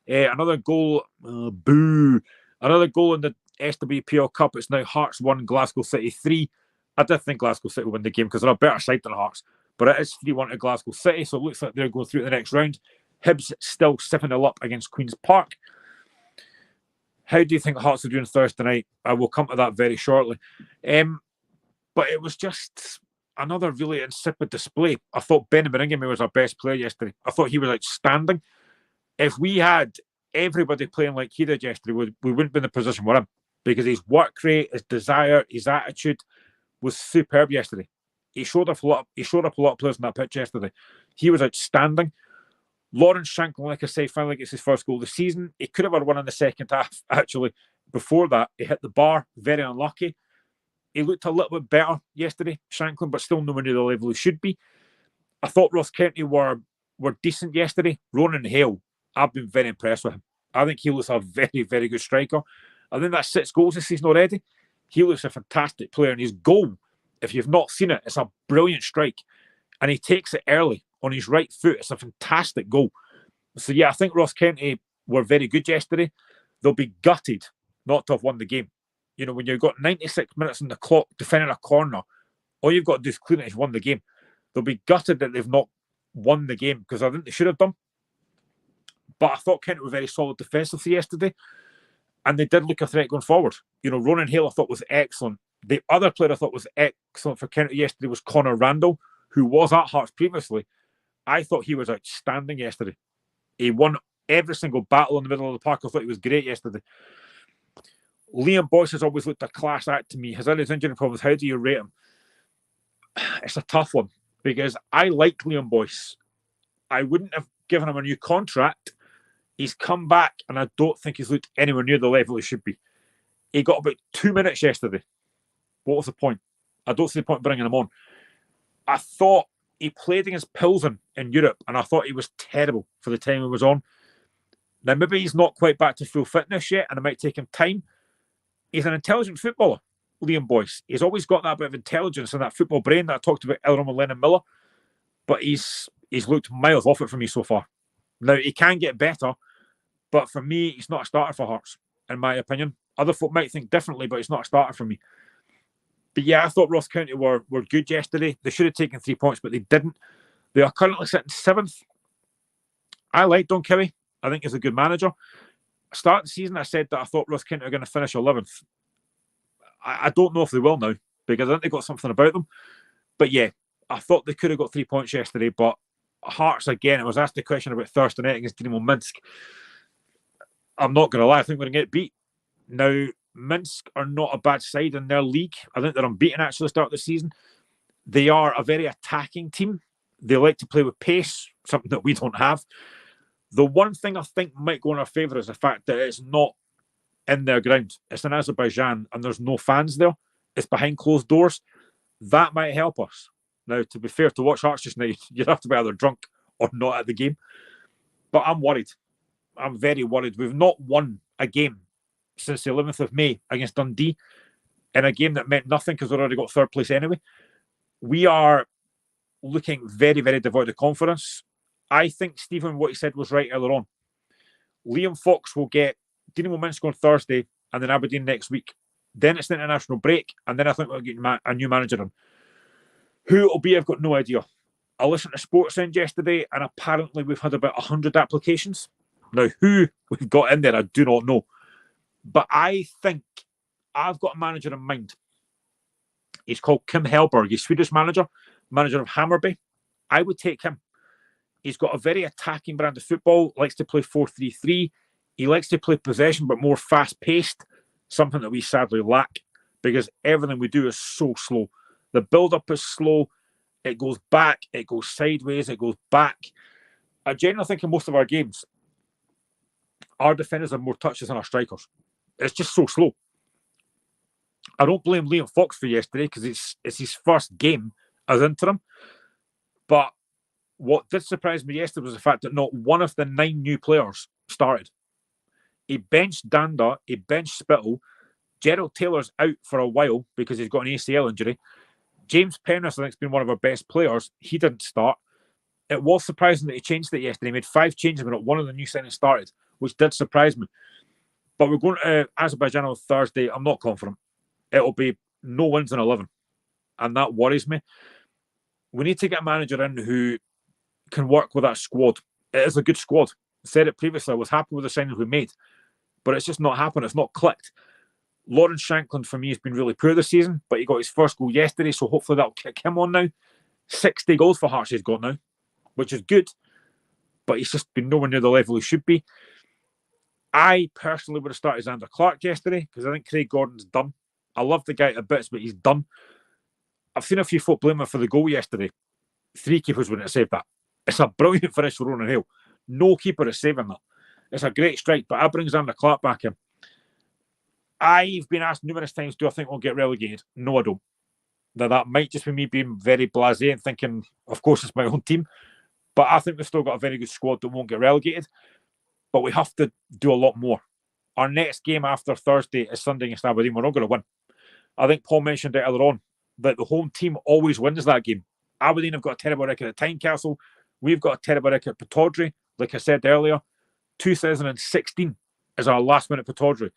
[SPEAKER 1] Another goal, boo. Another goal in the SWPL Cup. It's now Hearts 1, Glasgow City 3. I did think Glasgow City will win the game because they're a better side than Hearts. But it is 3-1 to Glasgow City, so it looks like they're going through to the next round. Hibs still 7-0 up against Queen's Park. How do you think Hearts are doing Thursday night? I will come to that very shortly. But it was just another really insipid display. I thought Ben Beringame was our best player yesterday. I thought he was outstanding. If we had everybody playing like he did yesterday, we wouldn't be in the position we're in, because his work rate, his desire, his attitude was superb yesterday. He showed up a lot of players on that pitch yesterday. He was outstanding. Lawrence Shanklin, like I say, finally gets his first goal of the season. He could have had one in the second half, actually. Before that, he hit the bar, very unlucky. He looked a little bit better yesterday, Shanklin, but still nowhere near the level he should be. I thought Ross County were decent yesterday. Ronan Hale, I've been very impressed with him. I think he looks a very, very good striker. I think that's 6 goals this season already. He looks a fantastic player. And his goal, if you've not seen it, it's a brilliant strike. And he takes it early on his right foot. It's a fantastic goal. So, yeah, I think Ross County were very good yesterday. They'll be gutted not to have won the game. When you've got 96 minutes on the clock defending a corner, all you've got to do is clean it if you've won the game. They'll be gutted that they've not won the game, because I think they should have done. But I thought Kent were very solid defensively yesterday, and they did look a threat going forward. Ronan Hale, I thought, was excellent The other player I thought was excellent for County yesterday was Connor Randall, who was at Hearts previously. I thought he was outstanding yesterday. He won every single battle in the middle of the park. I thought he was great yesterday. Liam Boyce has always looked a class act to me. Has had his injury problems. How do you rate him? It's a tough one because I like Liam Boyce. I wouldn't have given him a new contract. He's come back and I don't think he's looked anywhere near the level he should be. He got about 2 minutes yesterday. What was the point? I don't see the point bringing him on. I thought he played against Pilsen in Europe and I thought he was terrible for the time he was on. Now, maybe he's not quite back to full fitness yet and it might take him time. He's an intelligent footballer, Liam Boyce. He's always got that bit of intelligence and that football brain that I talked about earlier on with Lennon Miller. But he's looked miles off it for me so far. Now, he can get better, but for me, he's not a starter for Hearts, in my opinion. Other folk might think differently, but he's not a starter for me. But yeah, I thought Ross County were good yesterday. They should have taken 3 points, but they didn't. They are currently sitting 7th. I like Don Cowie. I think he's a good manager. Start the season, I said that I thought Ross County were going to finish 11th. I don't know if they will now, because I think they've got something about them. But yeah, I thought they could have got 3 points yesterday, but Hearts, again, I was asked the question about Thursday night against Dynamo Minsk. I'm not going to lie, I think we're going to get beat. Now, Minsk are not a bad side in their league. I think they're unbeaten actually to start the season. They are a very attacking team. They like to play with pace, something that we don't have. The one thing I think might go in our favour is the fact that it's not in their ground. It's in Azerbaijan and there's no fans there. It's behind closed doors. That might help us. Now, to be fair, to watch Hearts just now, you'd have to be either drunk or not at the game. But I'm worried. I'm very worried. We've not won a game since the 11th of May against Dundee in a game that meant nothing because we've already got third place anyway. We are looking very, very devoid of confidence. I think Stephen, what he said was right earlier on. Liam Fox will get Dynamo Minsk on Thursday and then Aberdeen next week. Then it's the international break and then I think we'll get a new manager in. Who it'll be, I've got no idea. I listened to SportsEnd yesterday and apparently we've had about 100 applications. Now, who we've got in there, I do not know. But I think I've got a manager in mind. He's called Kim Hellberg. He's Swedish manager of Hammarby. I would take him. He's got a very attacking brand of football, likes to play 4-3-3. He likes to play possession, but more fast-paced, something that we sadly lack because everything we do is so slow. The build-up is slow. It goes back. It goes sideways. It goes back. I generally think in most of our games, our defenders have more touches than our strikers. It's just so slow. I don't blame Liam Fox for yesterday because it's his first game as interim. But what did surprise me yesterday was the fact that not one of the 9 new players started. He benched Danda, he benched Spittle. Gerald Taylor's out for a while because he's got an ACL injury. James Penrith, I think, has been one of our best players. He didn't start. It was surprising that he changed it yesterday. He made 5 changes, but not one of the new signings started, which did surprise me. But we're going to Azerbaijan on Thursday. I'm not confident. It'll be no wins in 11. And that worries me. We need to get a manager in who can work with that squad. It is a good squad. I said it previously. I was happy with the signings we made. But it's just not happened. It's not clicked. Lawrence Shanklin, for me, has been really poor this season, but he got his first goal yesterday, so hopefully that'll kick him on now. 60 goals for Hearts he's got now, which is good, but he's just been nowhere near the level he should be. I personally would have started Xander Clark yesterday, because I think Craig Gordon's done. I love the guy to bits, but he's done. I've seen a few folk blame him for the goal yesterday. 3 keepers wouldn't have saved that. It's a brilliant finish for Ronan Hale. No keeper is saving that. It's a great strike, but I bring Xander Clark back in. I've been asked numerous times, do I think we'll get relegated? No, I don't. Now, that might just be me being very blasé and thinking, of course, it's my own team. But I think we've still got a very good squad that won't get relegated. But we have to do a lot more. Our next game after Thursday is Sunday against Aberdeen. We're not going to win. I think Paul mentioned it earlier on that the home team always wins that game. Aberdeen have got a terrible record at Tynecastle. We've got a terrible record at Pittodrie. Like I said earlier, 2016 is our last win at Pittodrie.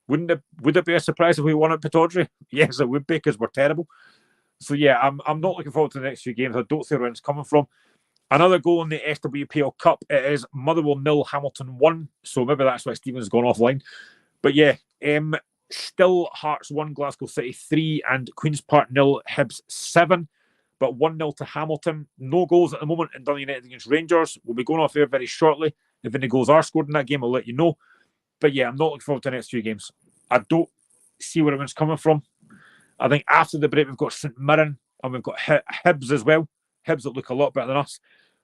[SPEAKER 1] Would it be a surprise if we won at Pittodrie? Yes, it would be because we're terrible. So yeah, I'm not looking forward to the next few games. I don't see where it's coming from. Another goal in the SWPL Cup. It is Motherwell 0, Hamilton 1. So maybe that's why Stephen's gone offline. But yeah, Still Hearts 1, Glasgow City 3, and Queen's Park 0, Hibs 7. But 1-0 to Hamilton. No goals at the moment in Dundee United against Rangers. We'll be going off there very shortly. If any goals are scored in that game, I'll let you know. But yeah, I'm not looking forward to the next few games. I don't see where everyone's coming from. I think after the break, we've got St Mirren and we've got Hibs as well. Hibs that look a lot better than us.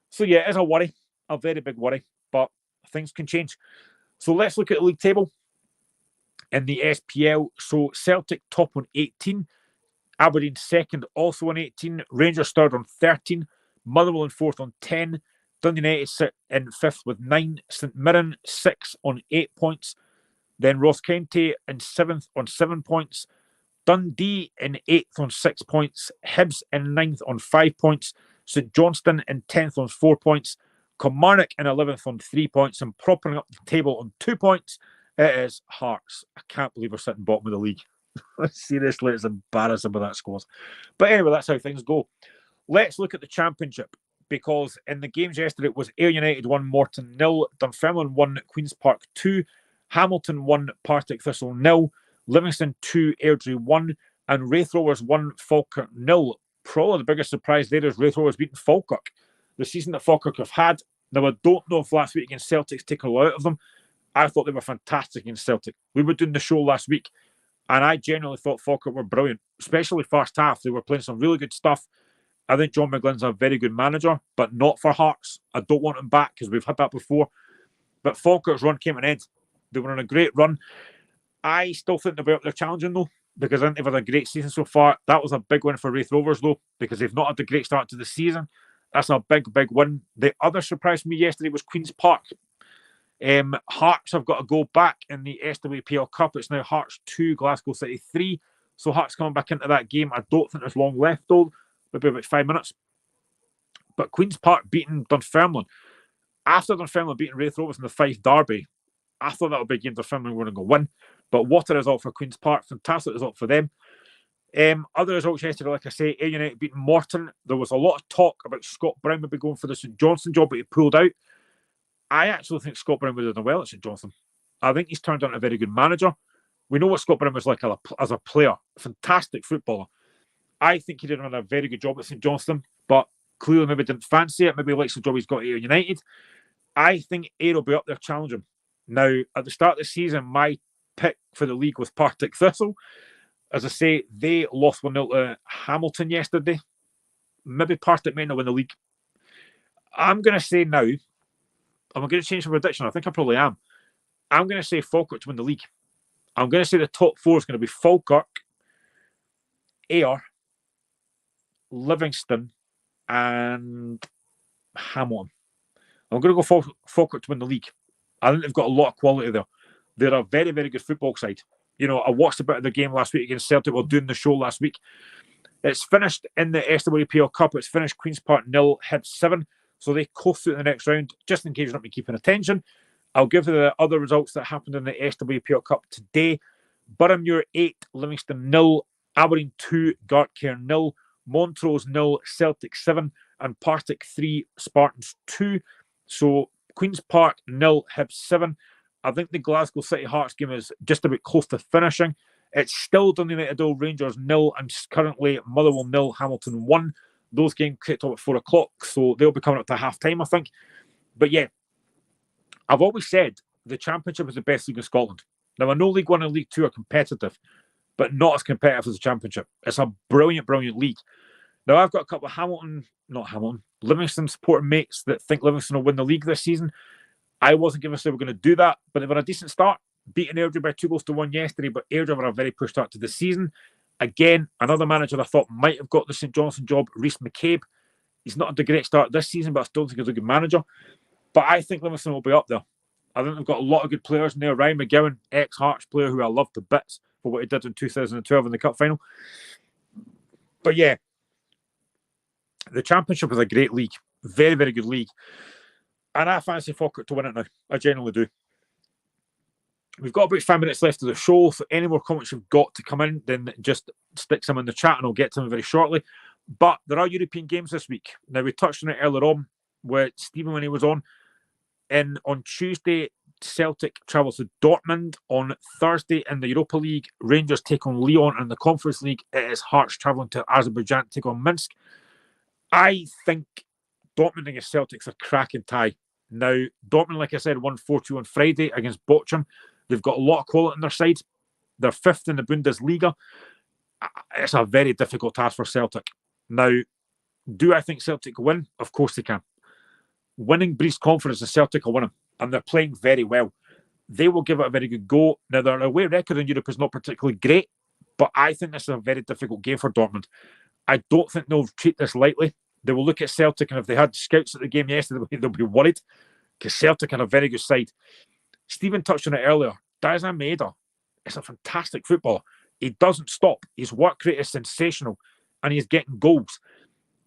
[SPEAKER 1] So yeah, it is a worry, a very big worry, but things can change. So let's look at the league table in the SPL. So Celtic top on 18, Aberdeen second also on 18, Rangers third on 13, Motherwell in fourth on 10, Dundee United sit in fifth with 9, St Mirren 6 on 8 points, then Ross County in seventh on 7 points, Dundee in 8th on 6 points, Hibs in 9th on 5 points, St Johnstone in 10th on 4 points, Kilmarnock in 11th on 3 points, and propping up the table on 2 points, it is Hearts. I can't believe we're sitting bottom of the league. Seriously, it's embarrassing with that squad. But anyway, that's how things go. Let's look at the Championship, because in the games yesterday, it was Ayr United 1, Morton 0, Dunfermline 1, Queen's Park 2, Hamilton 1, Partick Thistle 0, Livingston 2, Airdrie 1, and Wraith Rovers 1, Falkirk 0. Probably the biggest surprise there is Wraith Rovers beating Falkirk. The season that Falkirk have had. Now, I don't know if last week against Celtic's taken a lot out of them. I thought they were fantastic against Celtic. We were doing the show last week, and I genuinely thought Falkirk were brilliant, especially first half. They were playing some really good stuff. I think John McGlynn's a very good manager, but not for Hearts. I don't want him back because we've had that before. But Falkirk's run came to an end. They were on a great run. I still think they'll be up there challenging, though, because I think they've had a great season so far. That was a big win for Wraith Rovers, though, because they've not had a great start to the season. That's a big, big win. The other surprise for me yesterday was Queen's Park. Hearts have got to go back in the SWPL Cup. It's now Hearts 2, Glasgow City 3. So Hearts coming back into that game. I don't think there's long left, though. Maybe about 5 minutes. But Queen's Park beating Dunfermline. After Dunfermline beating Wraith Rovers in the Fife Derby, I thought that would be a game Dunfermline were going to go win. But what a result for Queen's Park. Fantastic result for them. Other results yesterday, like I say, Ayr United beating Morton. There was a lot of talk about Scott Brown maybe going for the St Johnstone job, but he pulled out. I actually think Scott Brown would have done well at St Johnstone. I think he's turned out a very good manager. We know what Scott Brown was like as a player. Fantastic footballer. I think he did a very good job at St Johnstone, but clearly maybe didn't fancy it. Maybe he likes the job he's got at Ayr United. I think Ayr will be up there challenging. Now, at the start of the season, my pick for the league was Partick Thistle. As I say, they lost 1-0 to Hamilton yesterday. Maybe Partick may not win the league. I'm going to say now, I'm going to change my prediction. I think I probably am. I'm going to say Falkirk to win the league. I'm going to say the top four is going to be Falkirk, Ayr, Livingston, and Hamilton. I'm going to go Falkirk to win the league. I think they've got a lot of quality there. They're a very, very good football side. You know, I watched a bit of the game last week against Celtic while doing the show last week. It's finished in the SWPL Cup. It's finished Queen's Park 0, Hibs 7. So they coast through the next round. Just in case you're not been keeping attention, I'll give you the other results that happened in the SWPL Cup today. Boroughmuir 8, Livingston 0, Aberdeen 2, Gartcairn 0, Montrose 0, Celtic 7, and Partick 3, Spartans 2. So Queen's Park 0, Hibs 7. I think the Glasgow City Hearts game is just about close to finishing. It's still Dundee United 0, Rangers 0, and currently Motherwell 0, Hamilton 1. Those games kicked off at 4 o'clock, so they'll be coming up to half time, I think. But yeah, I've always said the Championship is the best league in Scotland. Now, I know League 1 and League 2 are competitive, but not as competitive as the Championship. It's a brilliant, brilliant league. Now, I've got a couple of Livingston supporting mates that think Livingston will win the league this season. I wasn't going to say we're going to do that, but they've had a decent start, beating Airdrie by 2-1 yesterday, but Airdrie had a very poor start to the season. Again, another manager I thought might have got the St Johnstone job, Rhys McCabe. He's not had a great start this season, but I still think he's a good manager. But I think Livingston will be up there. I think they've got a lot of good players in there. Ryan McGowan, ex-Hearts player who I love to bits for what he did in 2012 in the Cup final. But yeah, the Championship is a great league. Very, very good league. And I fancy Falkirk to win it now. I genuinely do. We've got about 5 minutes left of the show, so any more comments you've got to come in, then just stick some in the chat and I'll get to them very shortly. But there are European games this week. Now, we touched on it earlier on with Stephen when he was on. And on Tuesday, Celtic travel to Dortmund on Thursday in the Europa League. Rangers take on Lyon in the Conference League. It is Hearts travelling to Azerbaijan to take on Minsk. I think Dortmund against Celtic's a cracking tie. Now, Dortmund, like I said, won 4-2 on Friday against Bochum. They've got a lot of quality on their side. They're fifth in the Bundesliga. It's a very difficult task for Celtic. Now, do I think Celtic win? Of course they can. Winning breeds confidence, and Celtic will win them. And they're playing very well. They will give it a very good go. Now, their away record in Europe is not particularly great, but I think this is a very difficult game for Dortmund. I don't think they'll treat this lightly. They will look at Celtic, and if they had scouts at the game yesterday, they'll be worried, because Celtic had a very good side. Stephen touched on it earlier. Daizen Maeda is a fantastic footballer. He doesn't stop. His work rate is sensational, and he's getting goals.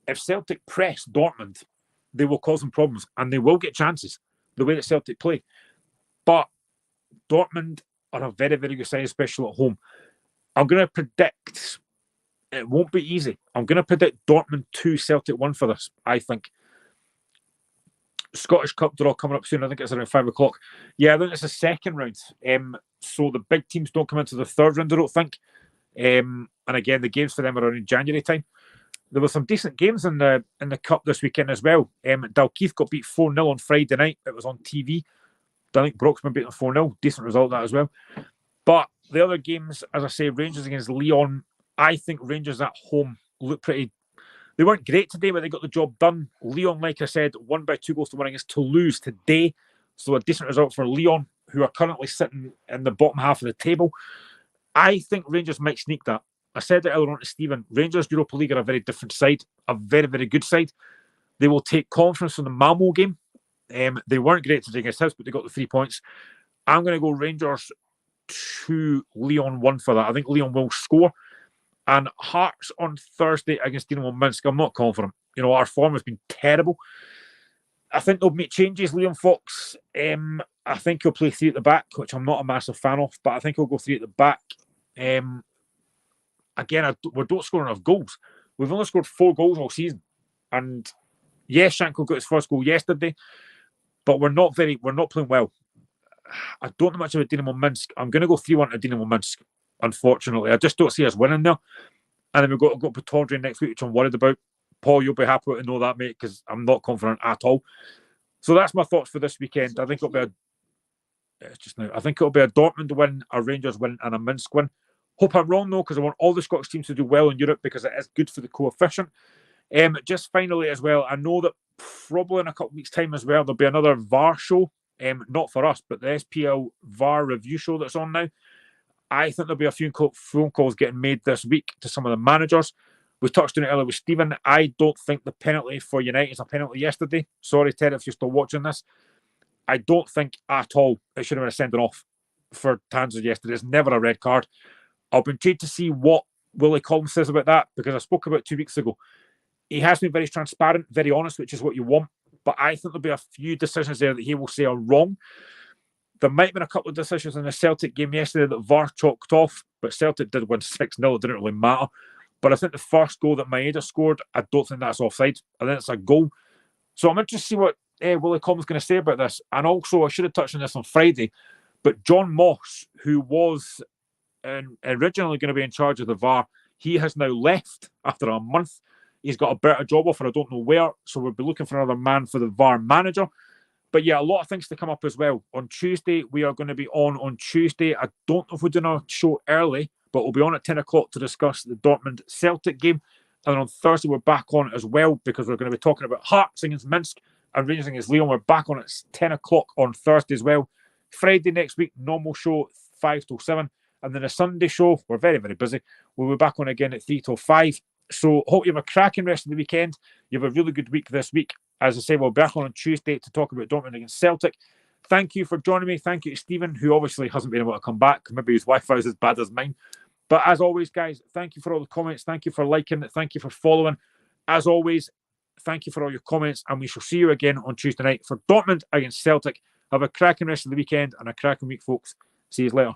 [SPEAKER 1] If Celtic press Dortmund, they will cause them problems, and they will get chances, the way that Celtic play. But Dortmund are a very, very good side, especially at home. I'm going to predict it won't be easy. I'm going to predict Dortmund 2, Celtic 1 for this, I think. Scottish Cup draw coming up soon. I think it's around 5 o'clock. Yeah, I think it's the second round. So the big teams don't come into the third round, I don't think. And again, the games for them are in January time. There were some decent games in the Cup this weekend as well. Dalkeith got beat 4-0 on Friday night. It was on TV. I think Broxman beat them 4-0. Decent result that as well. But the other games, as I say, Rangers against Lyon, I think Rangers at home look pretty... They weren't great today, but they got the job done. Lyon, like I said, won by 2-1 against Toulouse today. So a decent result for Lyon, who are currently sitting in the bottom half of the table. I think Rangers might sneak that. I said it earlier on to Stephen. Rangers Europa League are a very different side, a very, very good side. They will take confidence from the Malmo game. They weren't great today against Hibs, but they got the 3 points. I'm going to go Rangers 2, Lyon 1 for that. I think Lyon will score. And Hearts on Thursday against Dynamo Minsk. I'm not confident. You know, our form has been terrible. I think they'll make changes. Liam Fox, I think he'll play 3 at the back, which I'm not a massive fan of, but I think he'll go 3 at the back. Again, we don't score enough goals. We've only scored 4 goals all season. And yes, Shankle got his first goal yesterday, but we're not playing well. I don't know much about Dynamo Minsk. I'm going to go 3-1 to Dynamo Minsk, unfortunately. I just don't see us winning there. And then we've got Pataudry next week, which I'm worried about. Paul, you'll be happy to know that, mate, because I'm not confident at all. So that's my thoughts for this weekend. I think it'll be a Dortmund win, a Rangers win, and a Minsk win. Hope I'm wrong, though, because I want all the Scottish teams to do well in Europe, because it is good for the coefficient. Just finally as well, I know that probably in a couple of weeks' time as well, there'll be another VAR show. Not for us, but the SPL VAR review show that's on now. I think there'll be a few phone calls getting made this week to some of the managers. We touched on it earlier with Stephen. I don't think the penalty for United is a penalty yesterday. Sorry, Ted, if you're still watching this. I don't think at all it should have been a sending off for Tanzer yesterday. It's never a red card. I'll be intrigued to see what Willie Collins says about that, because I spoke about 2 weeks ago. He has been very transparent, very honest, which is what you want. But I think there'll be a few decisions there that he will say are wrong. There might have been a couple of decisions in the Celtic game yesterday that VAR chalked off, but Celtic did win 6-0. It didn't really matter. But I think the first goal that Maeda scored, I don't think that's offside. I think it's a goal. So I'm interested to see what Willie Collins is going to say about this. And also, I should have touched on this on Friday, but John Moss, who was originally going to be in charge of the VAR, he has now left after a month. He's got a better job offer. I don't know where. So we'll be looking for another man for the VAR manager. But yeah, a lot of things to come up as well. On Tuesday, we are going to be on Tuesday. I don't know if we're doing a show early, but we'll be on at 10 o'clock to discuss the Dortmund Celtic game. And on Thursday, we're back on as well, because we're going to be talking about Hearts against Minsk and Rangers against Lyon. We're back on at 10 o'clock on Thursday as well. Friday next week, normal show, 5 till 7. And then a Sunday show, we're very, very busy. We'll be back on again at 3 till 5. So hope you have a cracking rest of the weekend. You have a really good week this week. As I say, we'll be back on Tuesday to talk about Dortmund against Celtic. Thank you for joining me. Thank you to Stephen, who obviously hasn't been able to come back. Maybe his Wi-Fi is as bad as mine. But as always, guys, thank you for all the comments. Thank you for liking it. Thank you for following. As always, thank you for all your comments. And we shall see you again on Tuesday night for Dortmund against Celtic. Have a cracking rest of the weekend and a cracking week, folks. See you later.